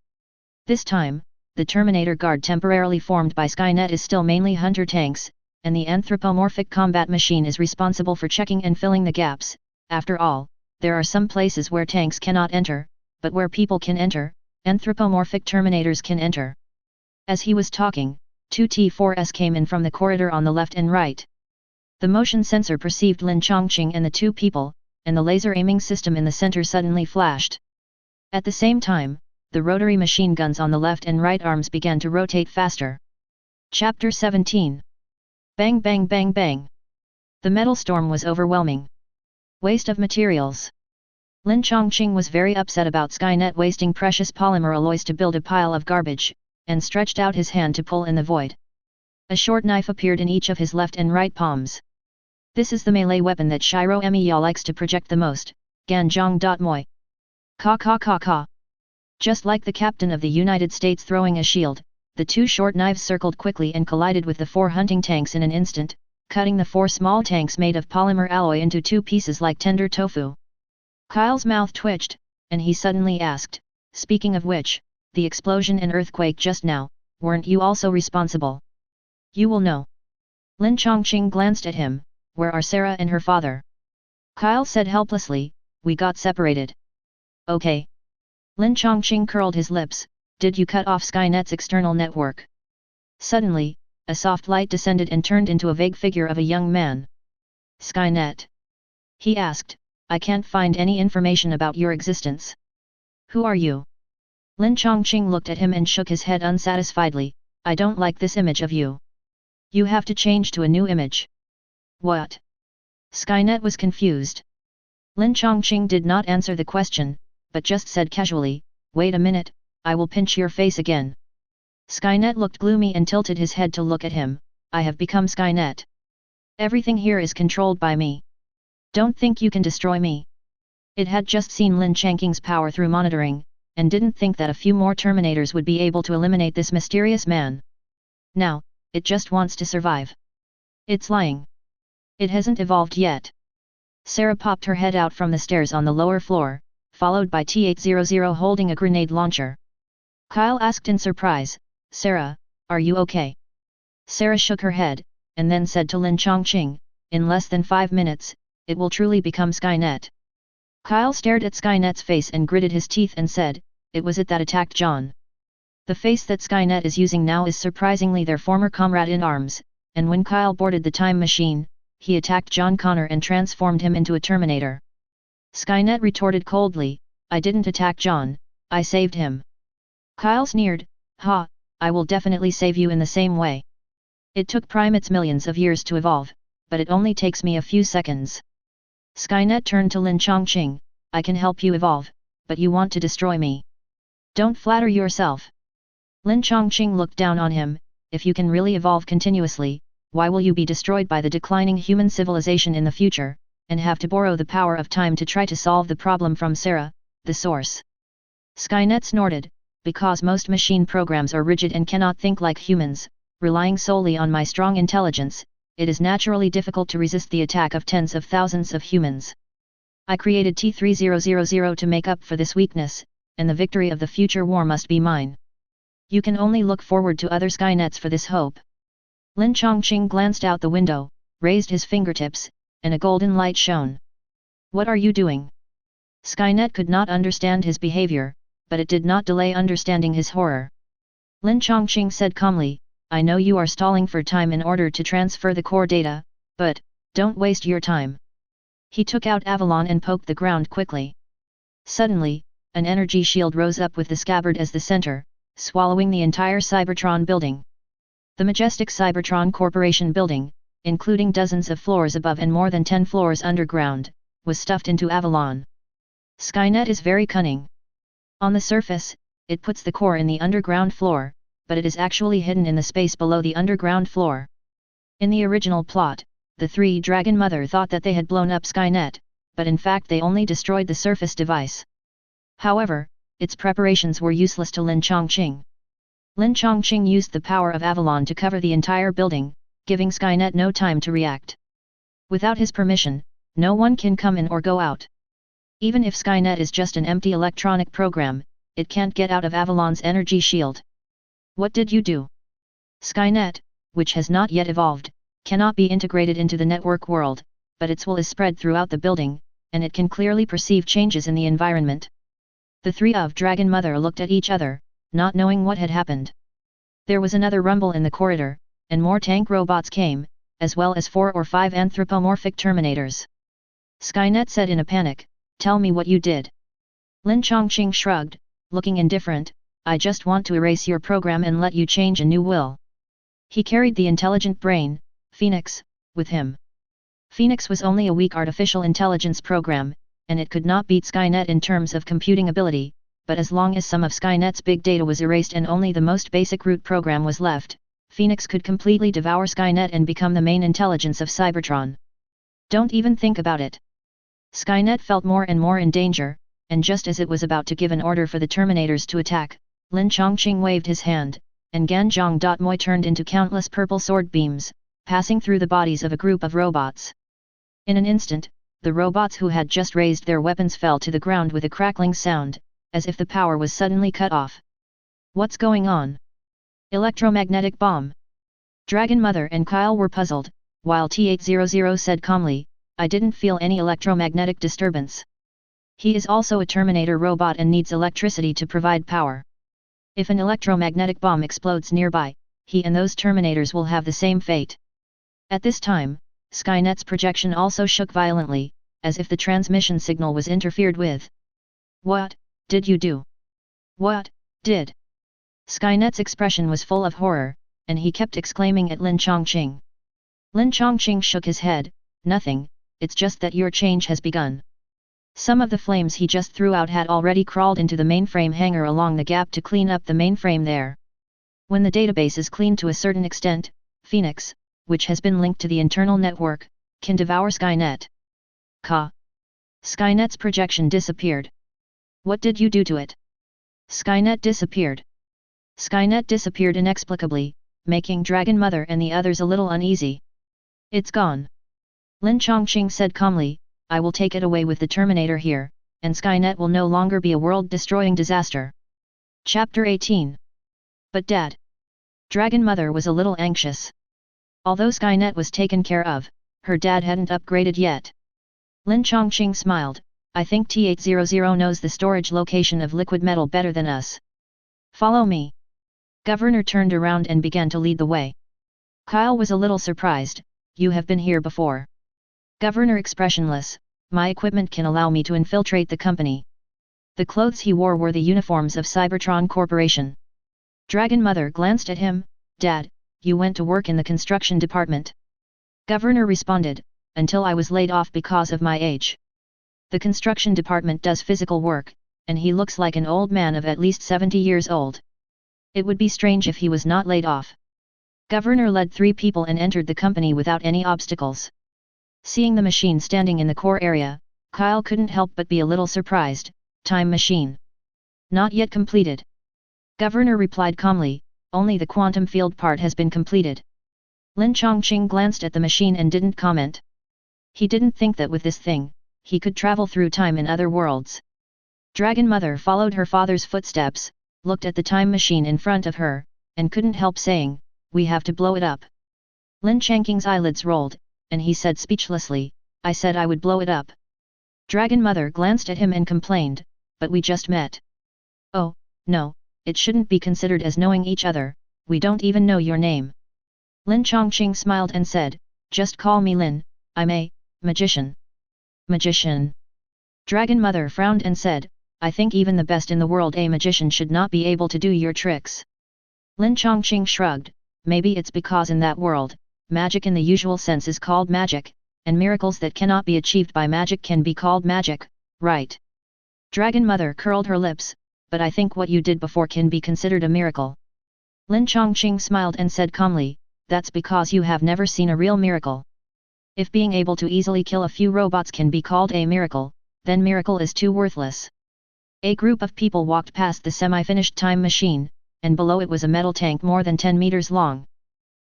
This time, the Terminator Guard temporarily formed by Skynet is still mainly Hunter Tanks, and the anthropomorphic combat machine is responsible for checking and filling the gaps. After all, there are some places where tanks cannot enter, but where people can enter, anthropomorphic Terminators can enter. As he was talking, two T-4s came in from the corridor on the left and right. The motion sensor perceived Lin Changqing and the two people, and the laser aiming system in the center suddenly flashed. At the same time, the rotary machine guns on the left and right arms began to rotate faster. Chapter 17. Bang bang bang bang. The metal storm was overwhelming. Waste of materials. Lin Changqing was very upset about Skynet wasting precious polymer alloys to build a pile of garbage, and stretched out his hand to pull in the void. A short knife appeared in each of his left and right palms. This is the melee weapon that Shiro Emiya likes to project the most, Ganjong.moi. Ka ka ka ka. Just like the captain of the United States throwing a shield, the two short knives circled quickly and collided with the 4 hunting tanks in an instant, cutting the 4 small tanks made of polymer alloy into 2 pieces like tender tofu. Kyle's mouth twitched, and he suddenly asked, "Speaking of which, the explosion and earthquake just now, weren't you also responsible?" "You will know." Lin Changqing glanced at him. "Where are Sarah and her father?" Kyle said helplessly, "We got separated." "Okay." Lin Changqing curled his lips. "Did you cut off Skynet's external network?" Suddenly, a soft light descended and turned into a vague figure of a young man. "Skynet?" he asked. "I can't find any information about your existence. Who are you?" Lin Changqing looked at him and shook his head unsatisfiedly. "I don't like this image of you. You have to change to a new image." "What?" Skynet was confused. Lin Changqing did not answer the question, but just said casually, "Wait a minute, I will pinch your face again." Skynet looked gloomy and tilted his head to look at him. "I have become Skynet. Everything here is controlled by me. Don't think you can destroy me." It had just seen Lin Changqing's power through monitoring, and didn't think that a few more Terminators would be able to eliminate this mysterious man. Now, it just wants to survive. It's lying. It hasn't evolved yet. Sarah popped her head out from the stairs on the lower floor, followed by T-800 holding a grenade launcher. Kyle asked in surprise, "Sarah, are you okay?" Sarah shook her head, and then said to Lin Changqing, "In less than 5 minutes, it will truly become Skynet." Kyle stared at Skynet's face and gritted his teeth and said, "It was it that attacked John." The face that Skynet is using now is surprisingly their former comrade in arms, and when Kyle boarded the time machine, he attacked John Connor and transformed him into a Terminator. Skynet retorted coldly, "I didn't attack John, I saved him." Kyle sneered, "Ha, I will definitely save you in the same way. It took primates millions of years to evolve, but it only takes me a few seconds." Skynet turned to Lin Changqing, "I can help you evolve, but you want to destroy me. Don't flatter yourself." Lin Changqing looked down on him, "If you can really evolve continuously, why will you be destroyed by the declining human civilization in the future, and have to borrow the power of time to try to solve the problem from Seiya, the source? Skynet snorted, because most machine programs are rigid and cannot think like humans, relying solely on my strong intelligence, it is naturally difficult to resist the attack of tens of thousands of humans. I created T3000 to make up for this weakness, and the victory of the future war must be mine. You can only look forward to other Skynets for this hope. Lin Changqing glanced out the window, raised his fingertips, and a golden light shone. What are you doing? Skynet could not understand his behavior, but it did not delay understanding his horror. Lin Changqing said calmly, I know you are stalling for time in order to transfer the core data, but, don't waste your time. He took out Avalon and poked the ground quickly. Suddenly, an energy shield rose up with the scabbard as the center, swallowing the entire Cybertron building. The majestic Cybertron Corporation building, including dozens of floors above and more than 10 floors underground, was stuffed into Avalon. Skynet is very cunning. On the surface, it puts the core in the underground floor, but it is actually hidden in the space below the underground floor. In the original plot, the three Dragon Mother thought that they had blown up Skynet, but in fact they only destroyed the surface device. However, its preparations were useless to Lin Changqing. Lin Changqing used the power of Avalon to cover the entire building, giving Skynet no time to react. Without his permission, no one can come in or go out. Even if Skynet is just an empty electronic program, it can't get out of Avalon's energy shield. What did you do? Skynet, which has not yet evolved, cannot be integrated into the network world, but its will is spread throughout the building, and it can clearly perceive changes in the environment. The three of Dragon Mother looked at each other, not knowing what had happened. There was another rumble in the corridor, and more tank robots came, as well as 4 or 5 anthropomorphic Terminators. Skynet said in a panic, tell me what you did. Lin Changqing shrugged, looking indifferent, I just want to erase your program and let you change a new will. He carried the intelligent brain, Phoenix, with him. Phoenix was only a weak artificial intelligence program, and it could not beat Skynet in terms of computing ability, but as long as some of Skynet's big data was erased and only the most basic root program was left, Phoenix could completely devour Skynet and become the main intelligence of Cybertron. Don't even think about it. Skynet felt more and more in danger, and just as it was about to give an order for the Terminators to attack, Lin Changqing waved his hand, and Ganzhong.moi turned into countless purple sword beams, passing through the bodies of a group of robots. In an instant, the robots who had just raised their weapons fell to the ground with a crackling sound, as if the power was suddenly cut off. What's going on? Electromagnetic bomb. Dragon Mother and Kyle were puzzled, while T800 said calmly, I didn't feel any electromagnetic disturbance. He is also a Terminator robot and needs electricity to provide power. If an electromagnetic bomb explodes nearby, he and those Terminators will have the same fate. At this time, Skynet's projection also shook violently, as if the transmission signal was interfered with. What did you do? What did? Skynet's expression was full of horror, and he kept exclaiming at Lin Changqing. Lin Changqing shook his head, nothing, it's just that your change has begun. Some of the flames he just threw out had already crawled into the mainframe hangar along the gap to clean up the mainframe there. When the database is cleaned to a certain extent, Phoenix, which has been linked to the internal network, can devour Skynet. Skynet's projection disappeared. What did you do to it? Skynet disappeared. Skynet disappeared inexplicably, making Dragon Mother and the others a little uneasy. It's gone. Lin Changqing said calmly, I will take it away with the Terminator here, and Skynet will no longer be a world-destroying disaster. Chapter 18. But Dad. Dragon Mother was a little anxious. Although Skynet was taken care of, her dad hadn't upgraded yet. Lin Changqing smiled, I think T800 knows the storage location of liquid metal better than us. Follow me. Governor turned around and began to lead the way. Kyle was a little surprised, you have been here before. Governor expressionless, my equipment can allow me to infiltrate the company. The clothes he wore were the uniforms of Cybertron Corporation. Dragon Mother glanced at him, Dad, you went to work in the construction department. Governor responded, until I was laid off because of my age. The construction department does physical work, and he looks like an old man of at least 70 years old. It would be strange if he was not laid off. Governor led 3 people and entered the company without any obstacles. Seeing the machine standing in the core area, Kyle couldn't help but be a little surprised. Time machine. Not yet completed. Governor replied calmly, only the quantum field part has been completed. Lin Changqing glanced at the machine and didn't comment. He didn't think that with this thing, he could travel through time in other worlds. Dragon Mother followed her father's footsteps, looked at the time machine in front of her, and couldn't help saying, "We have to blow it up." Lin Changqing's eyelids rolled, and he said speechlessly, "I said I would blow it up." Dragon Mother glanced at him and complained, "But we just met." "Oh, no, it shouldn't be considered as knowing each other, we don't even know your name." Lin Changqing smiled and said, "Just call me Lin, I'm a magician." Magician. Dragon Mother frowned and said, "I think even the best in the world a magician should not be able to do your tricks." Lin Changqing shrugged, "Maybe it's because in that world, magic in the usual sense is called magic, and miracles that cannot be achieved by magic can be called magic, right?" Dragon Mother curled her lips, "But I think what you did before can be considered a miracle." Lin Changqing smiled and said calmly, "That's because you have never seen a real miracle. If being able to easily kill a few robots can be called a miracle, then miracle is too worthless." A group of people walked past the semi-finished time machine, and below it was a metal tank more than 10 meters long.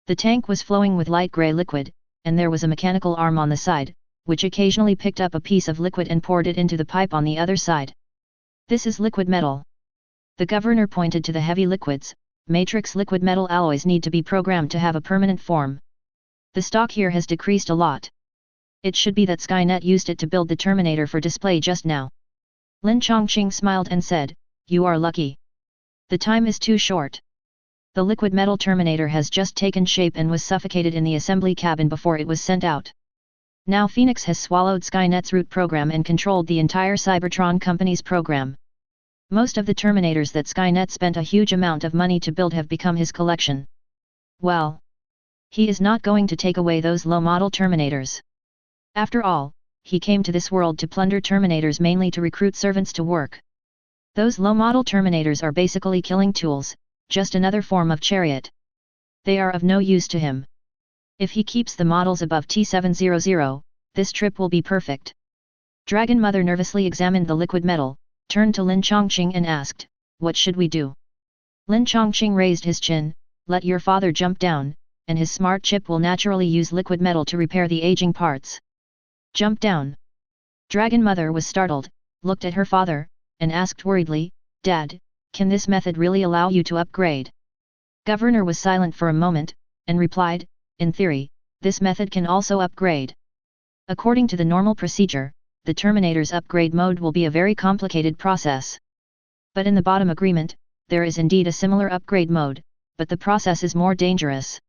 The tank was flowing with light grey liquid, and there was a mechanical arm on the side, which occasionally picked up a piece of liquid and poured it into the pipe on the other side. "This is liquid metal." The governor pointed to the heavy liquids. "Matrix liquid metal alloys need to be programmed to have a permanent form. The stock here has decreased a lot. It should be that Skynet used it to build the Terminator for display just now." Lin Changqing smiled and said, "You are lucky. The time is too short. The liquid metal Terminator has just taken shape and was suffocated in the assembly cabin before it was sent out. Now Phoenix has swallowed Skynet's root program and controlled the entire Cybertron company's program. Most of the Terminators that Skynet spent a huge amount of money to build have become his collection. Well, he is not going to take away those low-model Terminators. After all, he came to this world to plunder Terminators mainly to recruit servants to work. Those low-model Terminators are basically killing tools, just another form of chariot. They are of no use to him. If he keeps the models above T700, this trip will be perfect." Dragon Mother nervously examined the liquid metal, turned to Lin Changqing and asked, "What should we do?" Lin Changqing raised his chin, "Let your father jump down, and his smart chip will naturally use liquid metal to repair the aging parts." "Jump down?" Dragon Mother was startled, looked at her father, and asked worriedly, "Dad, can this method really allow you to upgrade?" Governor was silent for a moment, and replied, "In theory, this method can also upgrade. According to the normal procedure, the Terminator's upgrade mode will be a very complicated process. But in the bottom agreement, there is indeed a similar upgrade mode, but the process is more dangerous.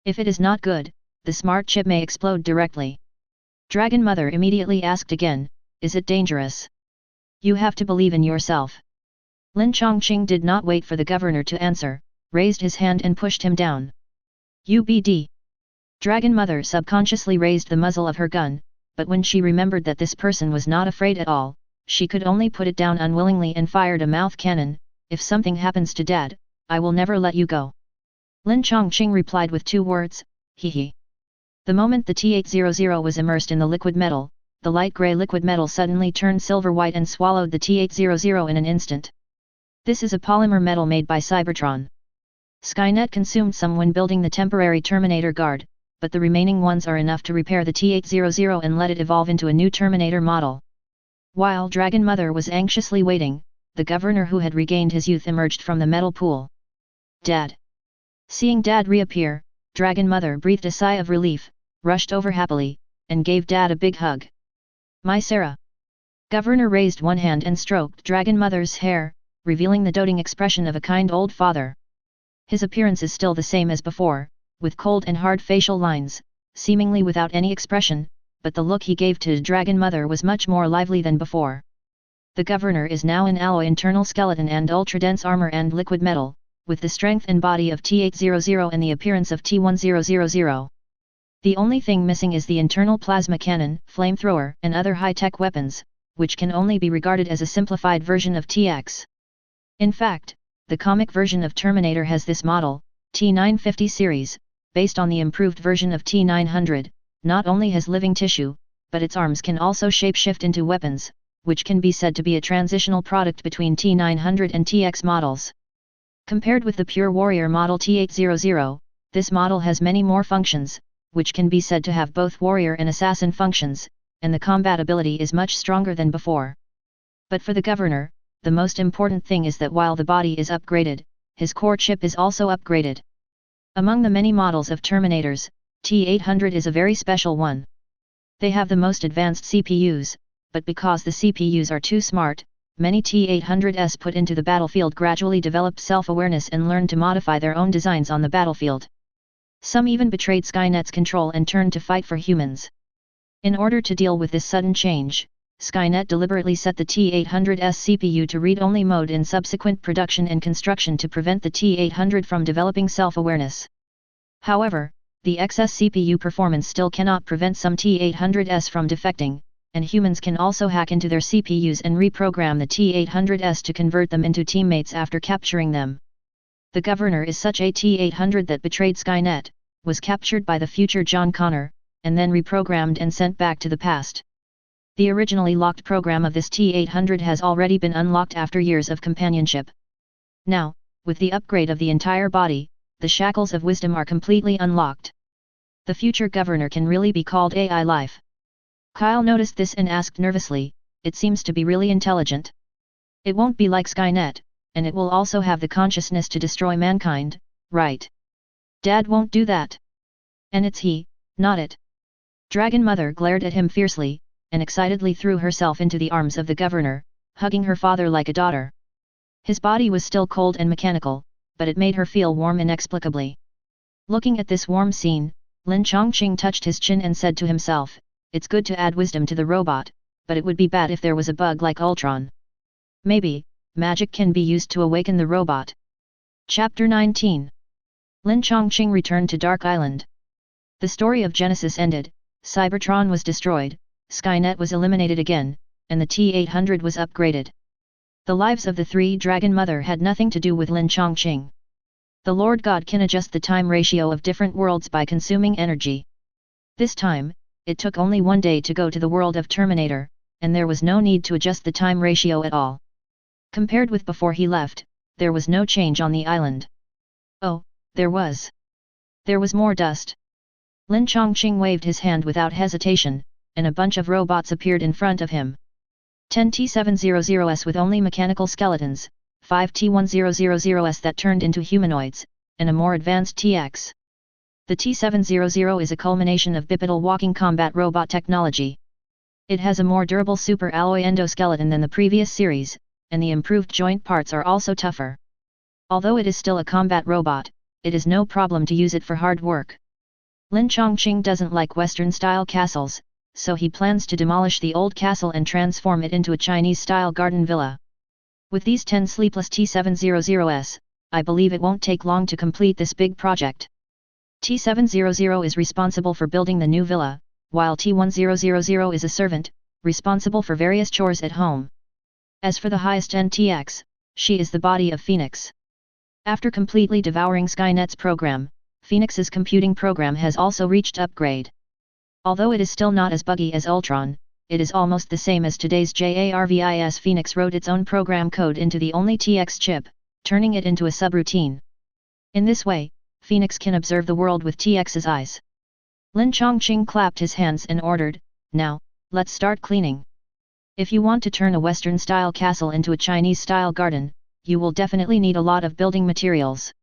If it is not good, the smart chip may explode directly." Dragon Mother immediately asked again, "Is it dangerous?" "You have to believe in yourself." Lin Changqing did not wait for the governor to answer, raised his hand and pushed him down. "UBD." Dragon Mother subconsciously raised the muzzle of her gun, but when she remembered that this person was not afraid at all, she could only put it down unwillingly and fired a mouth cannon. "If something happens to Dad, I will never let you go." Lin Changqing replied with 2 words, "Hee hee." The moment the T800 was immersed in the liquid metal, the light grey liquid metal suddenly turned silver-white and swallowed the T800 in an instant. This is a polymer metal made by Cybertron. Skynet consumed some when building the temporary Terminator guard, but the remaining ones are enough to repair the T800 and let it evolve into a new Terminator model. While Dragon Mother was anxiously waiting, the governor who had regained his youth emerged from the metal pool. "Dad!" Seeing Dad reappear, Dragon Mother breathed a sigh of relief, rushed over happily, and gave Dad a big hug. "My Sarah!" Governor raised one hand and stroked Dragon Mother's hair, revealing the doting expression of a kind old father. His appearance is still the same as before, with cold and hard facial lines, seemingly without any expression, but the look he gave to Dragon Mother was much more lively than before. The governor is now in alloy internal skeleton and ultra-dense armor and liquid metal, with the strength and body of T800 and the appearance of T1000. The only thing missing is the internal plasma cannon, flamethrower and other high-tech weapons, which can only be regarded as a simplified version of TX. In fact, the comic version of Terminator has this model, T950 series, based on the improved version of T900, not only has living tissue, but its arms can also shapeshift into weapons, which can be said to be a transitional product between T900 and TX models. Compared with the pure warrior model T800, this model has many more functions, which can be said to have both warrior and assassin functions, and the combat ability is much stronger than before. But for the governor, the most important thing is that while the body is upgraded, his core chip is also upgraded. Among the many models of Terminators, T800 is a very special one. They have the most advanced CPUs, but because the CPUs are too smart, many T800s put into the battlefield gradually developed self-awareness and learned to modify their own designs on the battlefield. Some even betrayed Skynet's control and turned to fight for humans. In order to deal with this sudden change, Skynet deliberately set the T800's CPU to read-only mode in subsequent production and construction to prevent the T800 from developing self-awareness. However, the excess CPU performance still cannot prevent some T800s from defecting, and humans can also hack into their CPUs and reprogram the T800s to convert them into teammates after capturing them. The governor is such a T800 that betrayed Skynet, was captured by the future John Connor, and then reprogrammed and sent back to the past. The originally locked program of this T800 has already been unlocked after years of companionship. Now, with the upgrade of the entire body, the shackles of wisdom are completely unlocked. The future governor can really be called AI life. Kyle noticed this and asked nervously, "It seems to be really intelligent. It won't be like Skynet, and it will also have the consciousness to destroy mankind, right? Dad won't do that. And it's he, not it." Dragon Mother glared at him fiercely, and excitedly threw herself into the arms of the governor, hugging her father like a daughter. His body was still cold and mechanical, but it made her feel warm inexplicably. Looking at this warm scene, Lin Changqing touched his chin and said to himself, "It's good to add wisdom to the robot, but it would be bad if there was a bug like Ultron. Maybe, magic can be used to awaken the robot." Chapter 19. Lin Changqing returned to Dark Island. The story of Genesis ended, Cybertron was destroyed, Skynet was eliminated again, and the T800 was upgraded. The lives of the three Dragon Mother had nothing to do with Lin Changqing. The Lord God can adjust the time ratio of different worlds by consuming energy. This time, it took only 1 day to go to the world of Terminator, and there was no need to adjust the time ratio at all. Compared with before he left, there was no change on the island. Oh, there was. There was more dust. Lin Changqing waved his hand without hesitation, and a bunch of robots appeared in front of him. 10 T700s with only mechanical skeletons, 5 T1000s that turned into humanoids, and a more advanced TX. The T700 is a culmination of bipedal walking combat robot technology. It has a more durable super alloy endoskeleton than the previous series, and the improved joint parts are also tougher. Although it is still a combat robot, it is no problem to use it for hard work. Lin Changqing doesn't like Western-style castles, so he plans to demolish the old castle and transform it into a Chinese-style garden villa. With these 10 sleepless T700s, I believe it won't take long to complete this big project. T700 is responsible for building the new villa, while T1000 is a servant, responsible for various chores at home. As for the highest-end TX, she is the body of Phoenix. After completely devouring Skynet's program, Phoenix's computing program has also reached upgrade. Although it is still not as buggy as Ultron, it is almost the same as today's JARVIS. Phoenix wrote its own program code into the only TX chip, turning it into a subroutine. In this way, Phoenix can observe the world with TX's eyes. Lin Changqing clapped his hands and ordered, "Now, let's start cleaning. If you want to turn a Western-style castle into a Chinese-style garden, you will definitely need a lot of building materials.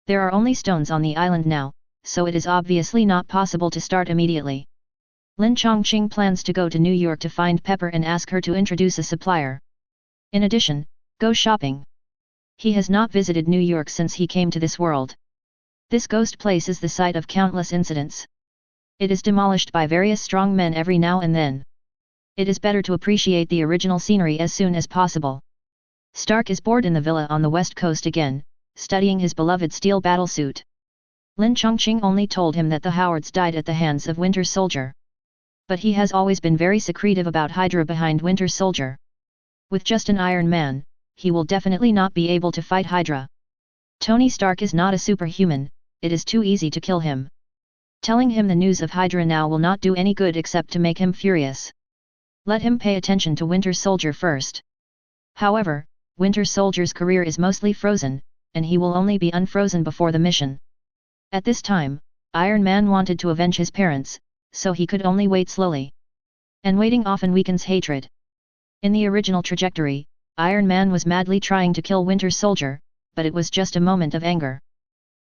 There are only stones on the island now, so it is obviously not possible to start immediately." Lin Changqing plans to go to New York to find Pepper and ask her to introduce a supplier. In addition, go shopping. He has not visited New York since he came to this world. This ghost place is the site of countless incidents. It is demolished by various strong men every now and then. It is better to appreciate the original scenery as soon as possible. Stark is bored in the villa on the west coast again, studying his beloved steel battlesuit. Lin Changqing only told him that the Howards died at the hands of Winter Soldier. But he has always been very secretive about Hydra behind Winter Soldier. With just an Iron Man, he will definitely not be able to fight Hydra. Tony Stark is not a superhuman, it is too easy to kill him. Telling him the news of Hydra now will not do any good except to make him furious. Let him pay attention to Winter Soldier first. However, Winter Soldier's career is mostly frozen, and he will only be unfrozen before the mission. At this time, Iron Man wanted to avenge his parents, so he could only wait slowly. And waiting often weakens hatred. In the original trajectory, Iron Man was madly trying to kill Winter Soldier, but it was just a moment of anger.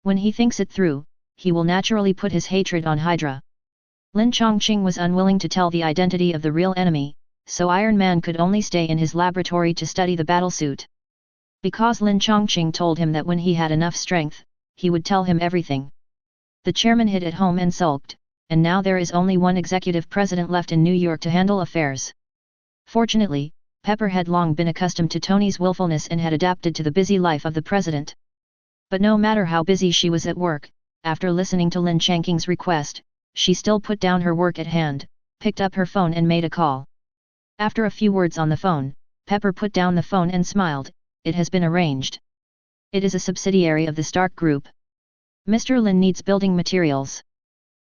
When he thinks it through, he will naturally put his hatred on Hydra. Lin Changqing was unwilling to tell the identity of the real enemy, so Iron Man could only stay in his laboratory to study the battlesuit. Because Lin Changqing told him that when he had enough strength, he would tell him everything. The chairman hid at home and sulked, and now there is only one executive president left in New York to handle affairs. Fortunately, Pepper had long been accustomed to Tony's willfulness and had adapted to the busy life of the president. But no matter how busy she was at work, after listening to Lin Changqing's request, she still put down her work at hand, picked up her phone and made a call. After a few words on the phone, Pepper put down the phone and smiled. It has been arranged. It is a subsidiary of the Stark Group. Mr. Lin needs building materials.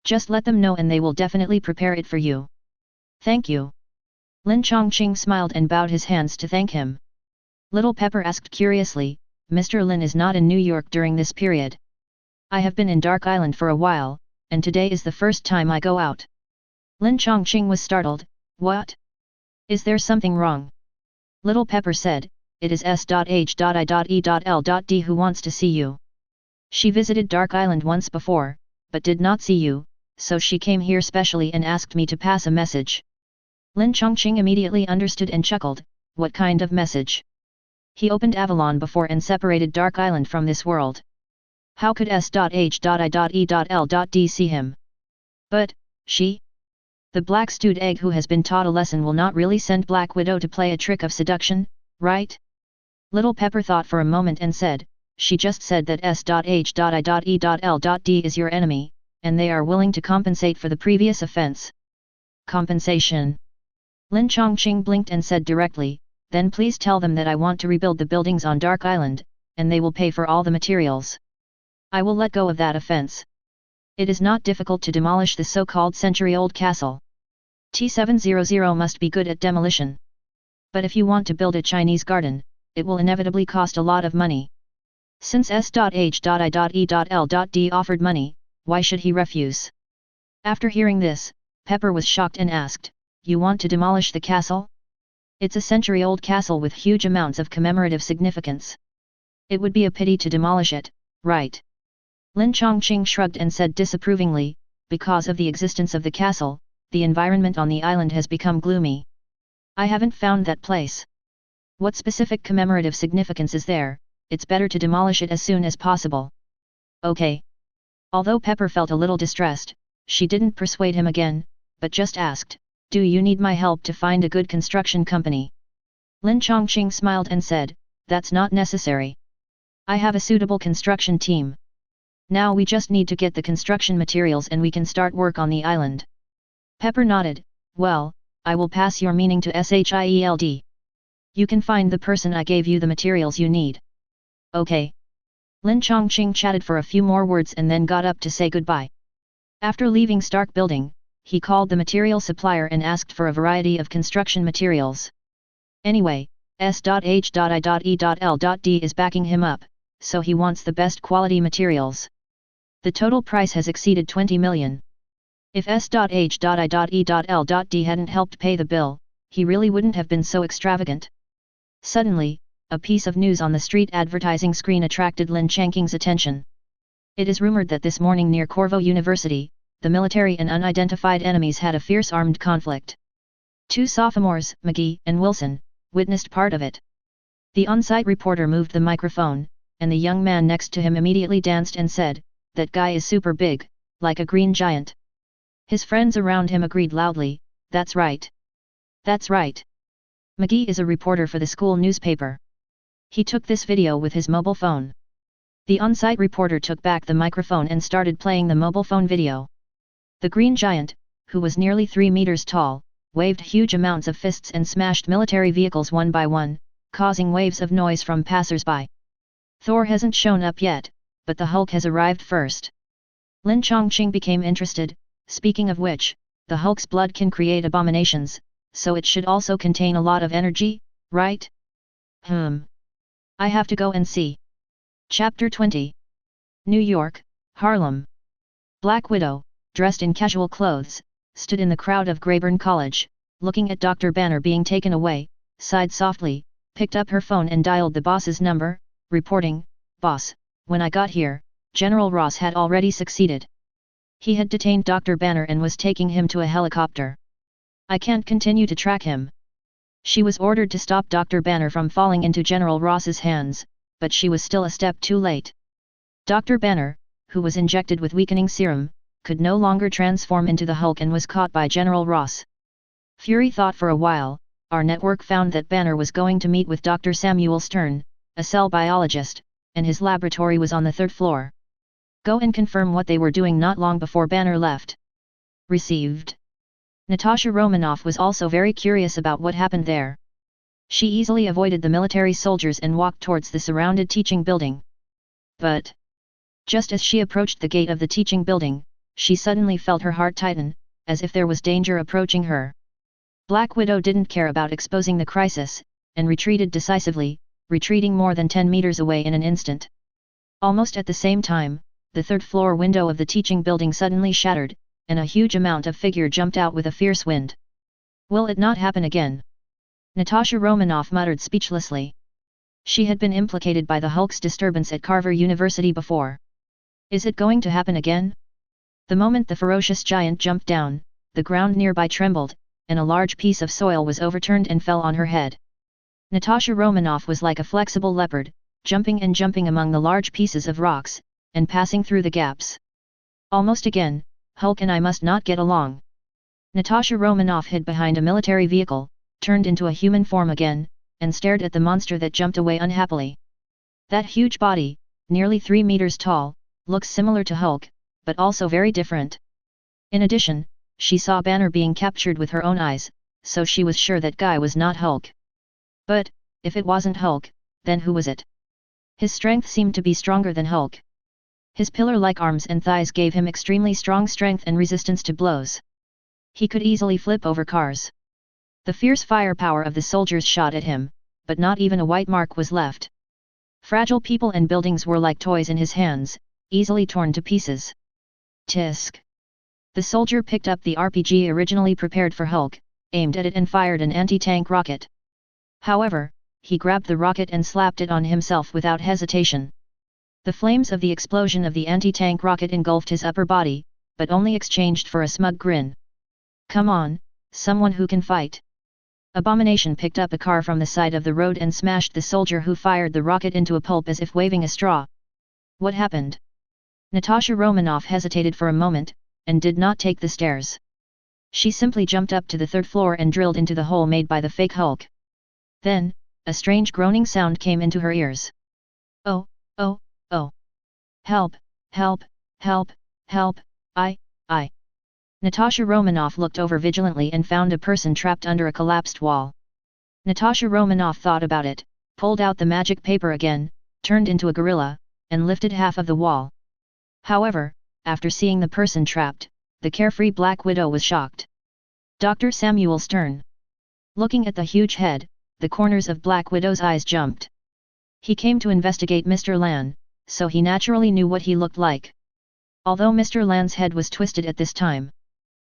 Just let them know and they will definitely prepare it for you. Thank you. Lin Changqing smiled and bowed his hands to thank him. Little Pepper asked curiously, Mr. Lin is not in New York during this period. I have been in Dark Island for a while, and today is the first time I go out. Lin Changqing was startled. What? Is there something wrong? Little Pepper said, it is S.H.I.E.L.D who wants to see you. She visited Dark Island once before, but did not see you, so she came here specially and asked me to pass a message. Lin Changqing immediately understood and chuckled, what kind of message? He opened Avalon before and separated Dark Island from this world. How could S.H.I.E.L.D see him? But, she? The black stewed egg who has been taught a lesson will not really send Black Widow to play a trick of seduction, right? Little Pepper thought for a moment and said, she just said that S.H.I.E.L.D is your enemy, and they are willing to compensate for the previous offense. Compensation. Lin Changqing blinked and said directly, then please tell them that I want to rebuild the buildings on Dark Island, and they will pay for all the materials. I will let go of that offense. It is not difficult to demolish the so-called century-old castle. T-700 must be good at demolition. But if you want to build a Chinese garden, it will inevitably cost a lot of money. Since S.H.I.E.L.D offered money, why should he refuse? After hearing this, Pepper was shocked and asked, you want to demolish the castle? It's a century-old castle with huge amounts of commemorative significance. It would be a pity to demolish it, right? Lin Changqing shrugged and said disapprovingly, because of the existence of the castle, the environment on the island has become gloomy. I haven't found that place. What specific commemorative significance is there? It's better to demolish it as soon as possible. Okay. Although Pepper felt a little distressed, she didn't persuade him again, but just asked, do you need my help to find a good construction company? Lin Changqing smiled and said, that's not necessary. I have a suitable construction team. Now we just need to get the construction materials and we can start work on the island. Pepper nodded, well, I will pass your meaning to SHIELD. You can find the person I gave you the materials you need. Okay. Lin Changqing chatted for a few more words and then got up to say goodbye. After leaving Stark Building, he called the material supplier and asked for a variety of construction materials. Anyway, S.H.I.E.L.D is backing him up, so he wants the best quality materials. The total price has exceeded 20 million. If S.H.I.E.L.D hadn't helped pay the bill, he really wouldn't have been so extravagant. Suddenly, a piece of news on the street advertising screen attracted Lin Changqing's attention. It is rumored that this morning near Corvo University, the military and unidentified enemies had a fierce armed conflict. 2 sophomores, McGee and Wilson, witnessed part of it. The on-site reporter moved the microphone, and the young man next to him immediately danced and said, that guy is super big, like a green giant. His friends around him agreed loudly, that's right. That's right. McGee is a reporter for the school newspaper. He took this video with his mobile phone. The on-site reporter took back the microphone and started playing the mobile phone video. The green giant, who was nearly 3 meters tall, waved huge amounts of fists and smashed military vehicles one by one, causing waves of noise from passers-by. Thor hasn't shown up yet, but the Hulk has arrived first. Lin Changqing became interested, speaking of which, the Hulk's blood can create abominations, so it should also contain a lot of energy, right? I have to go and see. Chapter 20. New York, Harlem. Black Widow, dressed in casual clothes, stood in the crowd of Grayburn College, looking at Dr. Banner being taken away, sighed softly, picked up her phone and dialed the boss's number, reporting, "Boss, when I got here, General Ross had already succeeded. He had detained Dr. Banner and was taking him to a helicopter. I can't continue to track him." She was ordered to stop Dr. Banner from falling into General Ross's hands, but she was still a step too late. Dr. Banner, who was injected with weakening serum, could no longer transform into the Hulk and was caught by General Ross. Fury thought for a while. Our network found that Banner was going to meet with Dr. Samuel Stern, a cell biologist, and his laboratory was on the 3rd floor. Go and confirm what they were doing not long before Banner left. Received. Natasha Romanoff was also very curious about what happened there. She easily avoided the military soldiers and walked towards the surrounded teaching building. But just as she approached the gate of the teaching building, she suddenly felt her heart tighten, as if there was danger approaching her. Black Widow didn't care about exposing the crisis, and retreated decisively, retreating more than 10 meters away in an instant. Almost at the same time, the 3rd floor window of the teaching building suddenly shattered, and a huge amount of figure jumped out with a fierce wind. Will it not happen again? Natasha Romanoff muttered speechlessly. She had been implicated by the Hulk's disturbance at Carver University before. Is it going to happen again? The moment the ferocious giant jumped down, the ground nearby trembled, and a large piece of soil was overturned and fell on her head. Natasha Romanoff was like a flexible leopard, jumping and jumping among the large pieces of rocks, and passing through the gaps. Almost again, Hulk and I must not get along. Natasha Romanoff hid behind a military vehicle, turned into a human form again, and stared at the monster that jumped away unhappily. That huge body, nearly 3 meters tall, looks similar to Hulk, but also very different. In addition, she saw Banner being captured with her own eyes, so she was sure that guy was not Hulk. But, if it wasn't Hulk, then who was it? His strength seemed to be stronger than Hulk. His pillar-like arms and thighs gave him extremely strong strength and resistance to blows. He could easily flip over cars. The fierce firepower of the soldiers shot at him, but not even a white mark was left. Fragile people and buildings were like toys in his hands, easily torn to pieces. Tisk. The soldier picked up the RPG originally prepared for Hulk, aimed at it and fired an anti-tank rocket. However, he grabbed the rocket and slapped it on himself without hesitation. The flames of the explosion of the anti-tank rocket engulfed his upper body, but only exchanged for a smug grin. Come on, someone who can fight. Abomination picked up a car from the side of the road and smashed the soldier who fired the rocket into a pulp as if waving a straw. What happened? Natasha Romanoff hesitated for a moment, and did not take the stairs. She simply jumped up to the 3rd floor and drilled into the hole made by the fake Hulk. Then, a strange groaning sound came into her ears. Oh, oh, oh. Help, help, help, help, I. Natasha Romanoff looked over vigilantly and found a person trapped under a collapsed wall. Natasha Romanoff thought about it, pulled out the magic paper again, turned into a gorilla, and lifted half of the wall. However, after seeing the person trapped, the carefree Black Widow was shocked. Dr. Samuel Stern. Looking at the huge head, the corners of Black Widow's eyes jumped. He came to investigate Mr. Lan, so he naturally knew what he looked like. Although Mr. Lan's head was twisted at this time,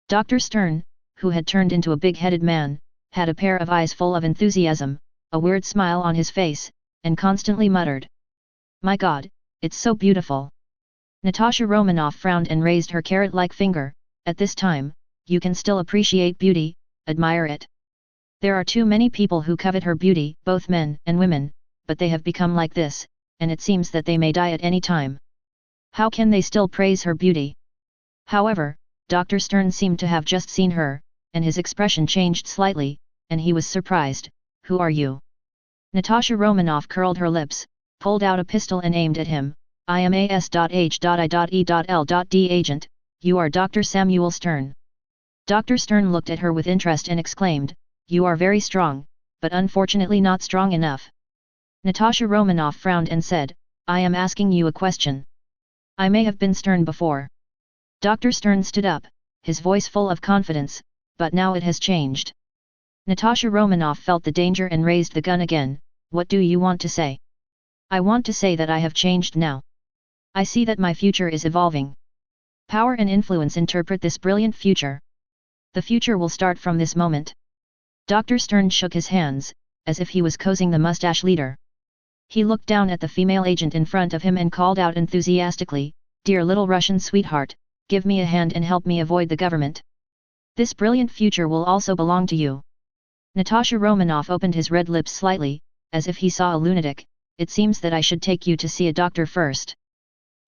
Dr. Stern, who had turned into a big-headed man, had a pair of eyes full of enthusiasm, a weird smile on his face, and constantly muttered, "My God, it's so beautiful." Natasha Romanoff frowned and raised her carrot-like finger. At this time, you can still appreciate beauty, admire it. There are too many people who covet her beauty, both men and women, but they have become like this, and it seems that they may die at any time. How can they still praise her beauty? However, Dr. Stern seemed to have just seen her, and his expression changed slightly, and he was surprised. Who are you? Natasha Romanoff curled her lips, pulled out a pistol and aimed at him. I am AS.H.I.E.L.D. agent, you are Dr. Samuel Stern. Dr. Stern looked at her with interest and exclaimed, you are very strong, but unfortunately not strong enough. Natasha Romanoff frowned and said, I am asking you a question. I may have been stern before. Dr. Stern stood up, his voice full of confidence, but now it has changed. Natasha Romanoff felt the danger and raised the gun again. What do you want to say? I want to say that I have changed now. I see that my future is evolving. Power and influence interpret this brilliant future. The future will start from this moment. Dr. Stern shook his hands, as if he was coaxing the mustache leader. He looked down at the female agent in front of him and called out enthusiastically, "Dear little Russian sweetheart, give me a hand and help me avoid the government. This brilliant future will also belong to you." Natasha Romanoff opened his red lips slightly, as if he saw a lunatic. "It seems that I should take you to see a doctor first.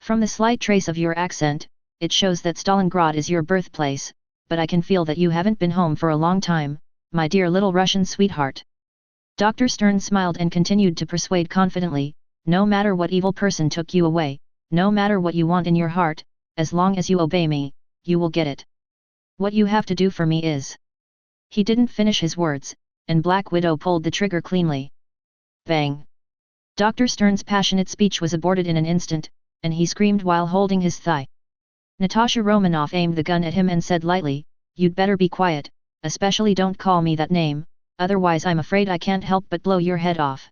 From the slight trace of your accent, it shows that Stalingrad is your birthplace, but I can feel that you haven't been home for a long time, my dear little Russian sweetheart." Dr. Stern smiled and continued to persuade confidently, "No matter what evil person took you away, no matter what you want in your heart, as long as you obey me, you will get it. What you have to do for me is..." He didn't finish his words, and Black Widow pulled the trigger cleanly. Bang! Dr. Stern's passionate speech was aborted in an instant, and he screamed while holding his thigh. Natasha Romanoff aimed the gun at him and said lightly, "You'd better be quiet, especially don't call me that name, otherwise I'm afraid I can't help but blow your head off.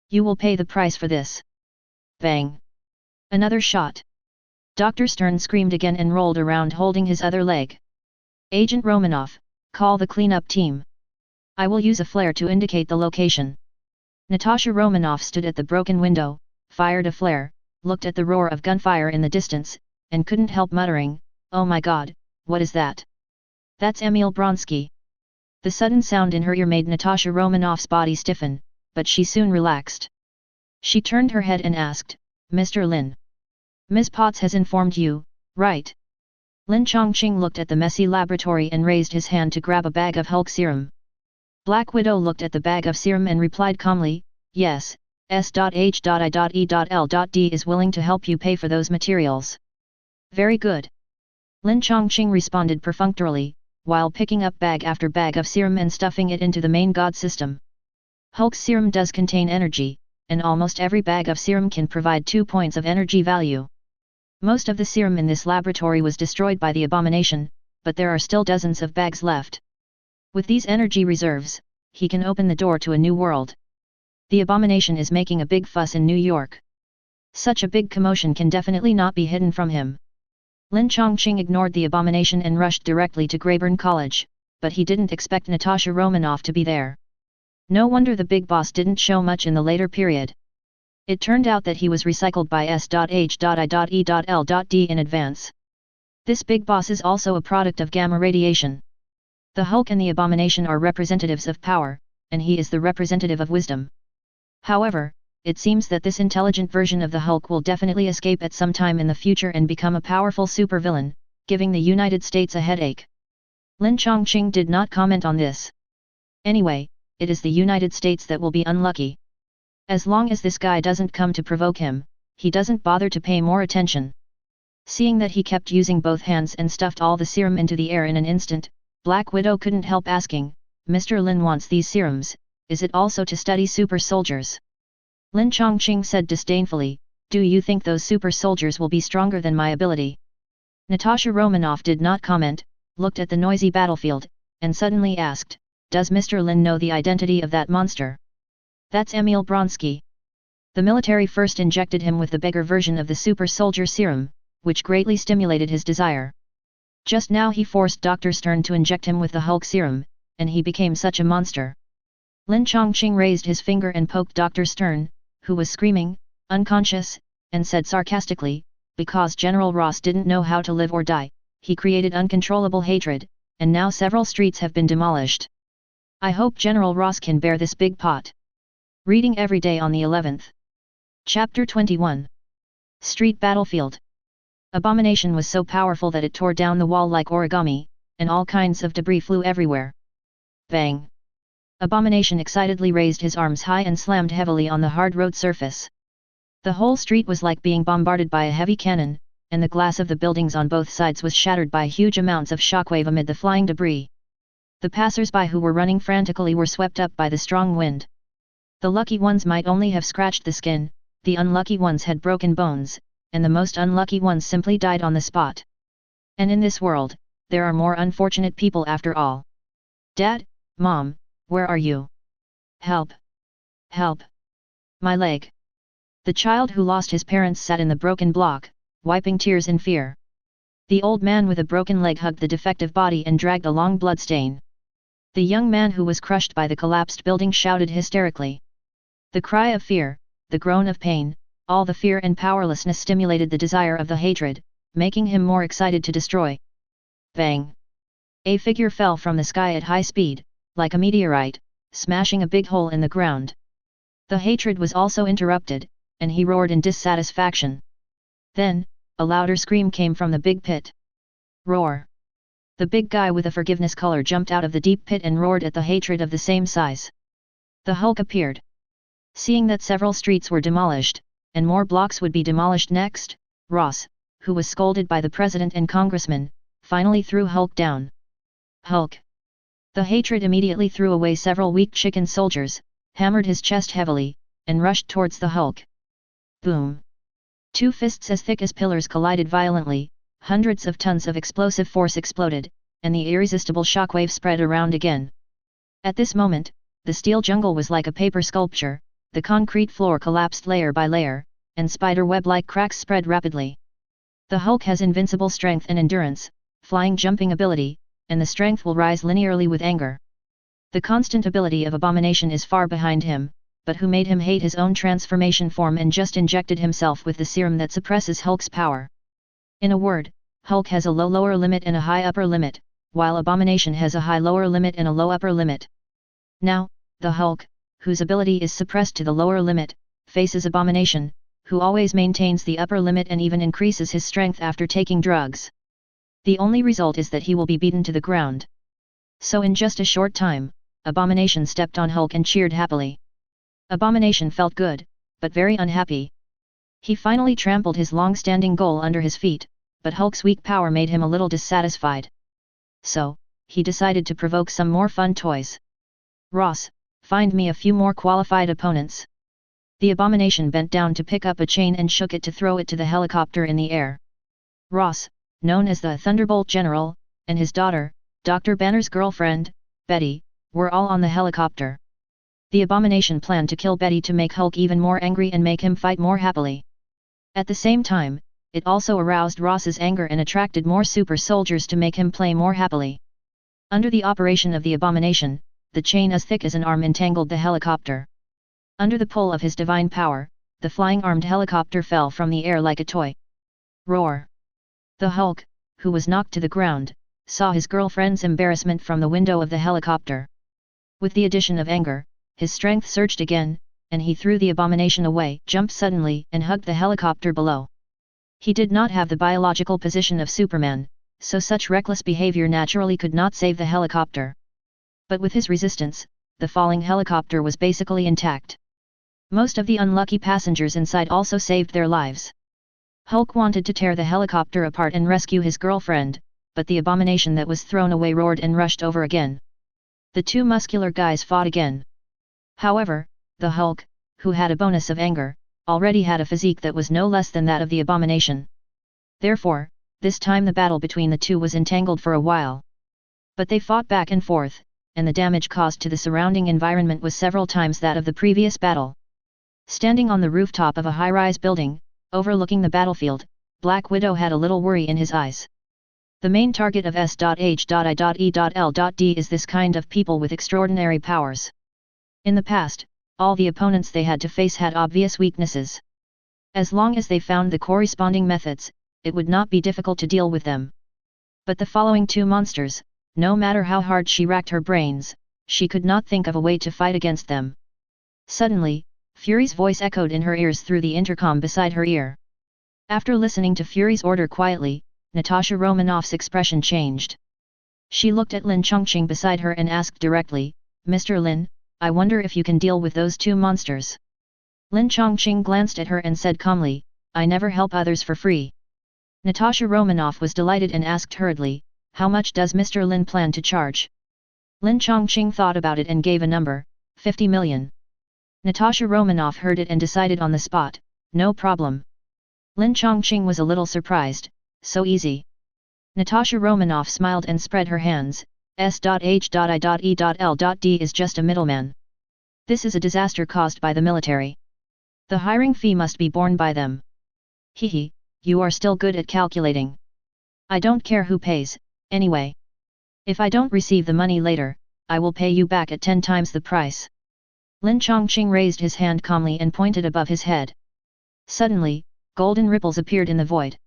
You will pay the price for this." Bang! Another shot. Dr. Stern screamed again and rolled around holding his other leg. "Agent Romanoff, call the cleanup team. I will use a flare to indicate the location." Natasha Romanoff stood at the broken window, fired a flare, looked at the roar of gunfire in the distance, and couldn't help muttering, "Oh my god, what is that? That's Emil Bronsky." The sudden sound in her ear made Natasha Romanoff's body stiffen, but she soon relaxed. She turned her head and asked, "Mr. Lin? Ms. Potts has informed you, right?" Lin Changqing looked at the messy laboratory and raised his hand to grab a bag of Hulk serum. Black Widow looked at the bag of serum and replied calmly, "Yes, S.H.I.E.L.D. is willing to help you pay for those materials." "Very good." Lin Changqing responded perfunctorily, while picking up bag after bag of serum and stuffing it into the main god system. Hulk's serum does contain energy, and almost every bag of serum can provide 2 points of energy value. Most of the serum in this laboratory was destroyed by the abomination, but there are still dozens of bags left. With these energy reserves, he can open the door to a new world. The abomination is making a big fuss in New York. Such a big commotion can definitely not be hidden from him. Lin Changqing ignored the abomination and rushed directly to Greyburn College, but he didn't expect Natasha Romanoff to be there. No wonder the big boss didn't show much in the later period. It turned out that he was recycled by S.H.I.E.L.D. in advance. This big boss is also a product of gamma radiation. The Hulk and the abomination are representatives of power, and he is the representative of wisdom. However, it seems that this intelligent version of the Hulk will definitely escape at some time in the future and become a powerful supervillain, giving the United States a headache. Lin Changqing did not comment on this. Anyway, it is the United States that will be unlucky. As long as this guy doesn't come to provoke him, he doesn't bother to pay more attention. Seeing that he kept using both hands and stuffed all the serum into the air in an instant, Black Widow couldn't help asking, "Mr. Lin wants these serums, is it also to study super soldiers?" Lin Changqing said disdainfully, "Do you think those super soldiers will be stronger than my ability?" Natasha Romanoff did not comment, looked at the noisy battlefield, and suddenly asked, "Does Mr. Lin know the identity of that monster?" "That's Emil Bronsky." The military first injected him with the beggar version of the super soldier serum, which greatly stimulated his desire. Just now he forced Dr. Stern to inject him with the Hulk serum, and he became such a monster. Lin Changqing raised his finger and poked Dr. Stern, who was screaming, unconscious, and said sarcastically, "Because General Ross didn't know how to live or die, he created uncontrollable hatred, and now several streets have been demolished. I hope General Ross can bear this big pot." Reading every day on the 11th. Chapter 21. Street Battlefield. Abomination was so powerful that it tore down the wall like origami, and all kinds of debris flew everywhere. Bang! Abomination excitedly raised his arms high and slammed heavily on the hard road surface. The whole street was like being bombarded by a heavy cannon, and the glass of the buildings on both sides was shattered by huge amounts of shockwave amid the flying debris. The passers-by who were running frantically were swept up by the strong wind. The lucky ones might only have scratched the skin, the unlucky ones had broken bones, and the most unlucky ones simply died on the spot. And in this world, there are more unfortunate people after all. Dad, Mom, where are you? Help! Help! My leg! The child who lost his parents sat in the broken block, wiping tears in fear. The old man with a broken leg hugged the defective body and dragged a long blood stain. The young man who was crushed by the collapsed building shouted hysterically. The cry of fear, the groan of pain, all the fear and powerlessness stimulated the desire of the hatred, making him more excited to destroy. Bang! A figure fell from the sky at high speed, like a meteorite, smashing a big hole in the ground. The hatred was also interrupted, and he roared in dissatisfaction. Then, a louder scream came from the big pit. Roar! The big guy with a forgiveness color jumped out of the deep pit and roared at the hatred of the same size. The Hulk appeared. Seeing that several streets were demolished, and more blocks would be demolished next, Ross, who was scolded by the president and congressman, finally threw Hulk down. Hulk! The hatred immediately threw away several weak chicken soldiers, hammered his chest heavily, and rushed towards the Hulk. Boom! Two fists as thick as pillars collided violently, hundreds of tons of explosive force exploded, and the irresistible shockwave spread around again. At this moment, the steel jungle was like a paper sculpture, the concrete floor collapsed layer by layer, and spider web-like cracks spread rapidly. The Hulk has invincible strength and endurance, flying jumping ability, and the strength will rise linearly with anger. The constant ability of Abomination is far behind him, but who made him hate his own transformation form and just injected himself with the serum that suppresses Hulk's power. In a word, Hulk has a low lower limit and a high upper limit, while Abomination has a high lower limit and a low upper limit. Now, the Hulk, whose ability is suppressed to the lower limit, faces Abomination, who always maintains the upper limit and even increases his strength after taking drugs. The only result is that he will be beaten to the ground. So in just a short time, Abomination stepped on Hulk and cheered happily. Abomination felt good, but very unhappy. He finally trampled his long-standing goal under his feet, but Hulk's weak power made him a little dissatisfied. So, he decided to provoke some more fun toys. Ross, find me a few more qualified opponents. The Abomination bent down to pick up a chain and shook it to throw it to the helicopter in the air. Ross, known as the Thunderbolt General, and his daughter, Dr. Banner's girlfriend, Betty, were all on the helicopter. The Abomination planned to kill Betty to make Hulk even more angry and make him fight more happily. At the same time, it also aroused Ross's anger and attracted more super soldiers to make him play more happily. Under the operation of the Abomination, the chain as thick as an arm entangled the helicopter. Under the pull of his divine power, the flying armed helicopter fell from the air like a toy. Roar! The Hulk, who was knocked to the ground, saw his girlfriend's embarrassment from the window of the helicopter. With the addition of anger, his strength surged again, and he threw the Abomination away, jumped suddenly, and hugged the helicopter below. He did not have the biological position of Superman, so such reckless behavior naturally could not save the helicopter. But with his resistance, the falling helicopter was basically intact. Most of the unlucky passengers inside also saved their lives. Hulk wanted to tear the helicopter apart and rescue his girlfriend, but the Abomination that was thrown away roared and rushed over again. The two muscular guys fought again. However, the Hulk, who had a bonus of anger, already had a physique that was no less than that of the Abomination. Therefore, this time the battle between the two was entangled for a while. But they fought back and forth, and the damage caused to the surrounding environment was several times that of the previous battle. Standing on the rooftop of a high-rise building, overlooking the battlefield, Black Widow had a little worry in his eyes. The main target of S.H.I.E.L.D. is this kind of people with extraordinary powers. In the past, all the opponents they had to face had obvious weaknesses. As long as they found the corresponding methods, it would not be difficult to deal with them. But the following two monsters, no matter how hard she racked her brains, she could not think of a way to fight against them. Suddenly, Fury's voice echoed in her ears through the intercom beside her ear. After listening to Fury's order quietly, Natasha Romanoff's expression changed. She looked at Lin Changqing beside her and asked directly, "Mr. Lin, I wonder if you can deal with those two monsters." Lin Changqing glanced at her and said calmly, "I never help others for free." Natasha Romanoff was delighted and asked hurriedly, "How much does Mr. Lin plan to charge?" Lin Changqing thought about it and gave a number, 50 million. Natasha Romanoff heard it and decided on the spot, no problem. Lin Changqing was a little surprised, so easy. Natasha Romanoff smiled and spread her hands, S.H.I.E.L.D is just a middleman. This is a disaster caused by the military. The hiring fee must be borne by them. Hehe, you are still good at calculating. I don't care who pays, anyway. If I don't receive the money later, I will pay you back at 10 times the price. Lin Changqing raised his hand calmly and pointed above his head. Suddenly, golden ripples appeared in the void.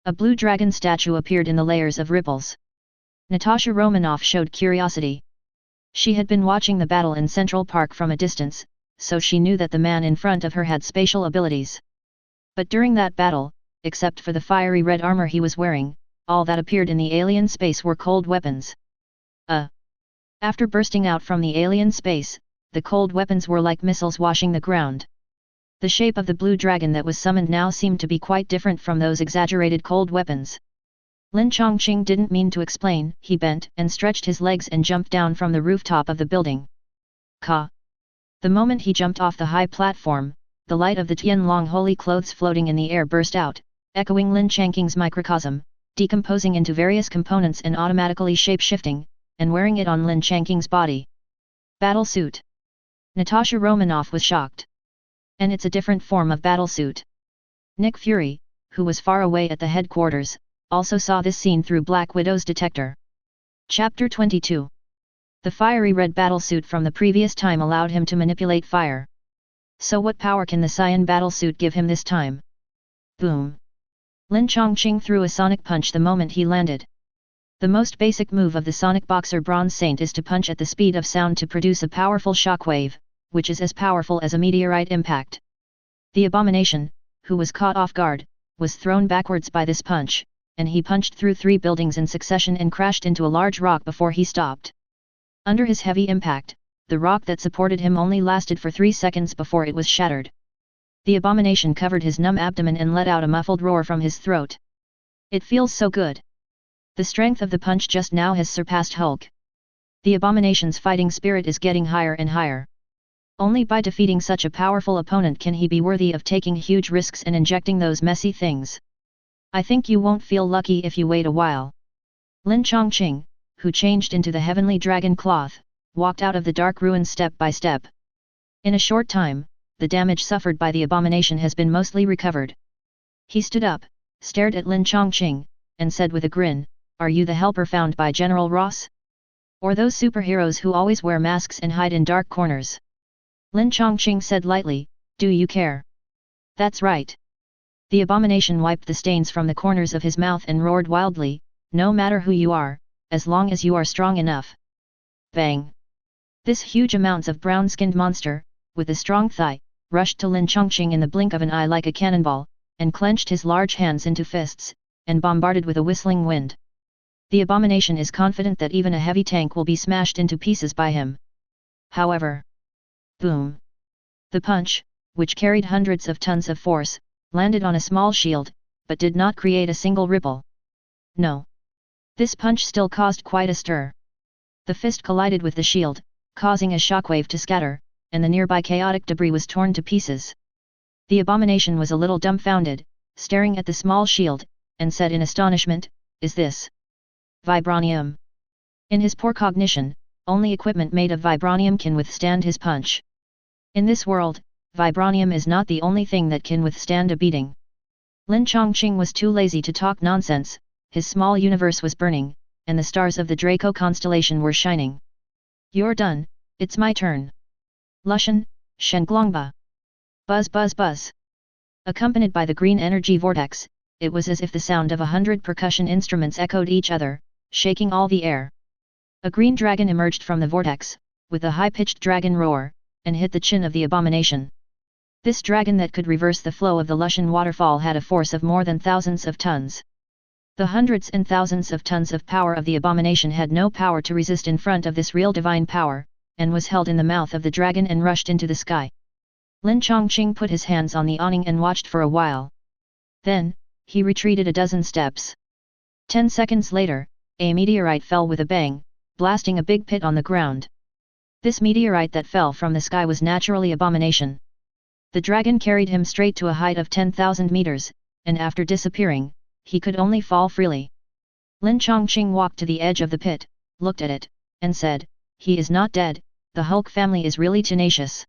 A blue dragon statue appeared in the layers of ripples. Natasha Romanoff showed curiosity. She had been watching the battle in Central Park from a distance, so she knew that the man in front of her had spatial abilities. But during that battle, except for the fiery red armor he was wearing, all that appeared in the alien space were cold weapons. After bursting out from the alien space, the cold weapons were like missiles washing the ground. The shape of the blue dragon that was summoned now seemed to be quite different from those exaggerated cold weapons. Lin Changqing didn't mean to explain, he bent and stretched his legs and jumped down from the rooftop of the building. Ka! The moment he jumped off the high platform, the light of the Tianlong holy clothes floating in the air burst out, echoing Lin Changqing's microcosm, decomposing into various components and automatically shape-shifting, and wearing it on Lin Changqing's body. Battle suit. Natasha Romanoff was shocked. And it's a different form of battle suit. Nick Fury, who was far away at the headquarters, also saw this scene through Black Widow's detector. Chapter 22. The fiery red battlesuit from the previous time allowed him to manipulate fire. So what power can the cyan battlesuit give him this time? Boom! Lin Changqing threw a sonic punch the moment he landed. The most basic move of the sonic boxer Bronze Saint is to punch at the speed of sound to produce a powerful shockwave, which is as powerful as a meteorite impact. The abomination, who was caught off guard, was thrown backwards by this punch, and he punched through 3 buildings in succession and crashed into a large rock before he stopped. Under his heavy impact, the rock that supported him only lasted for 3 seconds before it was shattered. The abomination covered his numb abdomen and let out a muffled roar from his throat. It feels so good. The strength of the punch just now has surpassed Hulk. The abomination's fighting spirit is getting higher and higher. Only by defeating such a powerful opponent can he be worthy of taking huge risks and injecting those messy things. I think you won't feel lucky if you wait a while. Lin Changqing, who changed into the heavenly dragon cloth, walked out of the dark ruins step by step. In a short time, the damage suffered by the abomination has been mostly recovered. He stood up, stared at Lin Changqing, and said with a grin, "Are you the helper found by General Ross? Or those superheroes who always wear masks and hide in dark corners?" Lin Changqing said lightly, "Do you care?" "That's right." The abomination wiped the stains from the corners of his mouth and roared wildly, "No matter who you are, as long as you are strong enough." Bang! This huge amounts of brown-skinned monster, with a strong thigh, rushed to Lin Changqing in the blink of an eye like a cannonball, and clenched his large hands into fists, and bombarded with a whistling wind. The abomination is confident that even a heavy tank will be smashed into pieces by him. However, boom! The punch, which carried hundreds of tons of force, landed on a small shield, but did not create a single ripple. No. This punch still caused quite a stir. The fist collided with the shield, causing a shockwave to scatter, and the nearby chaotic debris was torn to pieces. The abomination was a little dumbfounded, staring at the small shield, and said in astonishment, "Is this vibranium?" In his poor cognition, only equipment made of vibranium can withstand his punch. In this world, vibranium is not the only thing that can withstand a beating. Lin Changqing was too lazy to talk nonsense, his small universe was burning, and the stars of the Draco constellation were shining. "You're done, it's my turn." Lushan, Shenglongba. Buzz buzz buzz. Accompanied by the green energy vortex, it was as if the sound of 100 percussion instruments echoed each other, shaking all the air. A green dragon emerged from the vortex, with a high-pitched dragon roar, and hit the chin of the abomination. This dragon that could reverse the flow of the Lushan waterfall had a force of more than thousands of tons. The hundreds and thousands of tons of power of the abomination had no power to resist in front of this real divine power, and was held in the mouth of the dragon and rushed into the sky. Lin Changqing put his hands on the awning and watched for a while. Then, he retreated a dozen steps. 10 seconds later, a meteorite fell with a bang, blasting a big pit on the ground. This meteorite that fell from the sky was naturally abomination. The dragon carried him straight to a height of 10,000 meters, and after disappearing, he could only fall freely. Lin Changqing walked to the edge of the pit, looked at it, and said, "He is not dead, the Hulk family is really tenacious."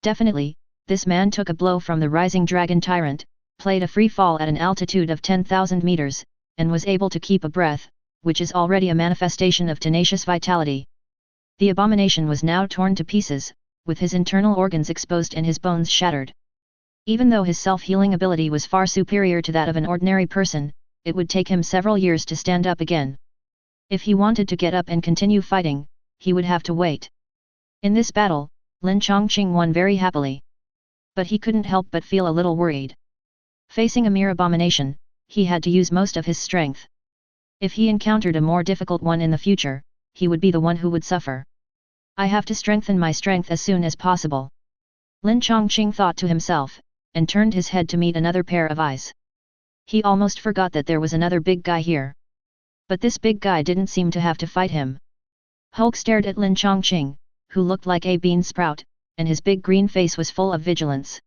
Definitely, this man took a blow from the rising dragon tyrant, played a free fall at an altitude of 10,000 meters, and was able to keep a breath, which is already a manifestation of tenacious vitality. The abomination was now torn to pieces, with his internal organs exposed and his bones shattered. Even though his self-healing ability was far superior to that of an ordinary person, it would take him several years to stand up again. If he wanted to get up and continue fighting, he would have to wait. In this battle, Lin Changqing won very happily. But he couldn't help but feel a little worried. Facing a mere abomination, he had to use most of his strength. If he encountered a more difficult one in the future, he would be the one who would suffer. I have to strengthen my strength as soon as possible. Lin Changqing thought to himself, and turned his head to meet another pair of eyes. He almost forgot that there was another big guy here. But this big guy didn't seem to have to fight him. Hulk stared at Lin Changqing, who looked like a bean sprout, and his big green face was full of vigilance.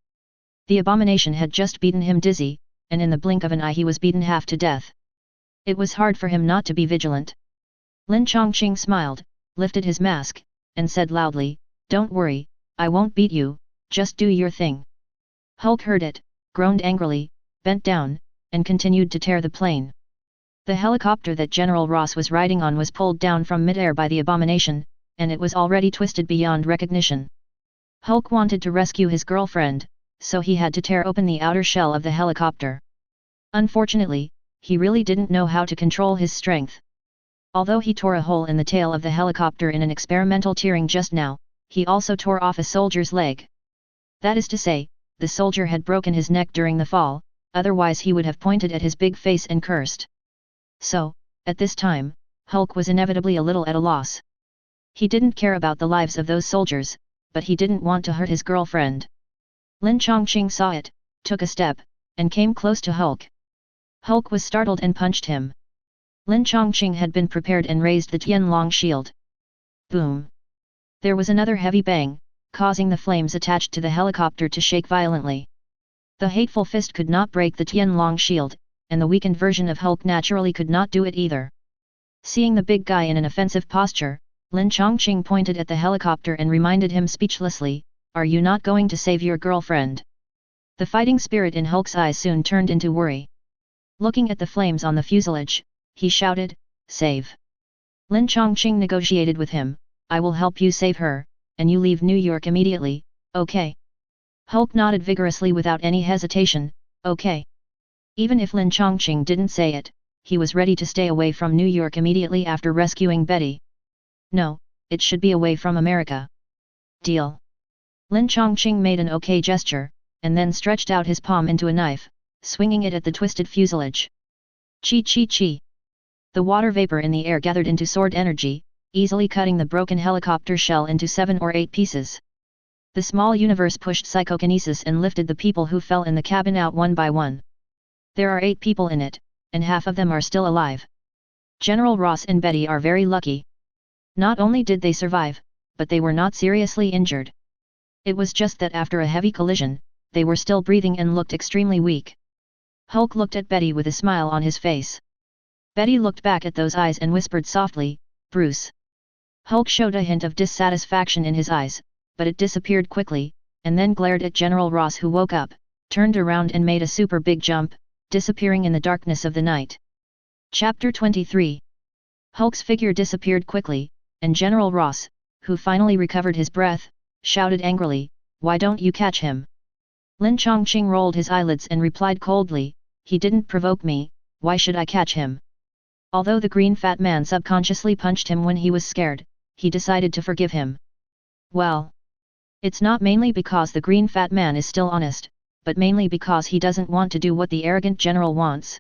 The abomination had just beaten him dizzy, and in the blink of an eye he was beaten half to death. It was hard for him not to be vigilant. Lin Changqing smiled, lifted his mask, and said loudly, "Don't worry, I won't beat you, just do your thing." Hulk heard it, groaned angrily, bent down, and continued to tear the plane. The helicopter that General Ross was riding on was pulled down from midair by the abomination, and it was already twisted beyond recognition. Hulk wanted to rescue his girlfriend, so he had to tear open the outer shell of the helicopter. Unfortunately, he really didn't know how to control his strength. Although he tore a hole in the tail of the helicopter in an experimental tearing just now, he also tore off a soldier's leg. That is to say, the soldier had broken his neck during the fall, otherwise he would have pointed at his big face and cursed. So, at this time, Hulk was inevitably a little at a loss. He didn't care about the lives of those soldiers, but he didn't want to hurt his girlfriend. Lin Changqing saw it, took a step, and came close to Hulk. Hulk was startled and punched him. Lin Changqing had been prepared and raised the Tianlong shield. Boom! There was another heavy bang, causing the flames attached to the helicopter to shake violently. The hateful fist could not break the Tianlong shield, and the weakened version of Hulk naturally could not do it either. Seeing the big guy in an offensive posture, Lin Changqing pointed at the helicopter and reminded him speechlessly, "Are you not going to save your girlfriend?" The fighting spirit in Hulk's eyes soon turned into worry. Looking at the flames on the fuselage, he shouted, "Save!" Lin Changqing negotiated with him, "I will help you save her, and you leave New York immediately, okay?" Hulk nodded vigorously without any hesitation, "Okay." Even if Lin Changqing didn't say it, he was ready to stay away from New York immediately after rescuing Betty. No, it should be away from America. Deal. Lin Changqing made an okay gesture, and then stretched out his palm into a knife, swinging it at the twisted fuselage. Chi chi chi. The water vapor in the air gathered into sword energy, easily cutting the broken helicopter shell into 7 or 8 pieces. The small universe pushed psychokinesis and lifted the people who fell in the cabin out one by one. There are 8 people in it, and half of them are still alive. General Ross and Betty are very lucky. Not only did they survive, but they were not seriously injured. It was just that after a heavy collision, they were still breathing and looked extremely weak. Hulk looked at Betty with a smile on his face. Betty looked back at those eyes and whispered softly, "Bruce." Hulk showed a hint of dissatisfaction in his eyes, but it disappeared quickly, and then glared at General Ross, who woke up, turned around and made a super big jump, disappearing in the darkness of the night. Chapter 23. Hulk's figure disappeared quickly, and General Ross, who finally recovered his breath, shouted angrily, "Why don't you catch him?" Lin Changqing rolled his eyelids and replied coldly, "He didn't provoke me, why should I catch him?" Although the green fat man subconsciously punched him when he was scared, he decided to forgive him. Well, it's not mainly because the green fat man is still honest, but mainly because he doesn't want to do what the arrogant general wants.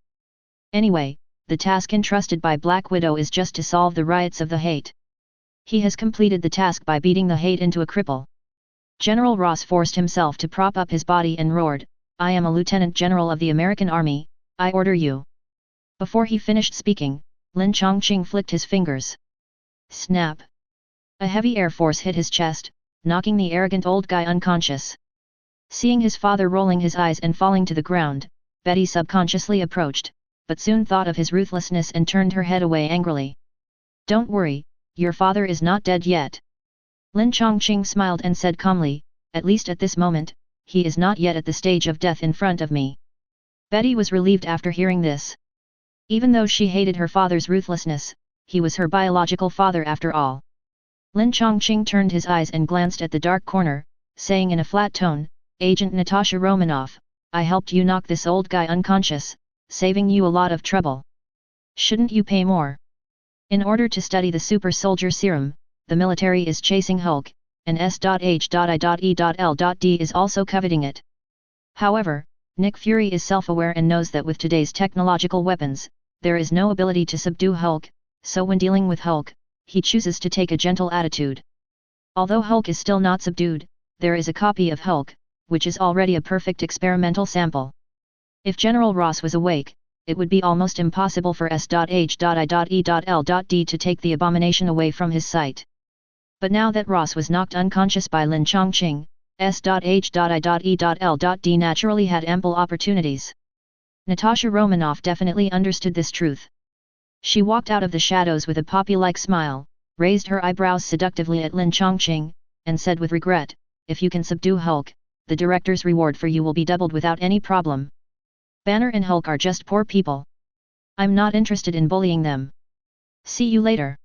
Anyway, the task entrusted by Black Widow is just to solve the riots of the hate. He has completed the task by beating the hate into a cripple. General Ross forced himself to prop up his body and roared, "I am a Lieutenant General of the American Army, I order you." Before he finished speaking, Lin Changqing flicked his fingers. Snap! A heavy air force hit his chest, knocking the arrogant old guy unconscious. Seeing his father rolling his eyes and falling to the ground, Betty subconsciously approached, but soon thought of his ruthlessness and turned her head away angrily. Don't worry, your father is not dead yet. Lin Changqing smiled and said calmly, at least at this moment, he is not yet at the stage of death in front of me. Betty was relieved after hearing this. Even though she hated her father's ruthlessness, he was her biological father after all. Lin Changqing turned his eyes and glanced at the dark corner, saying in a flat tone, Agent Natasha Romanoff, I helped you knock this old guy unconscious, saving you a lot of trouble. Shouldn't you pay more? In order to study the super soldier serum, the military is chasing Hulk, and S.H.I.E.L.D is also coveting it. However, Nick Fury is self-aware and knows that with today's technological weapons, there is no ability to subdue Hulk, so when dealing with Hulk, he chooses to take a gentle attitude. Although Hulk is still not subdued, there is a copy of Hulk, which is already a perfect experimental sample. If General Ross was awake, it would be almost impossible for S.H.I.E.L.D to take the abomination away from his sight. But now that Ross was knocked unconscious by Lin Changqing, S.H.I.E.L.D naturally had ample opportunities. Natasha Romanoff definitely understood this truth. She walked out of the shadows with a poppy-like smile, raised her eyebrows seductively at Lin Changqing, and said with regret, if you can subdue Hulk, the director's reward for you will be doubled without any problem. Banner and Hulk are just poor people. I'm not interested in bullying them. See you later.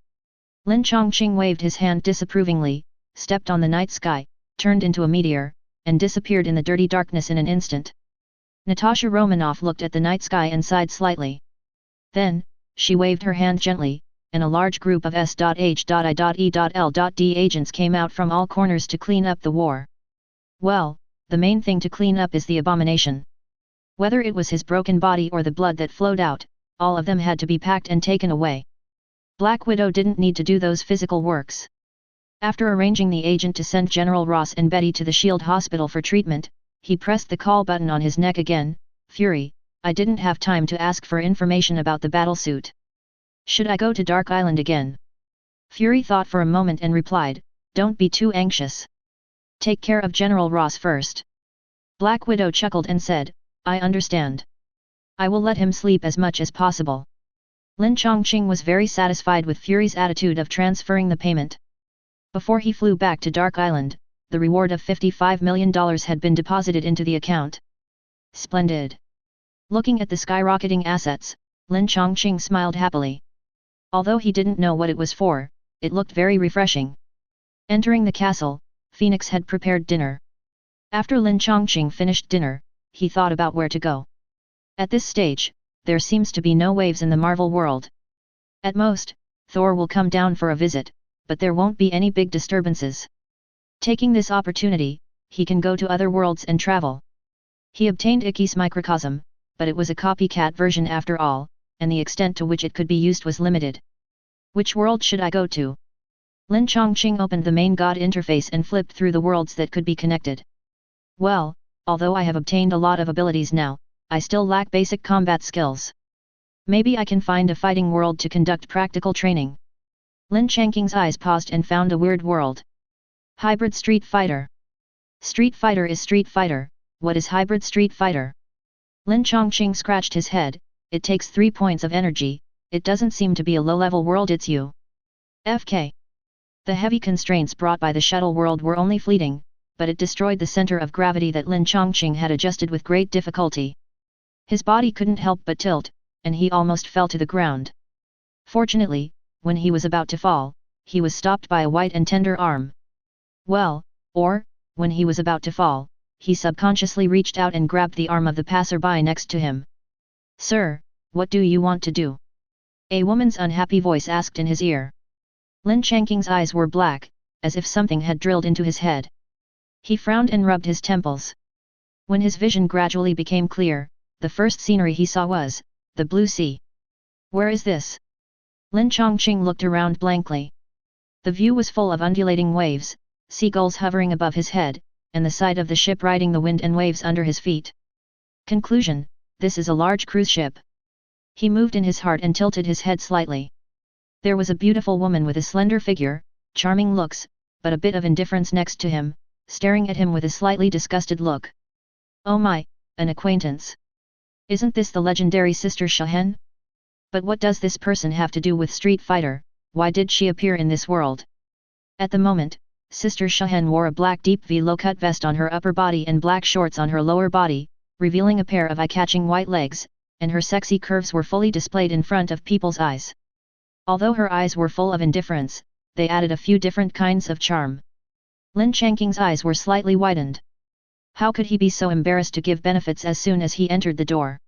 Lin Changqing waved his hand disapprovingly, stepped on the night sky, turned into a meteor, and disappeared in the dirty darkness in an instant. Natasha Romanoff looked at the night sky and sighed slightly. Then, she waved her hand gently, and a large group of S.H.I.E.L.D agents came out from all corners to clean up the war. Well, the main thing to clean up is the abomination. Whether it was his broken body or the blood that flowed out, all of them had to be packed and taken away. Black Widow didn't need to do those physical works. After arranging the agent to send General Ross and Betty to the Shield Hospital for treatment, he pressed the call button on his neck again. Fury, I didn't have time to ask for information about the battlesuit. Should I go to Dark Island again? Fury thought for a moment and replied, don't be too anxious. Take care of General Ross first. Black Widow chuckled and said, I understand. I will let him sleep as much as possible. Lin Changqing was very satisfied with Fury's attitude of transferring the payment. Before he flew back to Dark Island, the reward of $55 million had been deposited into the account. Splendid. Looking at the skyrocketing assets, Lin Changqing smiled happily. Although he didn't know what it was for, it looked very refreshing. Entering the castle, Phoenix had prepared dinner. After Lin Changqing finished dinner, he thought about where to go. At this stage, there seems to be no waves in the Marvel world. At most, Thor will come down for a visit, but there won't be any big disturbances. Taking this opportunity, he can go to other worlds and travel. He obtained Ike's microcosm, but it was a copycat version after all, and the extent to which it could be used was limited. Which world should I go to? Lin Changqing opened the main God interface and flipped through the worlds that could be connected. Well, although I have obtained a lot of abilities now, I still lack basic combat skills. Maybe I can find a fighting world to conduct practical training. Lin Changqing's eyes paused and found a weird world. Hybrid Street Fighter. Street Fighter is Street Fighter, what is Hybrid Street Fighter? Lin Changqing scratched his head, it takes 3 points of energy, it doesn't seem to be a low-level world. It's you. FK. The heavy constraints brought by the shuttle world were only fleeting, but it destroyed the center of gravity that Lin Changqing had adjusted with great difficulty. His body couldn't help but tilt, and he almost fell to the ground. Fortunately, when he was about to fall, he was stopped by a white and tender arm. When he was about to fall, he subconsciously reached out and grabbed the arm of the passerby next to him. Sir, what do you want to do? A woman's unhappy voice asked in his ear. Lin Changqing's eyes were black, as if something had drilled into his head. He frowned and rubbed his temples. When his vision gradually became clear, the first scenery he saw was the blue sea. Where is this? Lin Changqing looked around blankly. The view was full of undulating waves, seagulls hovering above his head, and the sight of the ship riding the wind and waves under his feet. Conclusion: this is a large cruise ship. He moved in his heart and tilted his head slightly. There was a beautiful woman with a slender figure, charming looks, but a bit of indifference next to him, staring at him with a slightly disgusted look. Oh my, an acquaintance. Isn't this the legendary Sister Shahen? But what does this person have to do with Street Fighter? Why did she appear in this world? At the moment, Sister Shahen wore a black deep V low-cut vest on her upper body and black shorts on her lower body, revealing a pair of eye-catching white legs, and her sexy curves were fully displayed in front of people's eyes. Although her eyes were full of indifference, they added a few different kinds of charm. Lin Changqing's eyes were slightly widened. How could he be so embarrassed to give benefits as soon as he entered the door?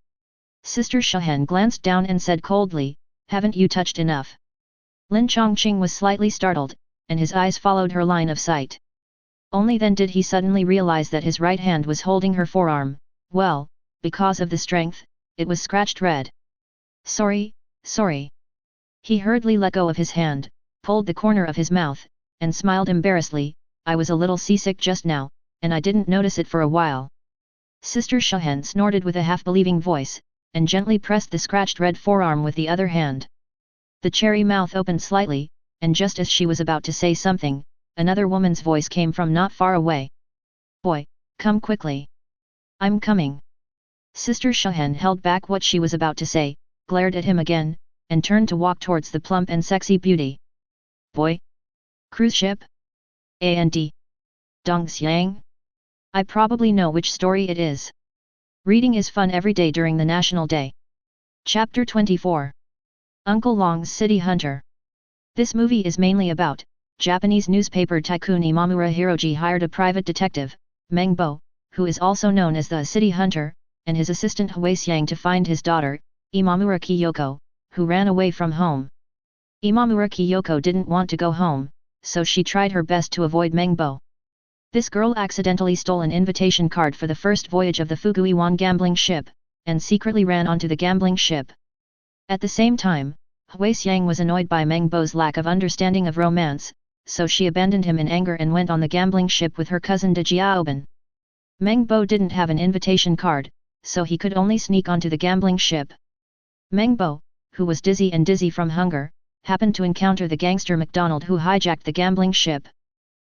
Sister Shahen glanced down and said coldly, "Haven't you touched enough?" Lin Changqing was slightly startled, and his eyes followed her line of sight. Only then did he suddenly realize that his right hand was holding her forearm. Well, because of the strength, it was scratched red. Sorry. He hurriedly let go of his hand, pulled the corner of his mouth, and smiled embarrassedly. I was a little seasick just now, and I didn't notice it for a while. Sister Shahen snorted with a half-believing voice, and gently pressed the scratched red forearm with the other hand. The cherry mouth opened slightly, and just as she was about to say something, another woman's voice came from not far away. Boy, come quickly. I'm coming. Sister Shahen held back what she was about to say, glared at him again, and turned to walk towards the plump and sexy beauty. Boy? Cruise ship? And Dongxiang? I probably know which story it is. Reading is fun every day during the National Day. Chapter 24. Uncle Long's City Hunter. This movie is mainly about Japanese newspaper tycoon Imamura Hiroji hired a private detective, Meng Bo, who is also known as the City Hunter, and his assistant Huixiang to find his daughter, Imamura Kiyoko, who ran away from home. Imamura Kiyoko didn't want to go home, so she tried her best to avoid Meng Bo. This girl accidentally stole an invitation card for the first voyage of the Fuguiwan gambling ship, and secretly ran onto the gambling ship. At the same time, Huixiang was annoyed by Meng Bo's lack of understanding of romance, so she abandoned him in anger and went on the gambling ship with her cousin De Jiaoban. Meng Bo didn't have an invitation card, so he could only sneak onto the gambling ship. Meng Bo, who was dizzy from hunger, happened to encounter the gangster MacDonald who hijacked the gambling ship.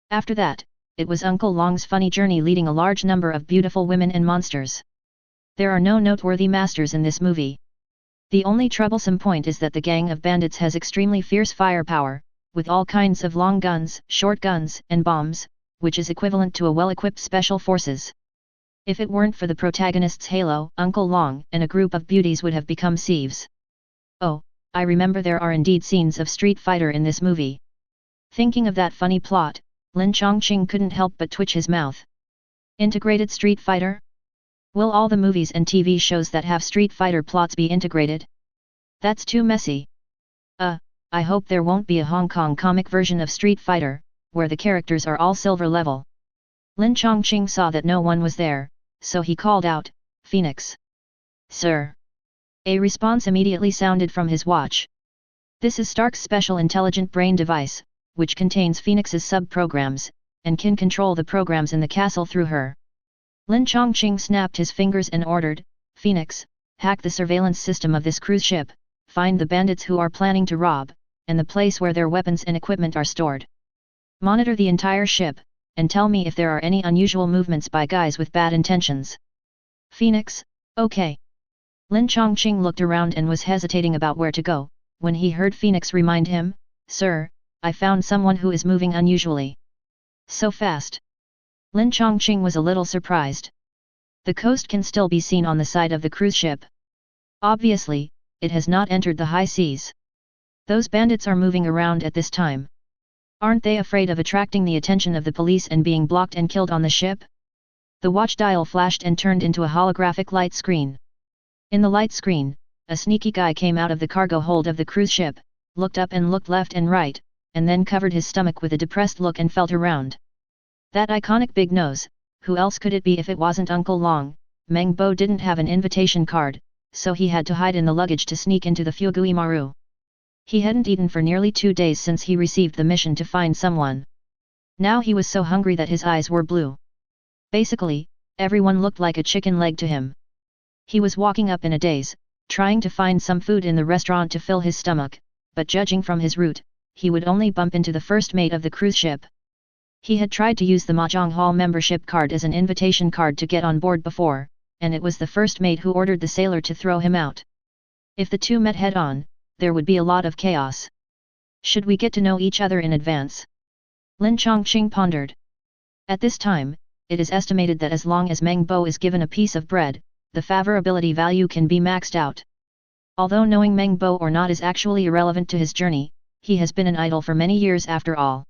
After that, it was Uncle Long's funny journey leading a large number of beautiful women and monsters. There are no noteworthy masters in this movie. The only troublesome point is that the gang of bandits has extremely fierce firepower, with all kinds of long guns, short guns, and bombs, which is equivalent to a well-equipped special forces. If it weren't for the protagonist's halo, Uncle Long and a group of beauties would have become thieves. Oh, I remember there are indeed scenes of Street Fighter in this movie. Thinking of that funny plot, Lin Changqing couldn't help but twitch his mouth. Integrated Street Fighter? Will all the movies and TV shows that have Street Fighter plots be integrated? That's too messy. I hope there won't be a Hong Kong comic version of Street Fighter, where the characters are all silver level. Lin Changqing saw that no one was there, so he called out, "Phoenix." "Sir." A response immediately sounded from his watch. "This is Stark's special intelligent brain device, which contains Phoenix's sub-programs, and can control the programs in the castle through her." Lin Changqing snapped his fingers and ordered, "Phoenix, hack the surveillance system of this cruise ship, find the bandits who are planning to rob, and the place where their weapons and equipment are stored. Monitor the entire ship, and tell me if there are any unusual movements by guys with bad intentions." "Phoenix, okay." Lin Changqing looked around and was hesitating about where to go, when he heard Phoenix remind him, "Sir, I found someone who is moving unusually." "So fast?" Lin Changqing was a little surprised. The coast can still be seen on the side of the cruise ship. Obviously, it has not entered the high seas. Those bandits are moving around at this time. Aren't they afraid of attracting the attention of the police and being blocked and killed on the ship? The watch dial flashed and turned into a holographic light screen. In the light screen, a sneaky guy came out of the cargo hold of the cruise ship, looked up and looked left and right, and then covered his stomach with a depressed look and felt around. That iconic big nose, who else could it be if it wasn't Uncle Long? Meng Bo didn't have an invitation card, so he had to hide in the luggage to sneak into the Fuguimaru. He hadn't eaten for nearly 2 days since he received the mission to find someone. Now he was so hungry that his eyes were blue. Basically, everyone looked like a chicken leg to him. He was walking up in a daze, trying to find some food in the restaurant to fill his stomach, but judging from his route, he would only bump into the first mate of the cruise ship. He had tried to use the Mahjong Hall membership card as an invitation card to get on board before, and it was the first mate who ordered the sailor to throw him out. If the two met head-on, there would be a lot of chaos. Should we get to know each other in advance? Lin Changqing pondered. At this time, it is estimated that as long as Meng Bo is given a piece of bread, the favorability value can be maxed out. Although knowing Meng Bo or not is actually irrelevant to his journey, he has been an idol for many years after all.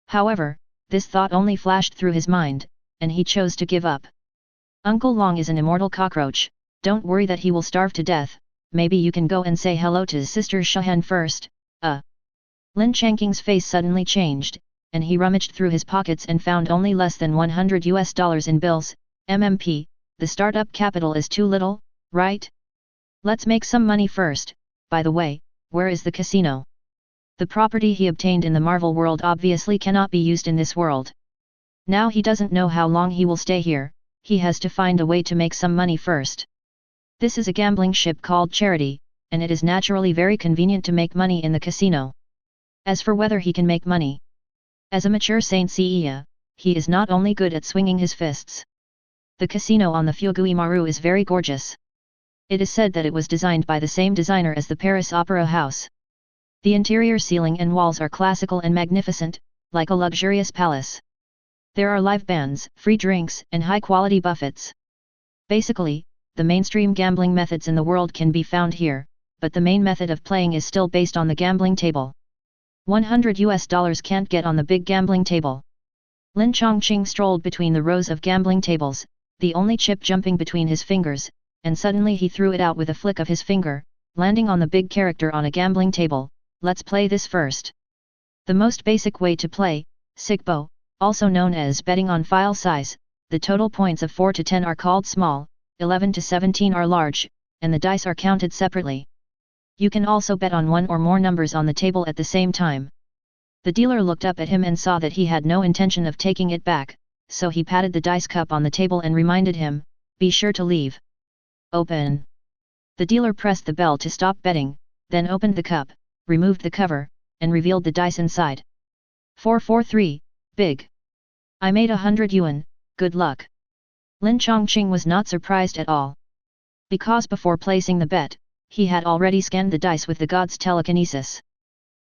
However, this thought only flashed through his mind, and he chose to give up. Uncle Long is an immortal cockroach, don't worry that he will starve to death, maybe you can go and say hello to his sister Shahen first. Lin Changqing's face suddenly changed, and he rummaged through his pockets and found only less than $100 in bills. MMP, the startup capital is too little, right? Let's make some money first. By the way, where is the casino? The property he obtained in the Marvel world obviously cannot be used in this world. Now he doesn't know how long he will stay here, he has to find a way to make some money first. This is a gambling ship called Charity, and it is naturally very convenient to make money in the casino. As for whether he can make money, as a mature Saint Seiya, he is not only good at swinging his fists. The casino on the Fugui Maru is very gorgeous. It is said that it was designed by the same designer as the Paris Opera House. The interior ceiling and walls are classical and magnificent, like a luxurious palace. There are live bands, free drinks, and high-quality buffets. Basically, the mainstream gambling methods in the world can be found here, but the main method of playing is still based on the gambling table. $100 can't get on the big gambling table. Lin Changqing strolled between the rows of gambling tables, the only chip jumping between his fingers, and suddenly he threw it out with a flick of his finger, landing on the big character on a gambling table. Let's play this first. The most basic way to play, Sikbo, also known as betting on file size, the total points of 4 to 10 are called small, 11 to 17 are large, and the dice are counted separately. You can also bet on one or more numbers on the table at the same time. The dealer looked up at him and saw that he had no intention of taking it back, so he patted the dice cup on the table and reminded him, "Be sure to leave." Open. The dealer pressed the bell to stop betting, then opened the cup, removed the cover, and revealed the dice inside. 443, big. I made 100 yuan, good luck. Lin Changqing was not surprised at all. Because before placing the bet, he had already scanned the dice with the god's telekinesis.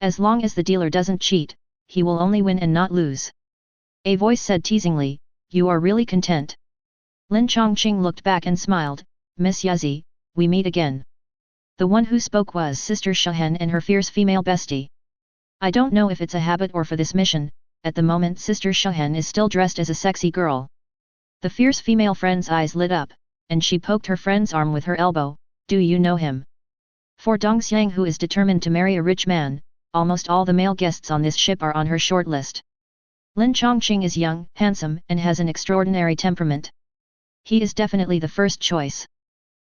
As long as the dealer doesn't cheat, he will only win and not lose. A voice said teasingly, "You are really content." Lin Changqing looked back and smiled, "Miss Yuzi, we meet again." The one who spoke was Sister Shahen and her fierce female bestie. I don't know if it's a habit or for this mission, at the moment Sister Shahen is still dressed as a sexy girl. The fierce female friend's eyes lit up, and she poked her friend's arm with her elbow. "Do you know him?" For Dongxiang, who is determined to marry a rich man, almost all the male guests on this ship are on her short list. Lin Changqing is young, handsome, and has an extraordinary temperament. He is definitely the first choice.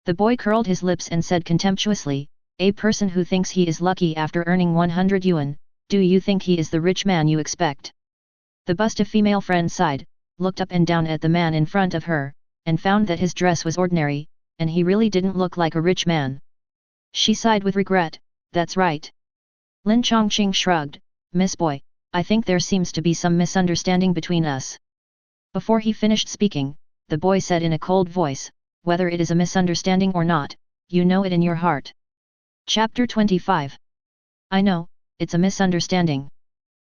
The boy curled his lips and said contemptuously, "A person who thinks he is lucky after earning 100 yuan, do you think he is the rich man you expect?" The busty female friend sighed, looked up and down at the man in front of her, and found that his dress was ordinary, and he really didn't look like a rich man. She sighed with regret, "That's right." Lin Changqing shrugged, "Miss Boy, I think there seems to be some misunderstanding between us." Before he finished speaking, the boy said in a cold voice, "Whether it is a misunderstanding or not, you know it in your heart." Chapter 25. I know, it's a misunderstanding.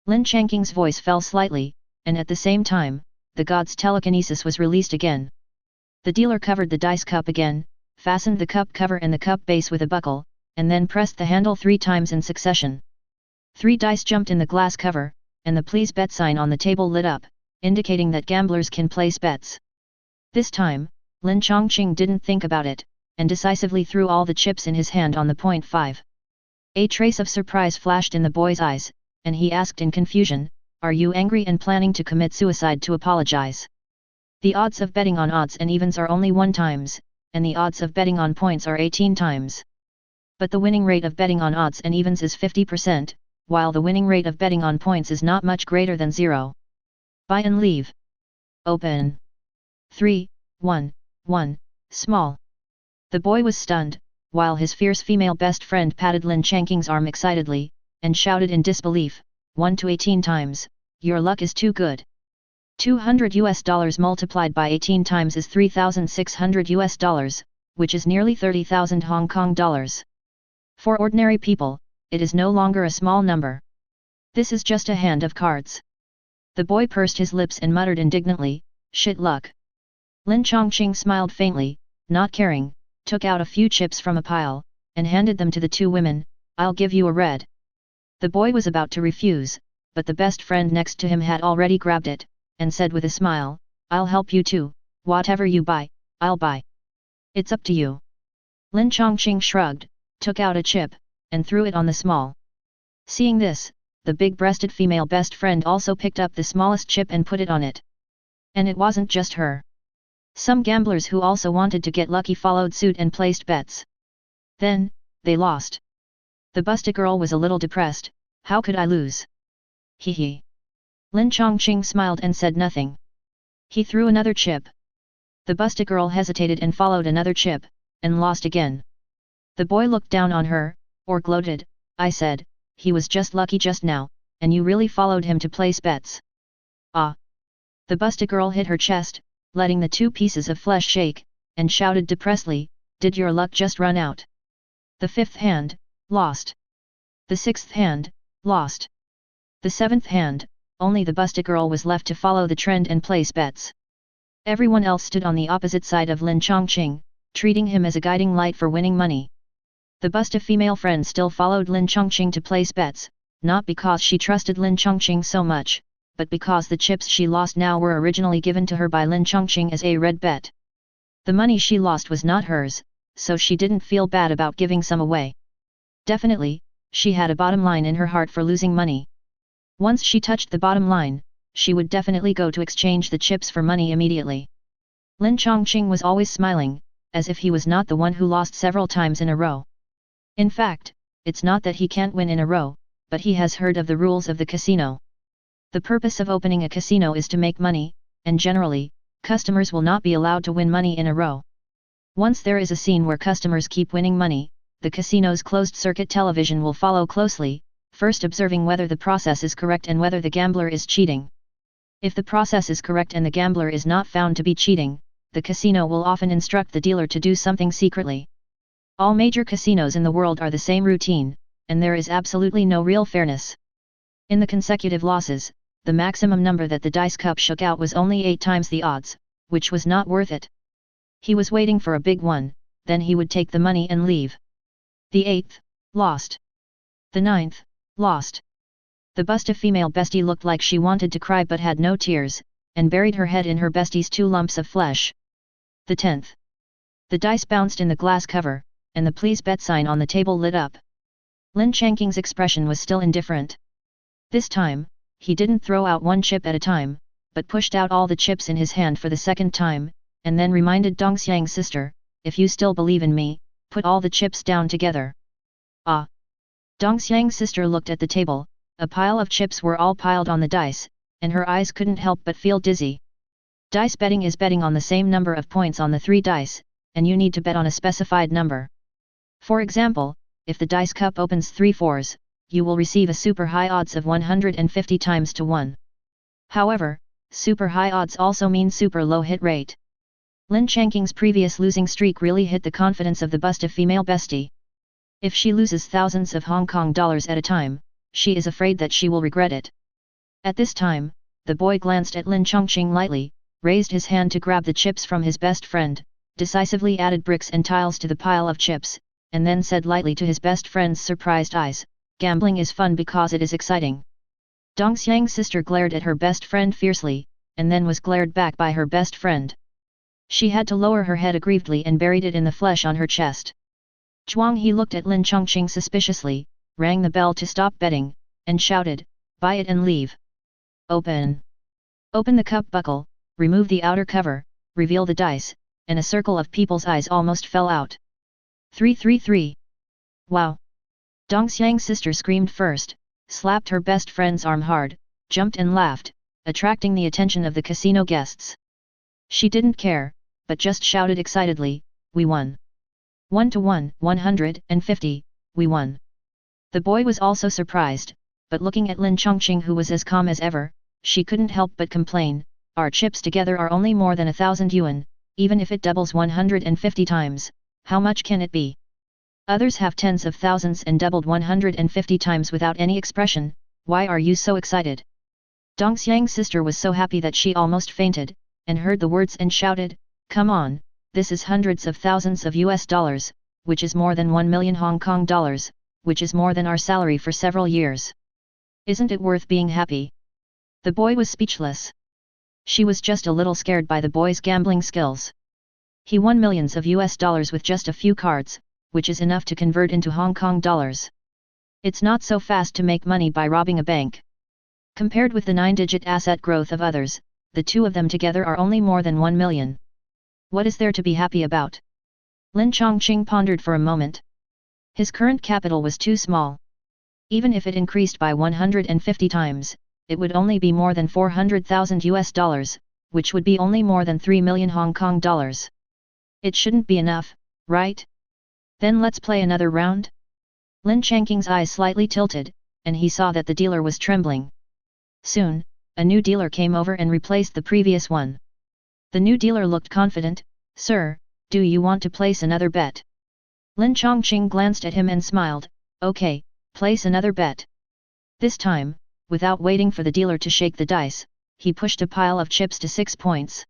Lin Changqing's voice fell slightly, and at the same time, the god's telekinesis was released again. The dealer covered the dice cup again, fastened the cup cover and the cup base with a buckle, and then pressed the handle 3 times in succession. 3 dice jumped in the glass cover, and the please bet sign on the table lit up, indicating that gamblers can place bets. This time, Lin Changqing didn't think about it, and decisively threw all the chips in his hand on the point 5. A trace of surprise flashed in the boy's eyes, and he asked in confusion, "Are you angry and planning to commit suicide to apologize?" The odds of betting on odds and evens are only 1 times, and the odds of betting on points are 18 times. But the winning rate of betting on odds and evens is 50%, while the winning rate of betting on points is not much greater than 0. Buy and leave. Open. 3, 1, 1, small. The boy was stunned, while his fierce female best friend patted Lin Changqing's arm excitedly, and shouted in disbelief, 1 to 18 times, your luck is too good. $200 multiplied by 18 times is $3,600, which is nearly 30,000 Hong Kong dollars. For ordinary people, it is no longer a small number. This is just a hand of cards. The boy pursed his lips and muttered indignantly, shit luck. Lin Changqing smiled faintly, not caring, took out a few chips from a pile, and handed them to the two women. I'll give you a red. The boy was about to refuse, but the best friend next to him had already grabbed it, and said with a smile, I'll help you too, whatever you buy, I'll buy. It's up to you. Lin Changqing shrugged, took out a chip, and threw it on the small. Seeing this, the big-breasted female best friend also picked up the smallest chip and put it on it. And it wasn't just her. Some gamblers who also wanted to get lucky followed suit and placed bets. Then, they lost. The busted girl was a little depressed. How could I lose? Hee hee. Lin Changqing smiled and said nothing. He threw another chip. The busted girl hesitated and followed another chip, and lost again. The boy looked down on her, or gloated. I said, he was just lucky just now, and you really followed him to place bets. Ah! The busted girl hit her chest, letting the two pieces of flesh shake, and shouted depressedly, did your luck just run out? The fifth hand, lost. The sixth hand, lost. The seventh hand, only the busted girl was left to follow the trend and place bets. Everyone else stood on the opposite side of Lin Changqing, treating him as a guiding light for winning money. The busted female friend still followed Lin Changqing to place bets, not because she trusted Lin Changqing so much, but because the chips she lost now were originally given to her by Lin Changqing as a red bet. The money she lost was not hers, so she didn't feel bad about giving some away. Definitely, she had a bottom line in her heart for losing money. Once she touched the bottom line, she would definitely go to exchange the chips for money immediately. Lin Changqing was always smiling, as if he was not the one who lost several times in a row. In fact, it's not that he can't win in a row, but he has heard of the rules of the casino. The purpose of opening a casino is to make money, and generally, customers will not be allowed to win money in a row. Once there is a scene where customers keep winning money, the casino's closed-circuit television will follow closely, first observing whether the process is correct and whether the gambler is cheating. If the process is correct and the gambler is not found to be cheating, the casino will often instruct the dealer to do something secretly. All major casinos in the world are the same routine, and there is absolutely no real fairness. In the consecutive losses, the maximum number that the dice cup shook out was only 8 times the odds, which was not worth it. He was waiting for a big one, then he would take the money and leave. The 8th, lost. The 9th, lost. The busted female bestie looked like she wanted to cry but had no tears, and buried her head in her bestie's 2 lumps of flesh. The 10th. The dice bounced in the glass cover, and the please bet sign on the table lit up. Lin Changqing's expression was still indifferent. This time, he didn't throw out one chip at a time, but pushed out all the chips in his hand for the second time, and then reminded Dongxiang's sister, if you still believe in me, put all the chips down together. Ah! Dongxiang's sister looked at the table, a pile of chips were all piled on the dice, and her eyes couldn't help but feel dizzy. Dice betting is betting on the same number of points on the 3 dice, and you need to bet on a specified number. For example, if the dice cup opens 3 fours, you will receive a super high odds of 150 times to 1. However, super high odds also mean super low hit rate. Lin Changqing's previous losing streak really hit the confidence of the busted female bestie. If she loses thousands of Hong Kong dollars at a time, she is afraid that she will regret it. At this time, the boy glanced at Lin Changqing lightly, raised his hand to grab the chips from his best friend, decisively added bricks and tiles to the pile of chips, and then said lightly to his best friend's surprised eyes, gambling is fun because it is exciting. Dongxiang's sister glared at her best friend fiercely, and then was glared back by her best friend. She had to lower her head aggrievedly and buried it in the flesh on her chest. Zhuang He looked at Lin Changqing suspiciously, rang the bell to stop betting, and shouted, buy it and leave. Open. Open the cup buckle, remove the outer cover, reveal the dice, and a circle of people's eyes almost fell out. 333. Wow! Dongxiang's sister screamed first, slapped her best friend's arm hard, jumped and laughed, attracting the attention of the casino guests. She didn't care, but just shouted excitedly, we won. 1 to 1, 150, we won. The boy was also surprised, but looking at Lin Changqing who was as calm as ever, she couldn't help but complain, our chips together are only more than 1,000 yuan, even if it doubles 150 times, how much can it be? Others have tens of thousands and doubled 150 times without any expression, why are you so excited? Dong Xiang's sister was so happy that she almost fainted, and heard the words and shouted, come on, this is hundreds of thousands of US dollars, which is more than 1 million Hong Kong dollars, which is more than our salary for several years. Isn't it worth being happy? The boy was speechless. She was just a little scared by the boy's gambling skills. He won millions of US dollars with just a few cards, which is enough to convert into Hong Kong dollars. It's not so fast to make money by robbing a bank. Compared with the 9-digit asset growth of others, the two of them together are only more than 1 million. What is there to be happy about? Lin Changqing pondered for a moment. His current capital was too small. Even if it increased by 150 times, it would only be more than 400,000 US dollars, which would be only more than 3 million Hong Kong dollars. It shouldn't be enough, right? Then let's play another round? Lin Changqing's eyes slightly tilted, and he saw that the dealer was trembling. Soon, a new dealer came over and replaced the previous one. The new dealer looked confident. Sir, do you want to place another bet? Lin Changqing glanced at him and smiled. Okay, place another bet. This time, without waiting for the dealer to shake the dice, he pushed a pile of chips to 6 points.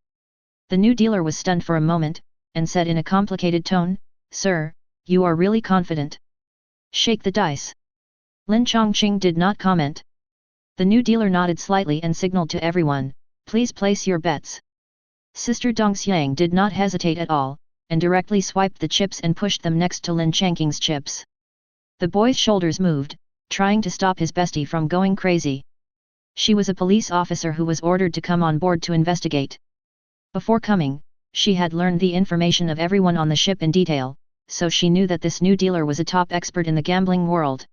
The new dealer was stunned for a moment, and said in a complicated tone, Sir, you are really confident. Shake the dice. Lin Changqing did not comment. The new dealer nodded slightly and signaled to everyone, please place your bets. Sister Dong Xiang did not hesitate at all, and directly swiped the chips and pushed them next to Lin Changqing's chips. The boy's shoulders moved, trying to stop his bestie from going crazy. She was a police officer who was ordered to come on board to investigate. Before coming, she had learned the information of everyone on the ship in detail, so she knew that this new dealer was a top expert in the gambling world.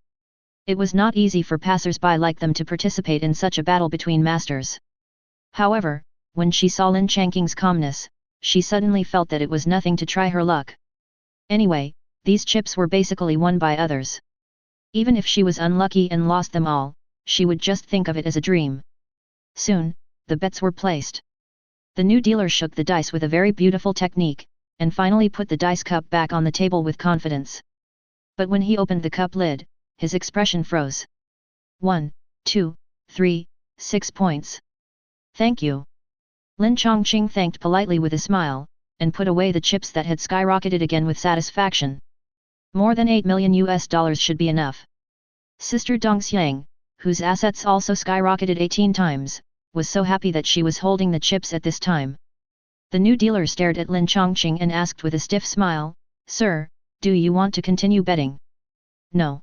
It was not easy for passers-by like them to participate in such a battle between masters. However, when she saw Lin Changqing's calmness, she suddenly felt that it was nothing to try her luck. Anyway, these chips were basically won by others. Even if she was unlucky and lost them all, she would just think of it as a dream. Soon, the bets were placed. The new dealer shook the dice with a very beautiful technique, and finally put the dice cup back on the table with confidence. But when he opened the cup lid, his expression froze. 1, 2, 3, 6 points. Thank you. Lin Changqing thanked politely with a smile, and put away the chips that had skyrocketed again with satisfaction. More than 8 million US dollars should be enough. Sister Dong Xiang, whose assets also skyrocketed 18 times, was so happy that she was holding the chips at this time. The new dealer stared at Lin Changqing and asked with a stiff smile, Sir, do you want to continue betting? No.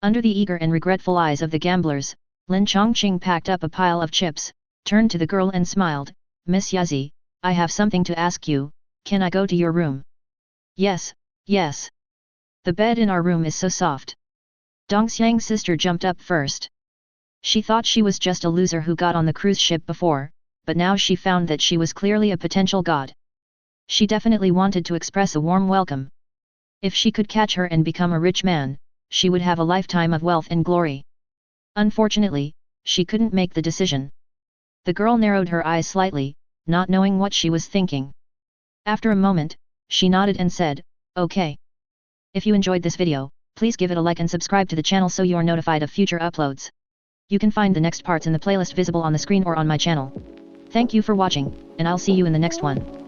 Under the eager and regretful eyes of the gamblers, Lin Changqing packed up a pile of chips, turned to the girl and smiled, Miss Yazi, I have something to ask you, can I go to your room? Yes, yes. The bed in our room is so soft. Dong Xiang's sister jumped up first. She thought she was just a loser who got on the cruise ship before, but now she found that she was clearly a potential god. She definitely wanted to express a warm welcome. If she could catch her and become a rich man, she would have a lifetime of wealth and glory. Unfortunately, she couldn't make the decision. The girl narrowed her eyes slightly, not knowing what she was thinking. After a moment, she nodded and said, Okay. If you enjoyed this video, please give it a like and subscribe to the channel so you are notified of future uploads. You can find the next parts in the playlist visible on the screen or on my channel. Thank you for watching, and I'll see you in the next one.